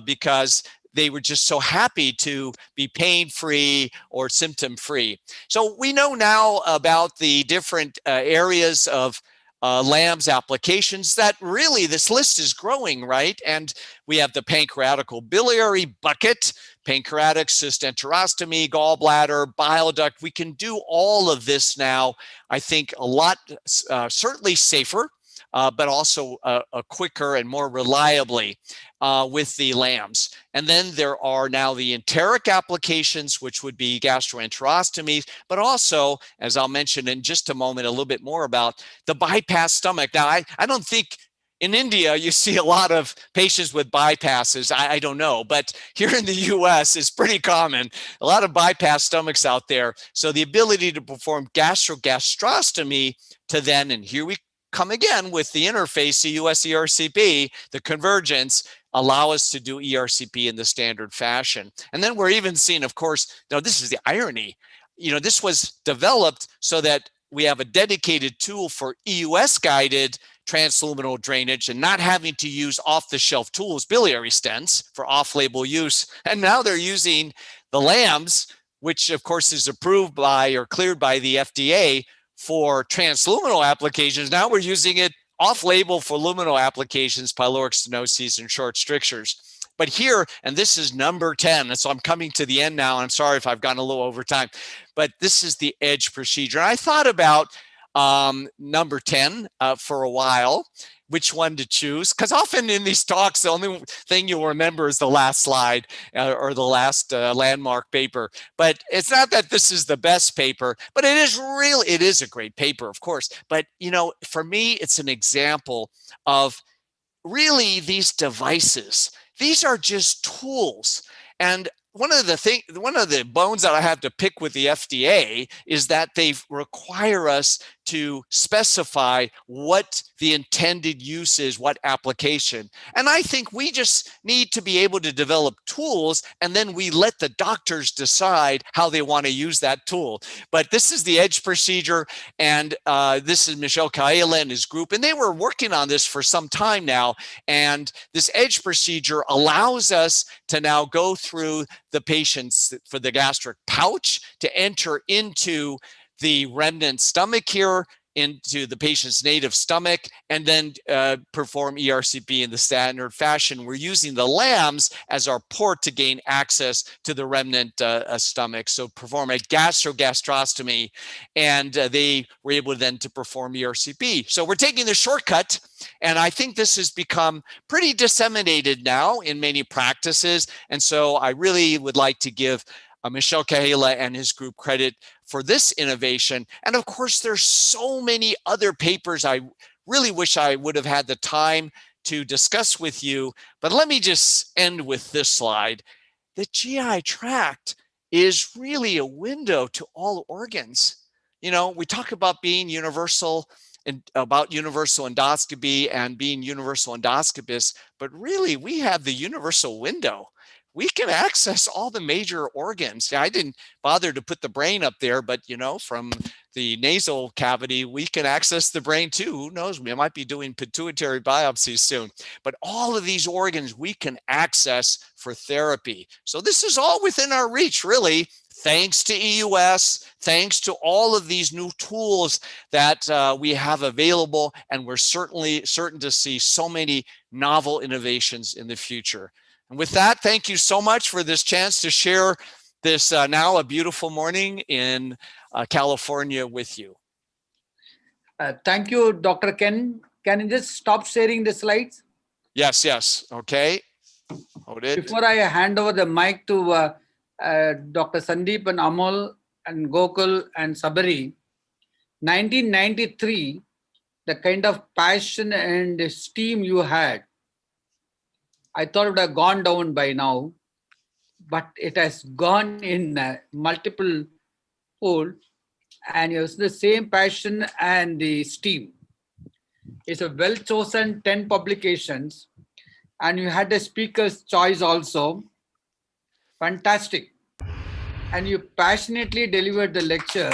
because they were just so happy to be pain-free or symptom-free. So we know now about the different areas of lambs applications that really this list is growing, right? And we have the pancreatical biliary bucket, pancreatic cystenterostomy, gallbladder, bile duct. We can do all of this now, I think a lot, certainly safer, but also quicker and more reliably with the lambs. And then there are now the enteric applications, which would be gastroenterostomies, but also, as I'll mention in just a moment, a little bit more about the bypass stomach. Now, I don't think in India you see a lot of patients with bypasses. I don't know, but here in the US it's pretty common. A lot of bypass stomachs out there. So the ability to perform gastrogastrostomy to then, and here we come again with the interface EUS ERCP, the convergence, allow us to do ERCP in the standard fashion. And then we're even seeing, of course, now this is the irony, this was developed so that we have a dedicated tool for EUS guided transluminal drainage and not having to use off-the-shelf tools, biliary stents for off-label use. And now they're using the lambs, which of course is approved by or cleared by the FDA for transluminal applications. Now we're using it off-label for luminal applications, pyloric stenosis, and short strictures. But here, and this is number 10, and so I'm coming to the end now. I'm sorry if I've gone a little over time, but this is the EDGE procedure. And I thought about number 10 for a while, which one to choose, because often in these talks, the only thing you'll remember is the last slide or the last landmark paper. But it's not that this is the best paper, but it is a great paper, of course. But, you know, for me, it's an example of really these devices. These are just tools. And one of the bones that I have to pick with the FDA is that they require us to specify what the intended use is, what application. And I think we just need to be able to develop tools, and then we let the doctors decide how they want to use that tool. But this is the EDGE procedure, and this is Michel Kaela and his group, and they were working on this for some time now. And this EDGE procedure allows us to now go through the patients for the gastric pouch to enter into the remnant stomach here, into the patient's native stomach, and then perform ERCP in the standard fashion. We're using the LAMS as our port to gain access to the remnant stomach. So perform a gastrogastrostomy, and they were able then to perform ERCP. So we're taking the shortcut, and I think this has become pretty disseminated now in many practices. And so I really would like to give Michel Kaela and his group credit for this innovation. And of course, there's so many other papers I really wish I would have had the time to discuss with you. But let me just end with this slide. The GI tract is really a window to all organs. You know, we talk about being universal and about universal endoscopy and being universal endoscopists, but really we have the universal window. We can access all the major organs. I didn't bother to put the brain up there, but you know, from the nasal cavity, we can access the brain too. Who knows? We might be doing pituitary biopsies soon. But all of these organs we can access for therapy. So this is all within our reach, really, thanks to EUS, thanks to all of these new tools that we have available. And we're certainly certain to see so many novel innovations in the future. And with that, thank you so much for this chance to share this now a beautiful morning in California with you. Thank you, Dr. Ken. Can you just stop sharing the slides? Yes, yes. Okay. Hold it. Before I hand over the mic to Dr. Sandeep and Amal and Gokul and Sabari, 1993, the kind of passion and esteem you had, I thought it would have gone down by now, but it has gone in multiple fold, and it's the same passion and the esteem. It's a well-chosen 10 publications, and you had a speaker's choice also. Fantastic. And you passionately delivered the lecture,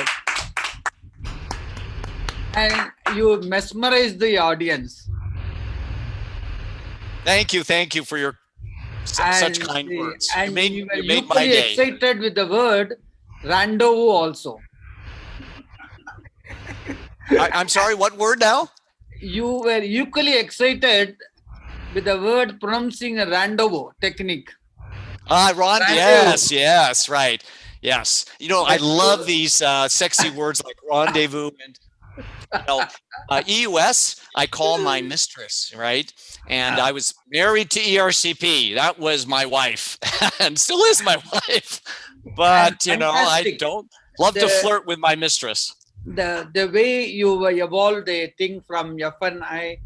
and you mesmerized the audience. Thank you for your such kind words. And you were made my equally day. excited with the word rendezvous also. I'm sorry, what word now? You were equally excited with the word pronouncing a rendezvous technique. Ron, yes, right. Yes. You know, I love these sexy words like rendezvous and EUS, I call my mistress, right? And I was married to ERCP. That was my wife and still is my wife. But, you know, I don't love to flirt with my mistress. The way you evolved the thing from FNI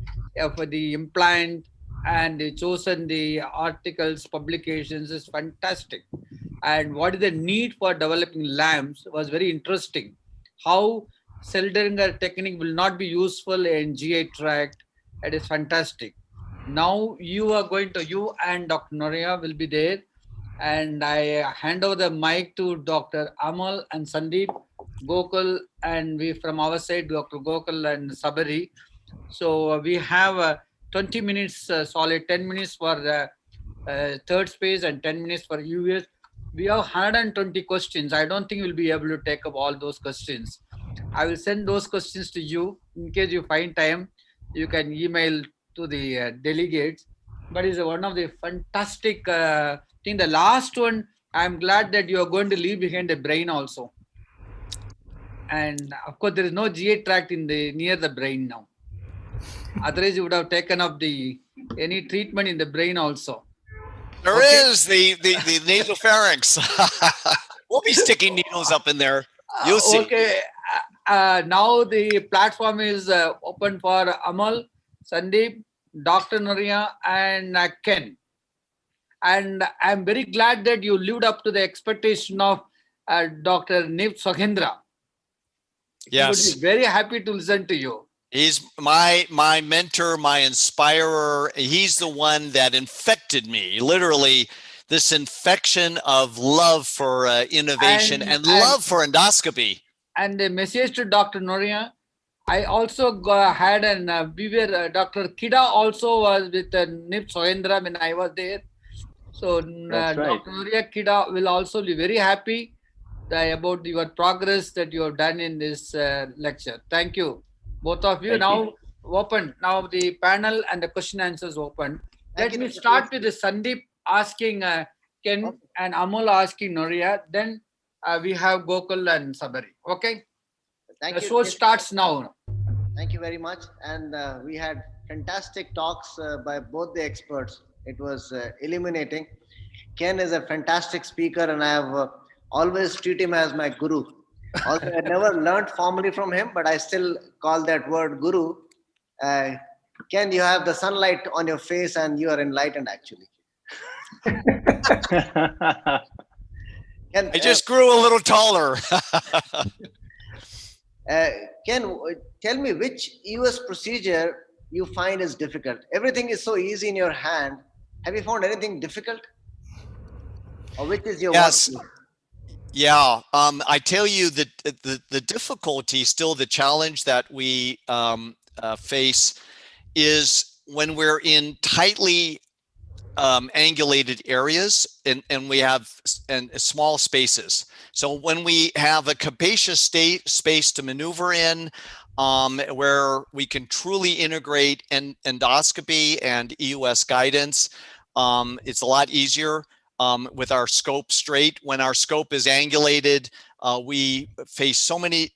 for the implant and chosen the articles, publications is fantastic. And what is the need for developing lamps was very interesting. How Seldinger technique will not be useful in GI tract. It is fantastic. Now you and Dr. Noria will be there, and I hand over the mic to Dr. Amal and Sandeep, Gokul, and we from our side, Dr. Gokul and Sabari. So we have 20 minutes, solid 10 minutes for the third space and 10 minutes for EUS. We have 120 questions. I don't think we'll be able to take up all those questions. I will send those questions to you in case you find time. you can email to the delegates. But it's one of the fantastic thing. The last one, I'm glad that you are going to leave behind the brain also. And of course, there is no GA tract in the near the brain now. Otherwise, you would have taken up any treatment in the brain also. There Okay. is the nasopharynx. We'll be sticking needles up in there. You'll see. Okay. Now the platform is open for Amal, Sandeep, Dr. Noria, and Ken. And I'm very glad that you lived up to the expectation of Dr. Nip Sohendra. He Yes. would be very happy to listen to you. He's my mentor, my inspirer. He's the one that infected me. Literally, this infection of love for innovation and love for endoscopy. And a message to Dr. Noria. I also had Dr. Kida also was with Nip Sohendra when I was there. So That's right. Dr. Noria Kida will also be very happy about your progress that you have done in this lecture. Thank you. Both of you. Thank Now you. open. Now the panel and the question answers open. Thank Let you, me Dr. start TSC. with the Sandeep asking Ken Okay. and Amol asking Noria. Then we have Gokul and Sabari. Okay. Thank The you. show TSC. starts now. Thank you very much. And we had fantastic talks by both the experts. It was illuminating. Ken is a fantastic speaker, and I have always treat him as my guru. Although I never learned formally from him, but I still call that word guru. Ken, you have the sunlight on your face, and you are enlightened actually. Ken, I just grew a little taller. Ken, tell me which EUS procedure you find is difficult. Everything is so easy in your hand. Have you found anything difficult? Or which is your Yes. worst? Yeah, I tell you that the difficulty, still the challenge that we face is when we're in tightly angulated areas and we have small spaces. So when we have a capacious space to maneuver in, where we can truly integrate endoscopy and EUS guidance, it's a lot easier. With our scope straight. When our scope is angulated, we face so many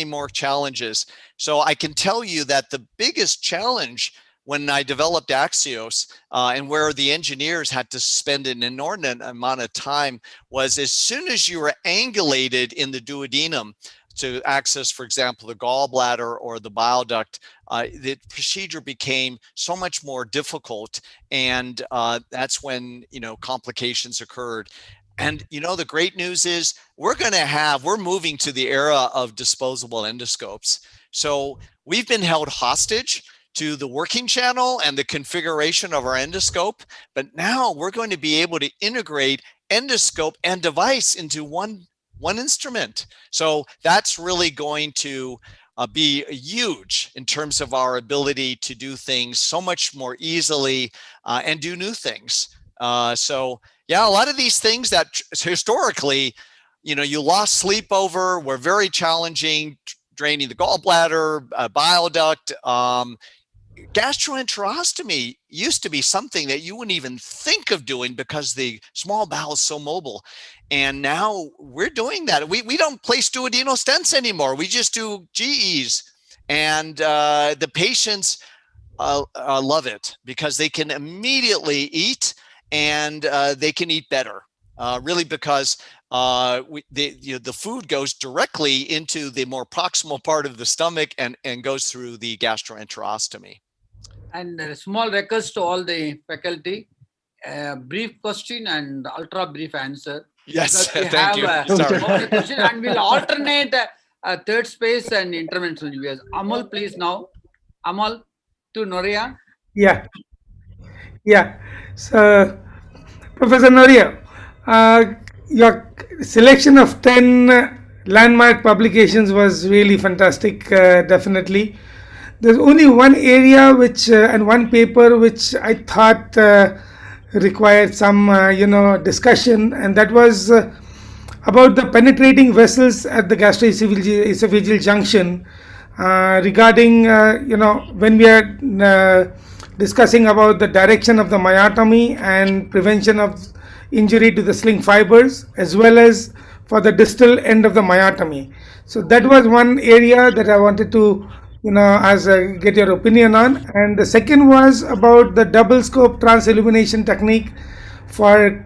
more challenges. So I can tell you that the biggest challenge when I developed Axios and where the engineers had to spend an inordinate amount of time was as soon as you were angulated in the duodenum to access, for example, the gallbladder or the bile duct, the procedure became so much more difficult, and that's when complications occurred. And the great news is we're moving to the era of disposable endoscopes. So we've been held hostage to the working channel and the configuration of our endoscope, but now we're going to be able to integrate endoscope and device into one instrument. So that's really going to be huge in terms of our ability to do things so much more easily and do new things. So yeah, a lot of these things that historically, you lost sleep over were very challenging, draining the gallbladder, bile duct. Gastroenterostomy used to be something that you wouldn't even think of doing because the small bowel is so mobile. And now we're doing that. We don't place duodenal stents anymore. We just do GEs. And the patients love it because they can immediately eat and they can eat better. Really because the food goes directly into the more proximal part of the stomach and goes through the gastroenterostomy. And a small request to all the faculty, brief question and ultra brief answer. Yes, We thank you. Sorry. Question and we'll alternate third space and interventional EUS. Amal, please now. Amal to Noria. Yeah. So, Professor Noria, your selection of 10 landmark publications was really fantastic, definitely. There's only one area and one paper which I thought required some, discussion, and that was about the penetrating vessels at the gastroesophageal junction. regarding, when we are discussing about the direction of the myotomy and prevention of injury to the sling fibers, as well as for the distal end of the myotomy. So that was one area that I wanted to, get your opinion on. And the second was about the double scope transillumination technique for,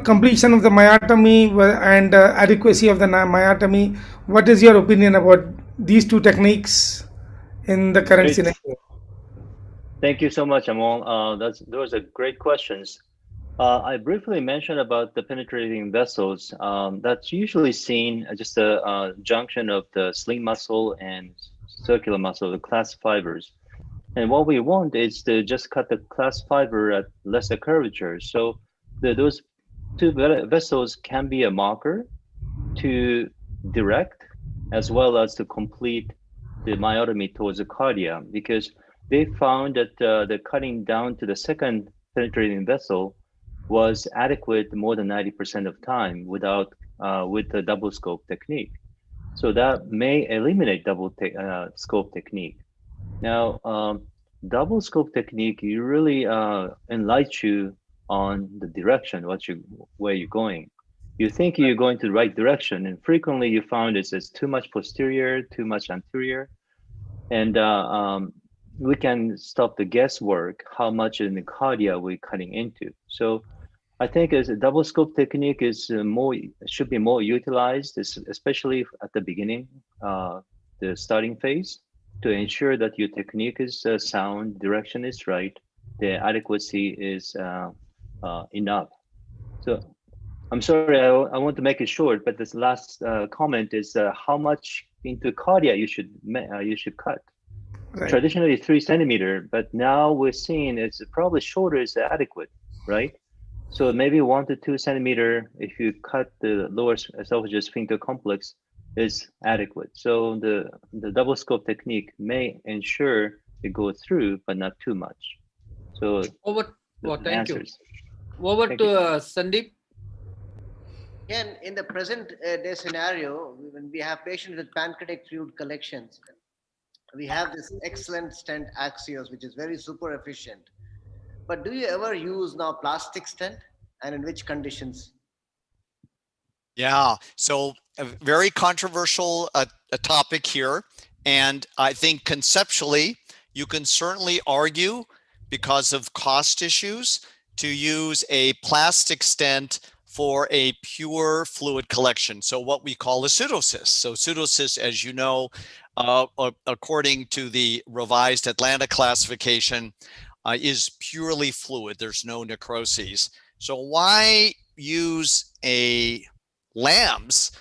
completion of the myotomy and adequacy of the myotomy. What is your opinion about these two techniques in the current Great. scenario? Thank you so much, Amol. Those are great questions. I briefly mentioned about the penetrating vessels. That's usually seen as just a junction of the sling muscle and circular muscle, the class fibers. And what we want is to just cut the class fiber at lesser curvature. So those two vessels can be a marker to direct as well as to complete the myotomy towards the cardia, because they found that the cutting down to the second penetrating vessel was adequate more than 90% of time without with the double scope technique. So that may eliminate double scope technique. Now, double scope technique, you really enlighten you on the direction, where you're going. You think you're going to the right direction, and frequently you found it's too much posterior, too much anterior, and we can stop the guesswork how much in the cardia we're cutting into. So I think as a double scope technique should be more utilized, especially at the beginning, the starting phase, to ensure that your technique is sound, direction is right, the adequacy is enough. So I'm sorry, I want to make it short, but this last comment is how much into cardia you should cut. Right. Traditionally 3 centimeter, but now we're seeing it's probably shorter is adequate, right? So maybe 1 to 2 centimeter if you cut the lower esophageal sphincter complex is adequate. So the double scope technique may ensure it goes through, but not too much. So thank you. Over to Sandeep. Again, in the present day scenario, when we have patients with pancreatic fluid collections, we have this excellent stent Axios, which is very super efficient. But do you ever use now plastic stent, and in which conditions? Yeah, so a very controversial a topic here. And I think conceptually, you can certainly argue because of cost issues to use a plastic stent for a pure fluid collection. So what we call a pseudocyst. So pseudocyst, as you know, according to the revised Atlanta classification, is purely fluid. There's no necroses. So why use a LAMS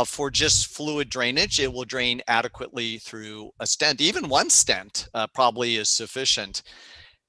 for just fluid drainage? It will drain adequately through a stent. Even one stent probably is sufficient.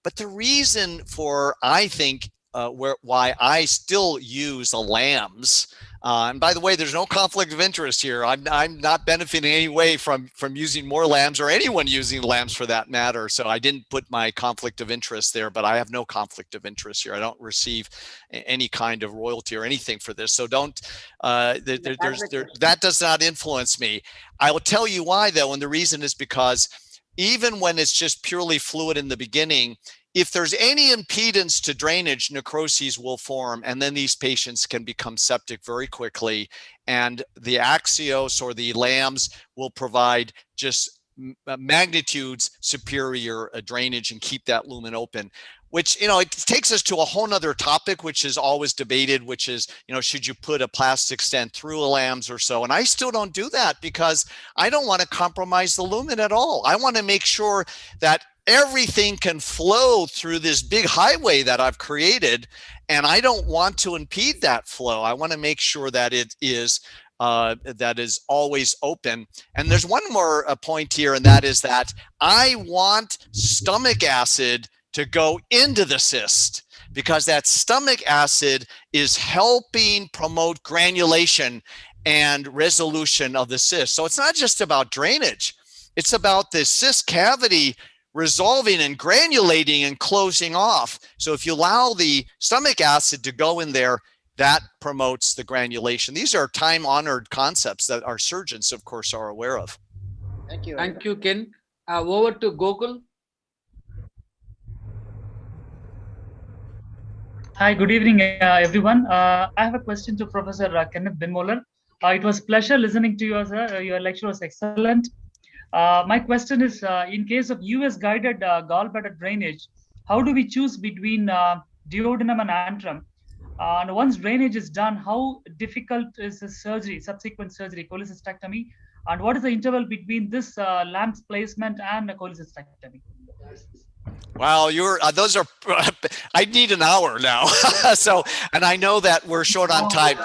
But the reason for, I think, why I still use a LAMS, and by the way, there's no conflict of interest here. I'm not benefiting in any way from using more LAMS or anyone using LAMS for that matter. So I didn't put my conflict of interest there, but I have no conflict of interest here. I don't receive any kind of royalty or anything for this. So don't, that does not influence me. I will tell you why though. And the reason is because even when it's just purely fluid in the beginning, if there's any impedance to drainage, necroses will form, and then these patients can become septic very quickly. And the Axios or the LAMS will provide just magnitudes superior drainage and keep that lumen open, which, it takes us to a whole nother topic, which is always debated, which is, should you put a plastic stent through a LAMS or so? And I still don't do that because I don't want to compromise the lumen at all. I want to make sure that everything can flow through this big highway that I've created, and I don't want to impede that flow. I want to make sure that it is always open. And there's one more point here, and that is that I want stomach acid to go into the cyst, because that stomach acid is helping promote granulation and resolution of the cyst. So it's not just about drainage. It's about the cyst cavity resolving and granulating and closing off. So if you allow the stomach acid to go in there, that promotes the granulation. These are time-honored concepts that our surgeons, of course, are aware of. Thank you. Thank you, Ken. Over to Gokul. Hi, good evening, everyone. I have a question to Professor Kenneth Binmoller. It was pleasure listening to you, sir. Your lecture was excellent. My question is, in case of US guided gallbladder drainage, how do we choose between duodenum and antrum? And once drainage is done, how difficult is the surgery, subsequent surgery, cholecystectomy? And what is the interval between this lamps placement and cholecystectomy? Wow, those are. I need an hour now. So, and I know that we're short on time.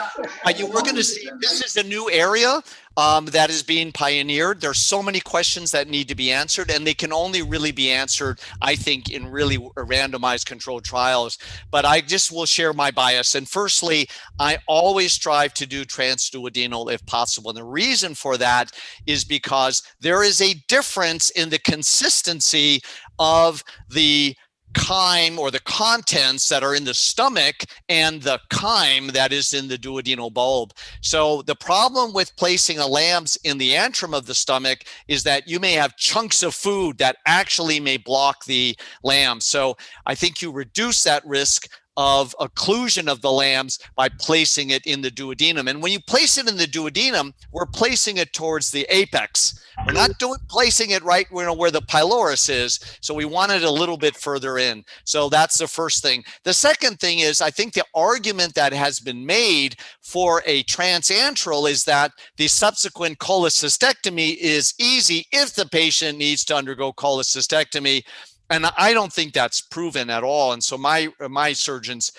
We're going to see. This is a new area that is being pioneered. There's so many questions that need to be answered, and they can only really be answered, I think, in really randomized controlled trials. But I just will share my bias. And firstly, I always strive to do transduodenal if possible. And the reason for that is because there is a difference in the consistency of the chyme or the contents that are in the stomach and the chyme that is in the duodenal bulb. So the problem with placing a LAMS in the antrum of the stomach is that you may have chunks of food that actually may block the LAMS. So I think you reduce that risk of occlusion of the LAMS by placing it in the duodenum. And when you place it in the duodenum, we're placing it towards the apex. We're not placing it right where the pylorus is. So we want it a little bit further in. So that's the first thing. The second thing is, I think the argument that has been made for a transantral is that the subsequent cholecystectomy is easy if the patient needs to undergo cholecystectomy. And I don't think that's proven at all. And so my surgeons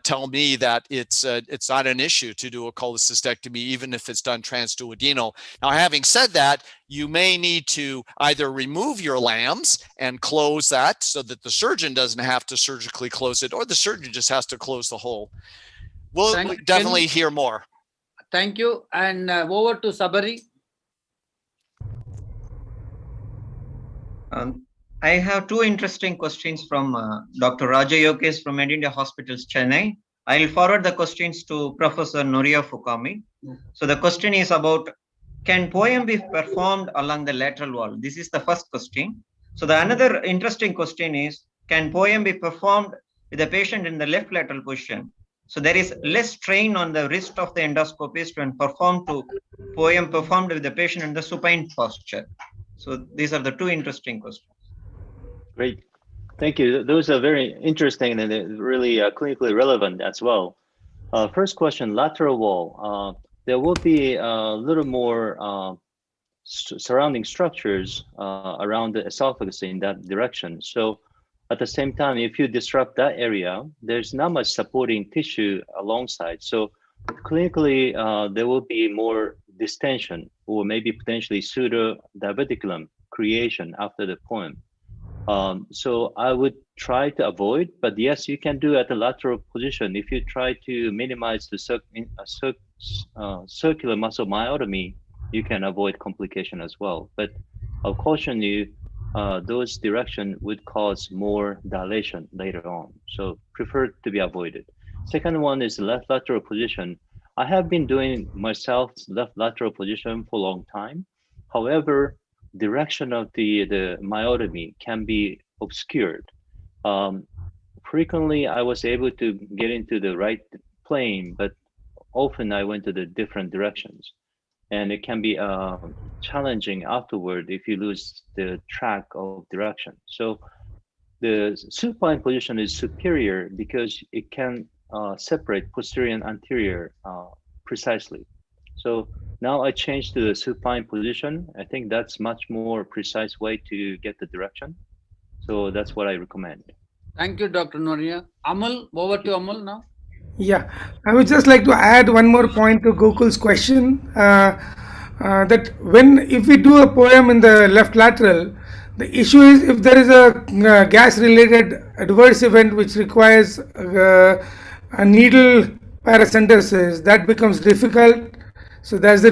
tell me that it's not an issue to do a cholecystectomy, even if it's done transduodenal. Now, having said that, you may need to either remove your LAMS and close that so that the surgeon doesn't have to surgically close it, or the surgeon just has to close the hole. We'll definitely hear more. Thank you. And over to Sabari. I have two interesting questions from Dr. Raja Yogesh from MedIndia Hospitals, Chennai. I'll forward the questions to Professor Noria Fukami. So the question is about, can POEM be performed along the lateral wall? This is the first question. So the another interesting question is, can POEM be performed with the patient in the left lateral position? So there is less strain on the wrist of the endoscopist when POEM performed with the patient in the supine posture. So these are the two interesting questions. Great. Thank you. Those are very interesting and really clinically relevant as well. First question, lateral wall. There will be a little more surrounding structures around the esophagus in that direction. So at the same time, if you disrupt that area, there's not much supporting tissue alongside. So clinically, there will be more distension or maybe potentially pseudo diverticulum creation after the POEM. So I would try to avoid, but yes, you can do at the lateral position. If you try to minimize the circular muscle myotomy, you can avoid complication as well. But I'll caution you, those direction would cause more dilation later on. So prefer to be avoided. Second one is left lateral position. I have been doing myself left lateral position for a long time. However, direction of the myotomy can be obscured. Frequently, I was able to get into the right plane, but often I went to the different directions. And it can be challenging afterward if you lose the track of direction. So the supine position is superior because it can separate posterior and anterior precisely. So now I changed to the supine position. I think that's much more precise way to get the direction. So that's what I recommend. Thank you, Dr. Noria. Amal, over to Amal now. Yeah, I would just like to add one more point to Gokul's question. That if we do a POEM in the left lateral, the issue is if there is a gas-related adverse event which requires a needle paracentesis, that becomes difficult. So that's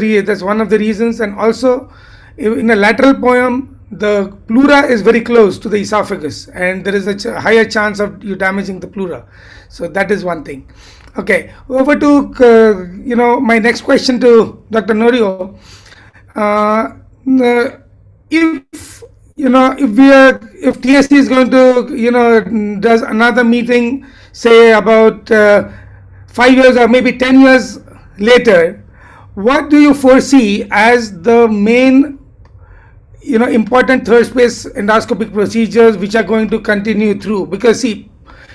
one of the reasons. And also, in a lateral POEM, the pleura is very close to the esophagus, and there is a higher chance of you damaging the pleura. So that is one thing. Okay, over to my next question to Dr. Norio. if if TSC is going to does another meeting, say about 5 years or maybe 10 years later, what do you foresee as the main important third space endoscopic procedures which are going to continue through? Because see,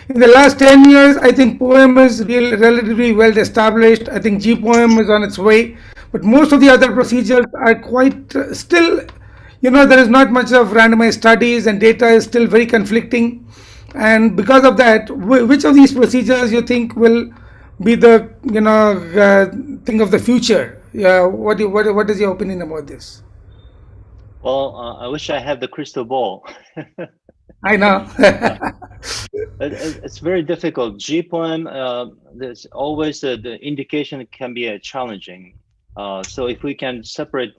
in the last 10 years, I think poem is relatively well established. I think G poem is on its way, but most of the other procedures are quite still, there is not much of randomized studies and data is still very conflicting. And because of that, which of these procedures you think will be the, thing of the future? Yeah, what is your opinion about this? Well, I wish I had the crystal ball. I know. It's very difficult. G-poem, there's always the indication can be challenging. So if we can separate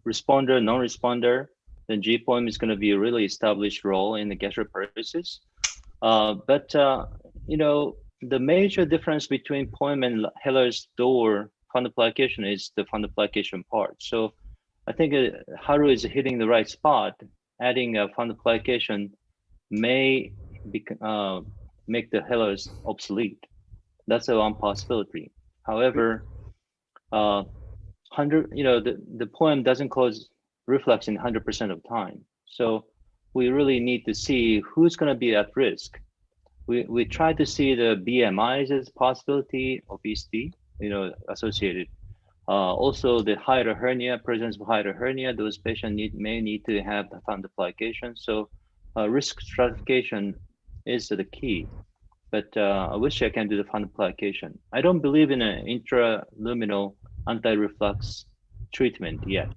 responder, non-responder, then G-poem is going to be a really established role in the gastroparesis. But the major difference between poem and Heller's door fundoplication is the fundoplication part. So I think Haru is hitting the right spot. Adding a fundoplication may make the Hellers obsolete. That's one possibility. However, the poem doesn't cause reflux in 100% of time. So we really need to see who's going to be at risk. We try to see the BMIs as a possibility, obesity, associated. Also, the hiatal hernia, presence of hiatal hernia, those patients may need to have the fundoplication. So risk stratification is the key. But I wish I can do the fundoplication. I don't believe in an intraluminal anti-reflux treatment yet.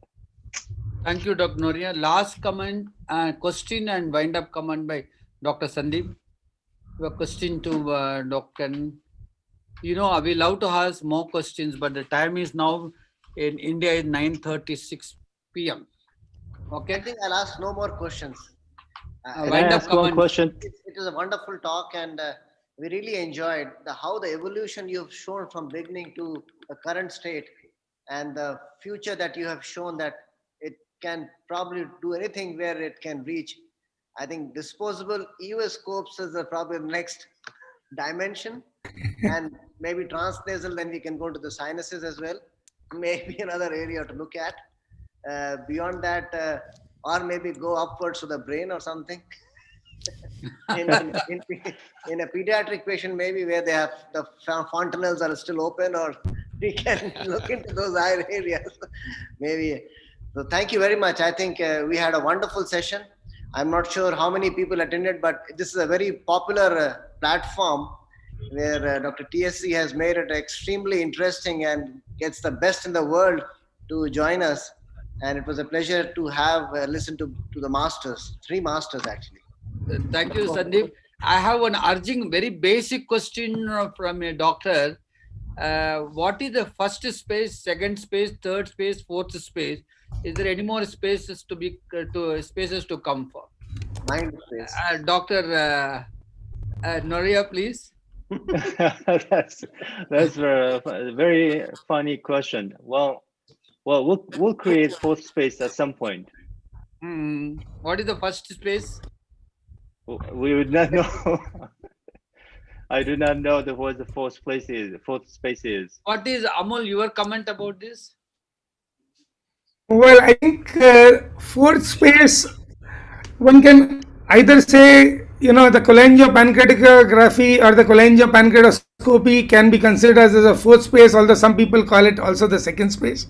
Thank you, Dr. Noria. Last comment, question and wind-up comment by Dr. Sandeep. A question to Dr. We love to ask more questions, but the time is now in India is 9:36 p.m. Okay. I think I'll ask no more questions. Can I ask one question? It was a wonderful talk, and we really enjoyed how the evolution you've shown from beginning to the current state, and the future that you have shown that it can probably do anything where it can reach. I think disposable EUS scopes is probably the next dimension, and maybe transnasal, then we can go to the sinuses as well. Maybe another area to look at. Beyond that, or maybe go upwards to the brain or something. in a pediatric patient, maybe where they have the fontanelles are still open, or we can look into those areas. Maybe. So thank you very much. I think we had a wonderful session. I'm not sure how many people attended, but this is a very popular platform where Dr. TSC has made it extremely interesting and gets the best in the world to join us. And it was a pleasure to have listened to the masters, 3 masters actually. Thank you, Sandeep. I have an urging, very basic question from a doctor. What is the first space, second space, third space, fourth space? Is there any more spaces spaces to come for? Mind space. Dr. Noria, please. That's a very funny question. Well, we'll create fourth space at some point. What is the first space? We would not know. I do not know what the fourth space is. What is, Amol, your comment about this? Well, I think fourth space, one can either say, the cholangiopancreatography or the cholangiopancreatoscopy can be considered as a fourth space, although some people call it also the second space.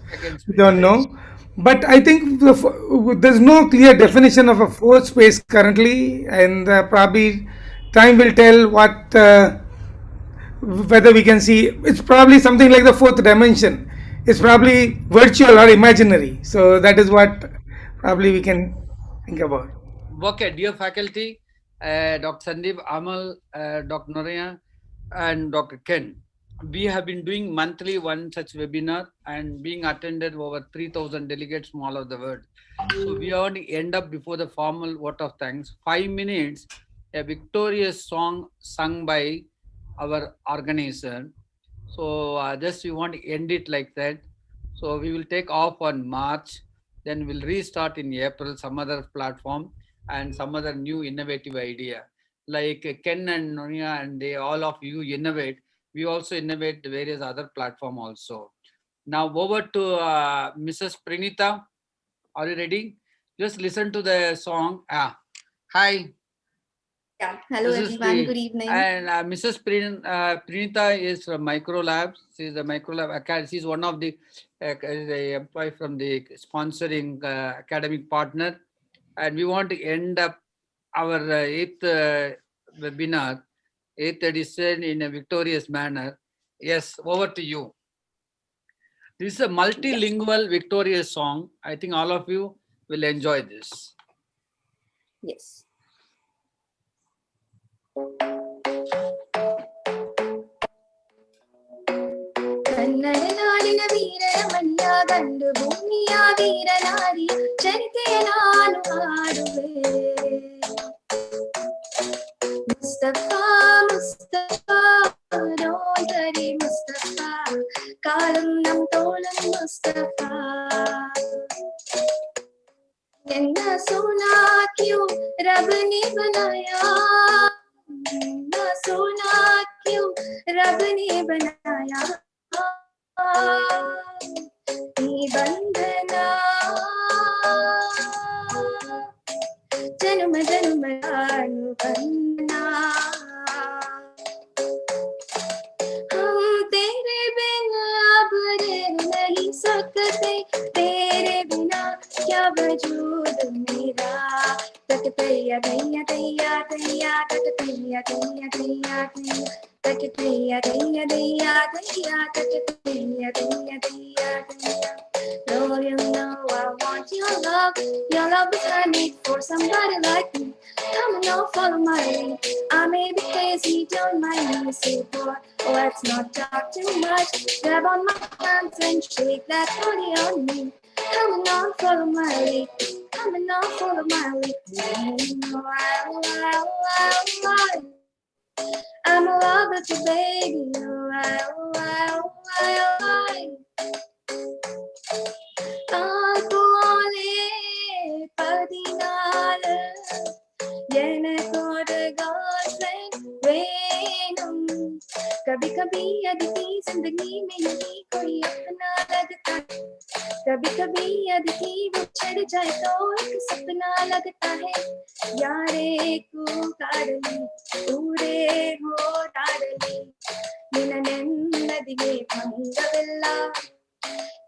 We don't know. But I think there's no clear definition of a fourth space currently, and probably time will tell whether we can see. It's probably something like the fourth dimension. It's probably virtual or imaginary. So that is what probably we can think about. Okay, dear faculty, Dr. Sandeep, Amal, Dr. Noria, and Dr. Ken, we have been doing monthly one such webinar and being attended over 3,000 delegates from all over the world. So we are going to end up before the formal vote of thanks. 5 minutes, a victorious song sung by our organizer. So just we want to end it like that. So we will take off on March. Then we'll restart in April some other platform and some other new innovative idea. Like Ken and Noria and all of you innovate. We also innovate various other platform also. Now over to Mrs. Pranita. Are you ready? Just listen to the song. Hi. Yeah. Hello, This is everyone. the- Good evening. And Mrs. Pranita is from Microlab. She's a Microlab. She's one of the employee from the sponsoring academic partner. And we want to end up our eighth webinar, 8th edition in a victorious manner. Yes, over to you. This is a multilingual victorious song. I think all of you will enjoy this. Yes. Kannada ನಾಡಿನ ವೀರರ ಮಣ್ಣ ಗಂಡು ಭೂಮಿಯ ವೀರನಾರಿ ಚರಿತೆಯ ನಾನು ಹಾಡುವೆ Mustafa Mustafa ನೋಂದರಿ Mustafa column ನಮ್ ತೋಳಂ ಮುಸ್ತಫಾ என்ன सोना क्यों रब ने बनाया ना सोना क्यों रब ने बनाया बंधना जन्म जन्म बंधना हम तेरे बिना अब रह नहीं सकते तेरे बिना क्या वजूद मेरा तक तैया तैया तैया तैया तक तैया तैया तैया तैया तक तैया तैया तैया तैया तक तैया तैया तैया तैया Lord, you know I want your love is I need for somebody like me. Come on now, follow my lead. I may be crazy, don't mind me. Say, boy, let's not talk too much. Grab on my hands and shake that body on me. Come on now, follow my lead. Come on now, follow my lead. I'm in love with you, baby. Alcohole, padinale, yenakode girlfriend venum. कभी कभी अदिति जिंदगी में नहीं कोई अपना लगता है कभी कभी अदिति वो छड़ जाए तो एक सपना लगता है यारे को काडली ऊरे हो डाडली ನಿನ್ನ ನೆಮ್ಮದಿಗೆ ಭಂಗವಿಲ್ಲ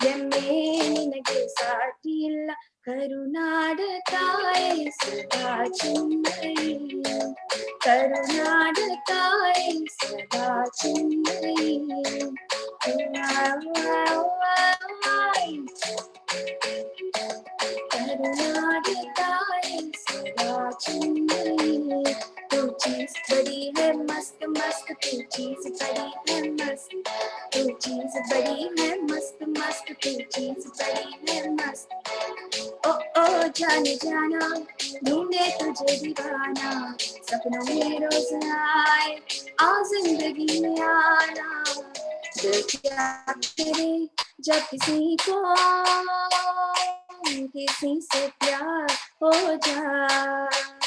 ಎಮ್ಮೆ ನಿನಗೆ ಸಾಟಿ ಇಲ್ಲ ಕರುನಾಡ ತಾಯಿ ಸದಾ ಚಿನ್ನೈ ಕರುನಾಡ ತಾಯಿ ಸದಾ ಚಿನ್ನೈ करुणाड ताई सदा चिन्नई तू चीज बड़ी है मस्त मस्त तू चीज बड़ी है मस्त तू चीज बड़ी है मस्त मस्त तू चीज बड़ी है मस्त ओ जाने जाना ढूंढे तुझे दीवाना सपनों में रोज आए आ जिंदगी में आना दिल क्या करे जब किसी से प्यार हो जाए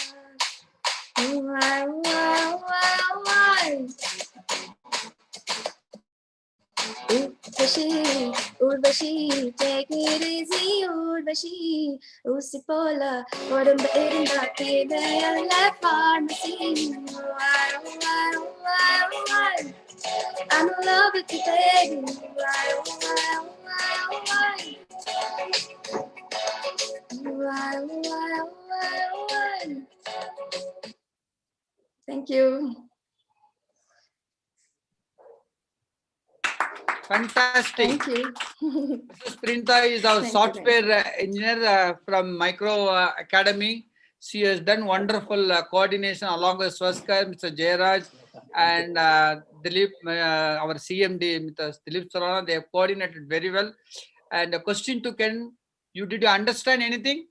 Urvashi, take it easy, Urvashi. Usipola, உடம்பு இருந்தா தேவையல்ல pharmacy. I'm in love with you, baby. Thank you. Fantastic. Thank you. Mrs. Printa is our software engineer from Micro Academy. She has done wonderful coordination along with Swaskar, Mr. Jayaraj, and Dilip, our CMD, Mr. Dilip Sarana. They have coordinated very well. And the question to Ken, did you understand anything?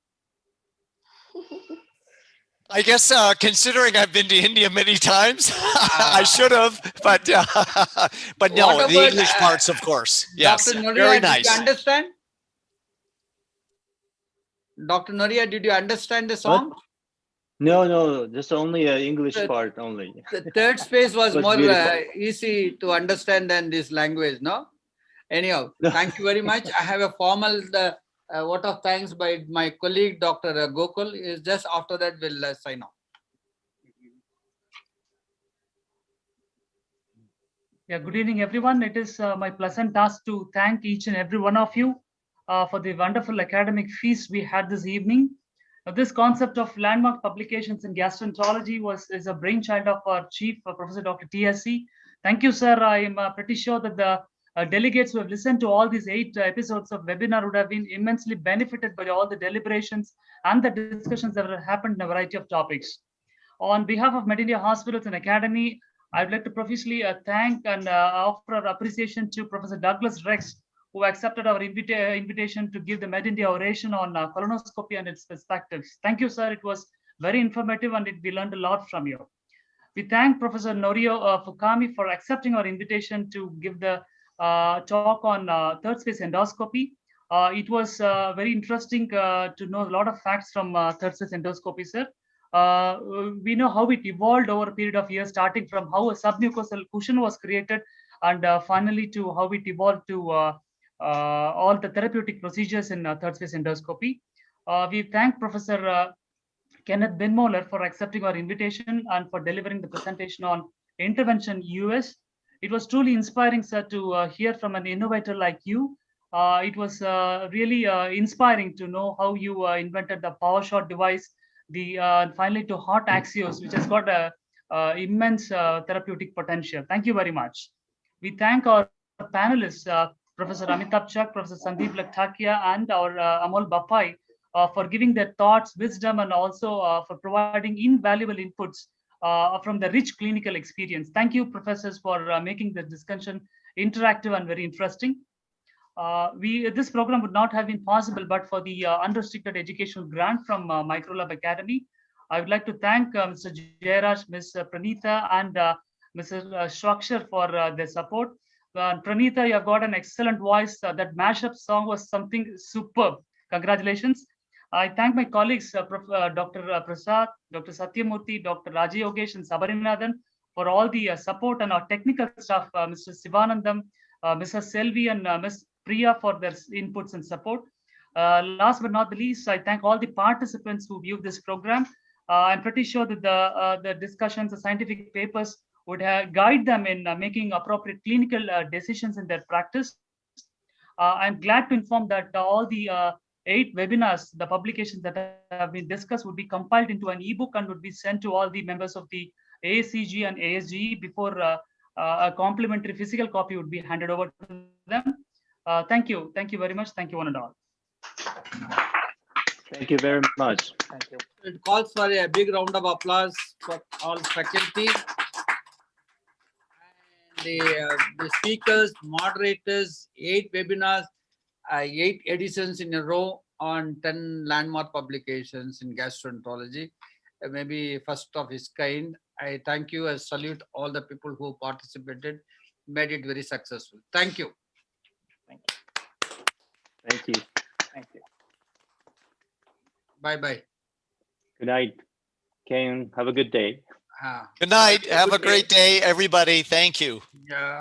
I guess considering I've been to India many times, I should have, but no, What the about, English parts, of course. Yes, Dr. Noria, very did nice. you understand? Dr. Noria, did you understand the song? No, just only English The- part only. The third space was Was more beautiful. easy to understand than this language, no? Anyhow, thank you very much. I have a formal vote of thanks by my colleague, Dr. Gokul. Is just after that we'll sign off. Yeah, good evening, everyone. It is my pleasant task to thank each and every one of you for the wonderful academic feast we had this evening. This concept of landmark publications in gastroenterology is a brainchild of our chief, Professor Dr. TSC. Thank you, sir. I am pretty sure that the delegates who have listened to all these 8 episodes of webinar would have been immensely benefited by all the deliberations and the discussions that have happened in a variety of topics. On behalf of MedIndia Hospitals and Academy, I would like to profusely thank and offer our appreciation to Professor Douglas Rex, who accepted our invitation to give the MedIndia Oration on colonoscopy and its perspectives. Thank you, sir. It was very informative and we learned a lot from you. We thank Professor Norio Fukami for accepting our invitation to give the talk on third space endoscopy. It was very interesting to know a lot of facts from third space endoscopy, sir. We know how it evolved over a period of years, starting from how a submucosal cushion was created and finally to how it evolved to all the therapeutic procedures in third space endoscopy. We thank Professor Kenneth Binmoller for accepting our invitation and for delivering the presentation on Intervention EUS. It was truly inspiring, sir, to hear from an innovator like you. It was really inspiring to know how you invented the power shot device, finally to hot axios, which has got a immense therapeutic potential. Thank you very much. We thank our panelists, Professor Amitabh Chak, Professor Sandeep Lakhtakia, and our Amol Bapai for giving their thoughts, wisdom, and also for providing invaluable inputs from the rich clinical experience. Thank you, professors, for making the discussion interactive and very interesting. This program would not have been possible but for the unrestricted educational grant from Microlab Academy. I would like to thank Mr. Jairaj, Ms. Pranitha, and Mr. Shwakshar for their support. Pranitha, you have got an excellent voice. That mashup song was something superb. Congratulations. I thank my colleagues, Dr. Prasad, Dr. Satyamurthy, Dr. Raji Yogesh, and Sabarinathan for all the support, and our technical staff, Mr. Sivanandam, Mrs. Selvi, and Ms. Priya for their inputs and support. Last but not the least, I thank all the participants who viewed this program. I'm pretty sure that the discussions, the scientific papers would guide them in making appropriate clinical decisions in their practice. I'm glad to inform that all the 8 webinars, the publications that have been discussed would be compiled into an ebook and would be sent to all the members of the ASCG and ASGE before a complimentary physical copy would be handed over to them. Thank you. Thank you very much. Thank you one and all. Thank you very much. Thank you. It calls for a big round of applause for all faculty. The speakers, moderators, 8 webinars, 8 editions in a row on 10 landmark publications in gastroenterology, maybe first of its kind. I thank you. I salute all the people who participated, made it very successful. Thank you. Thank you. Thank you. Thank you. Bye-bye. Good night. Ken, have a good day. Good night. Have a great day, everybody. Thank you. Yeah.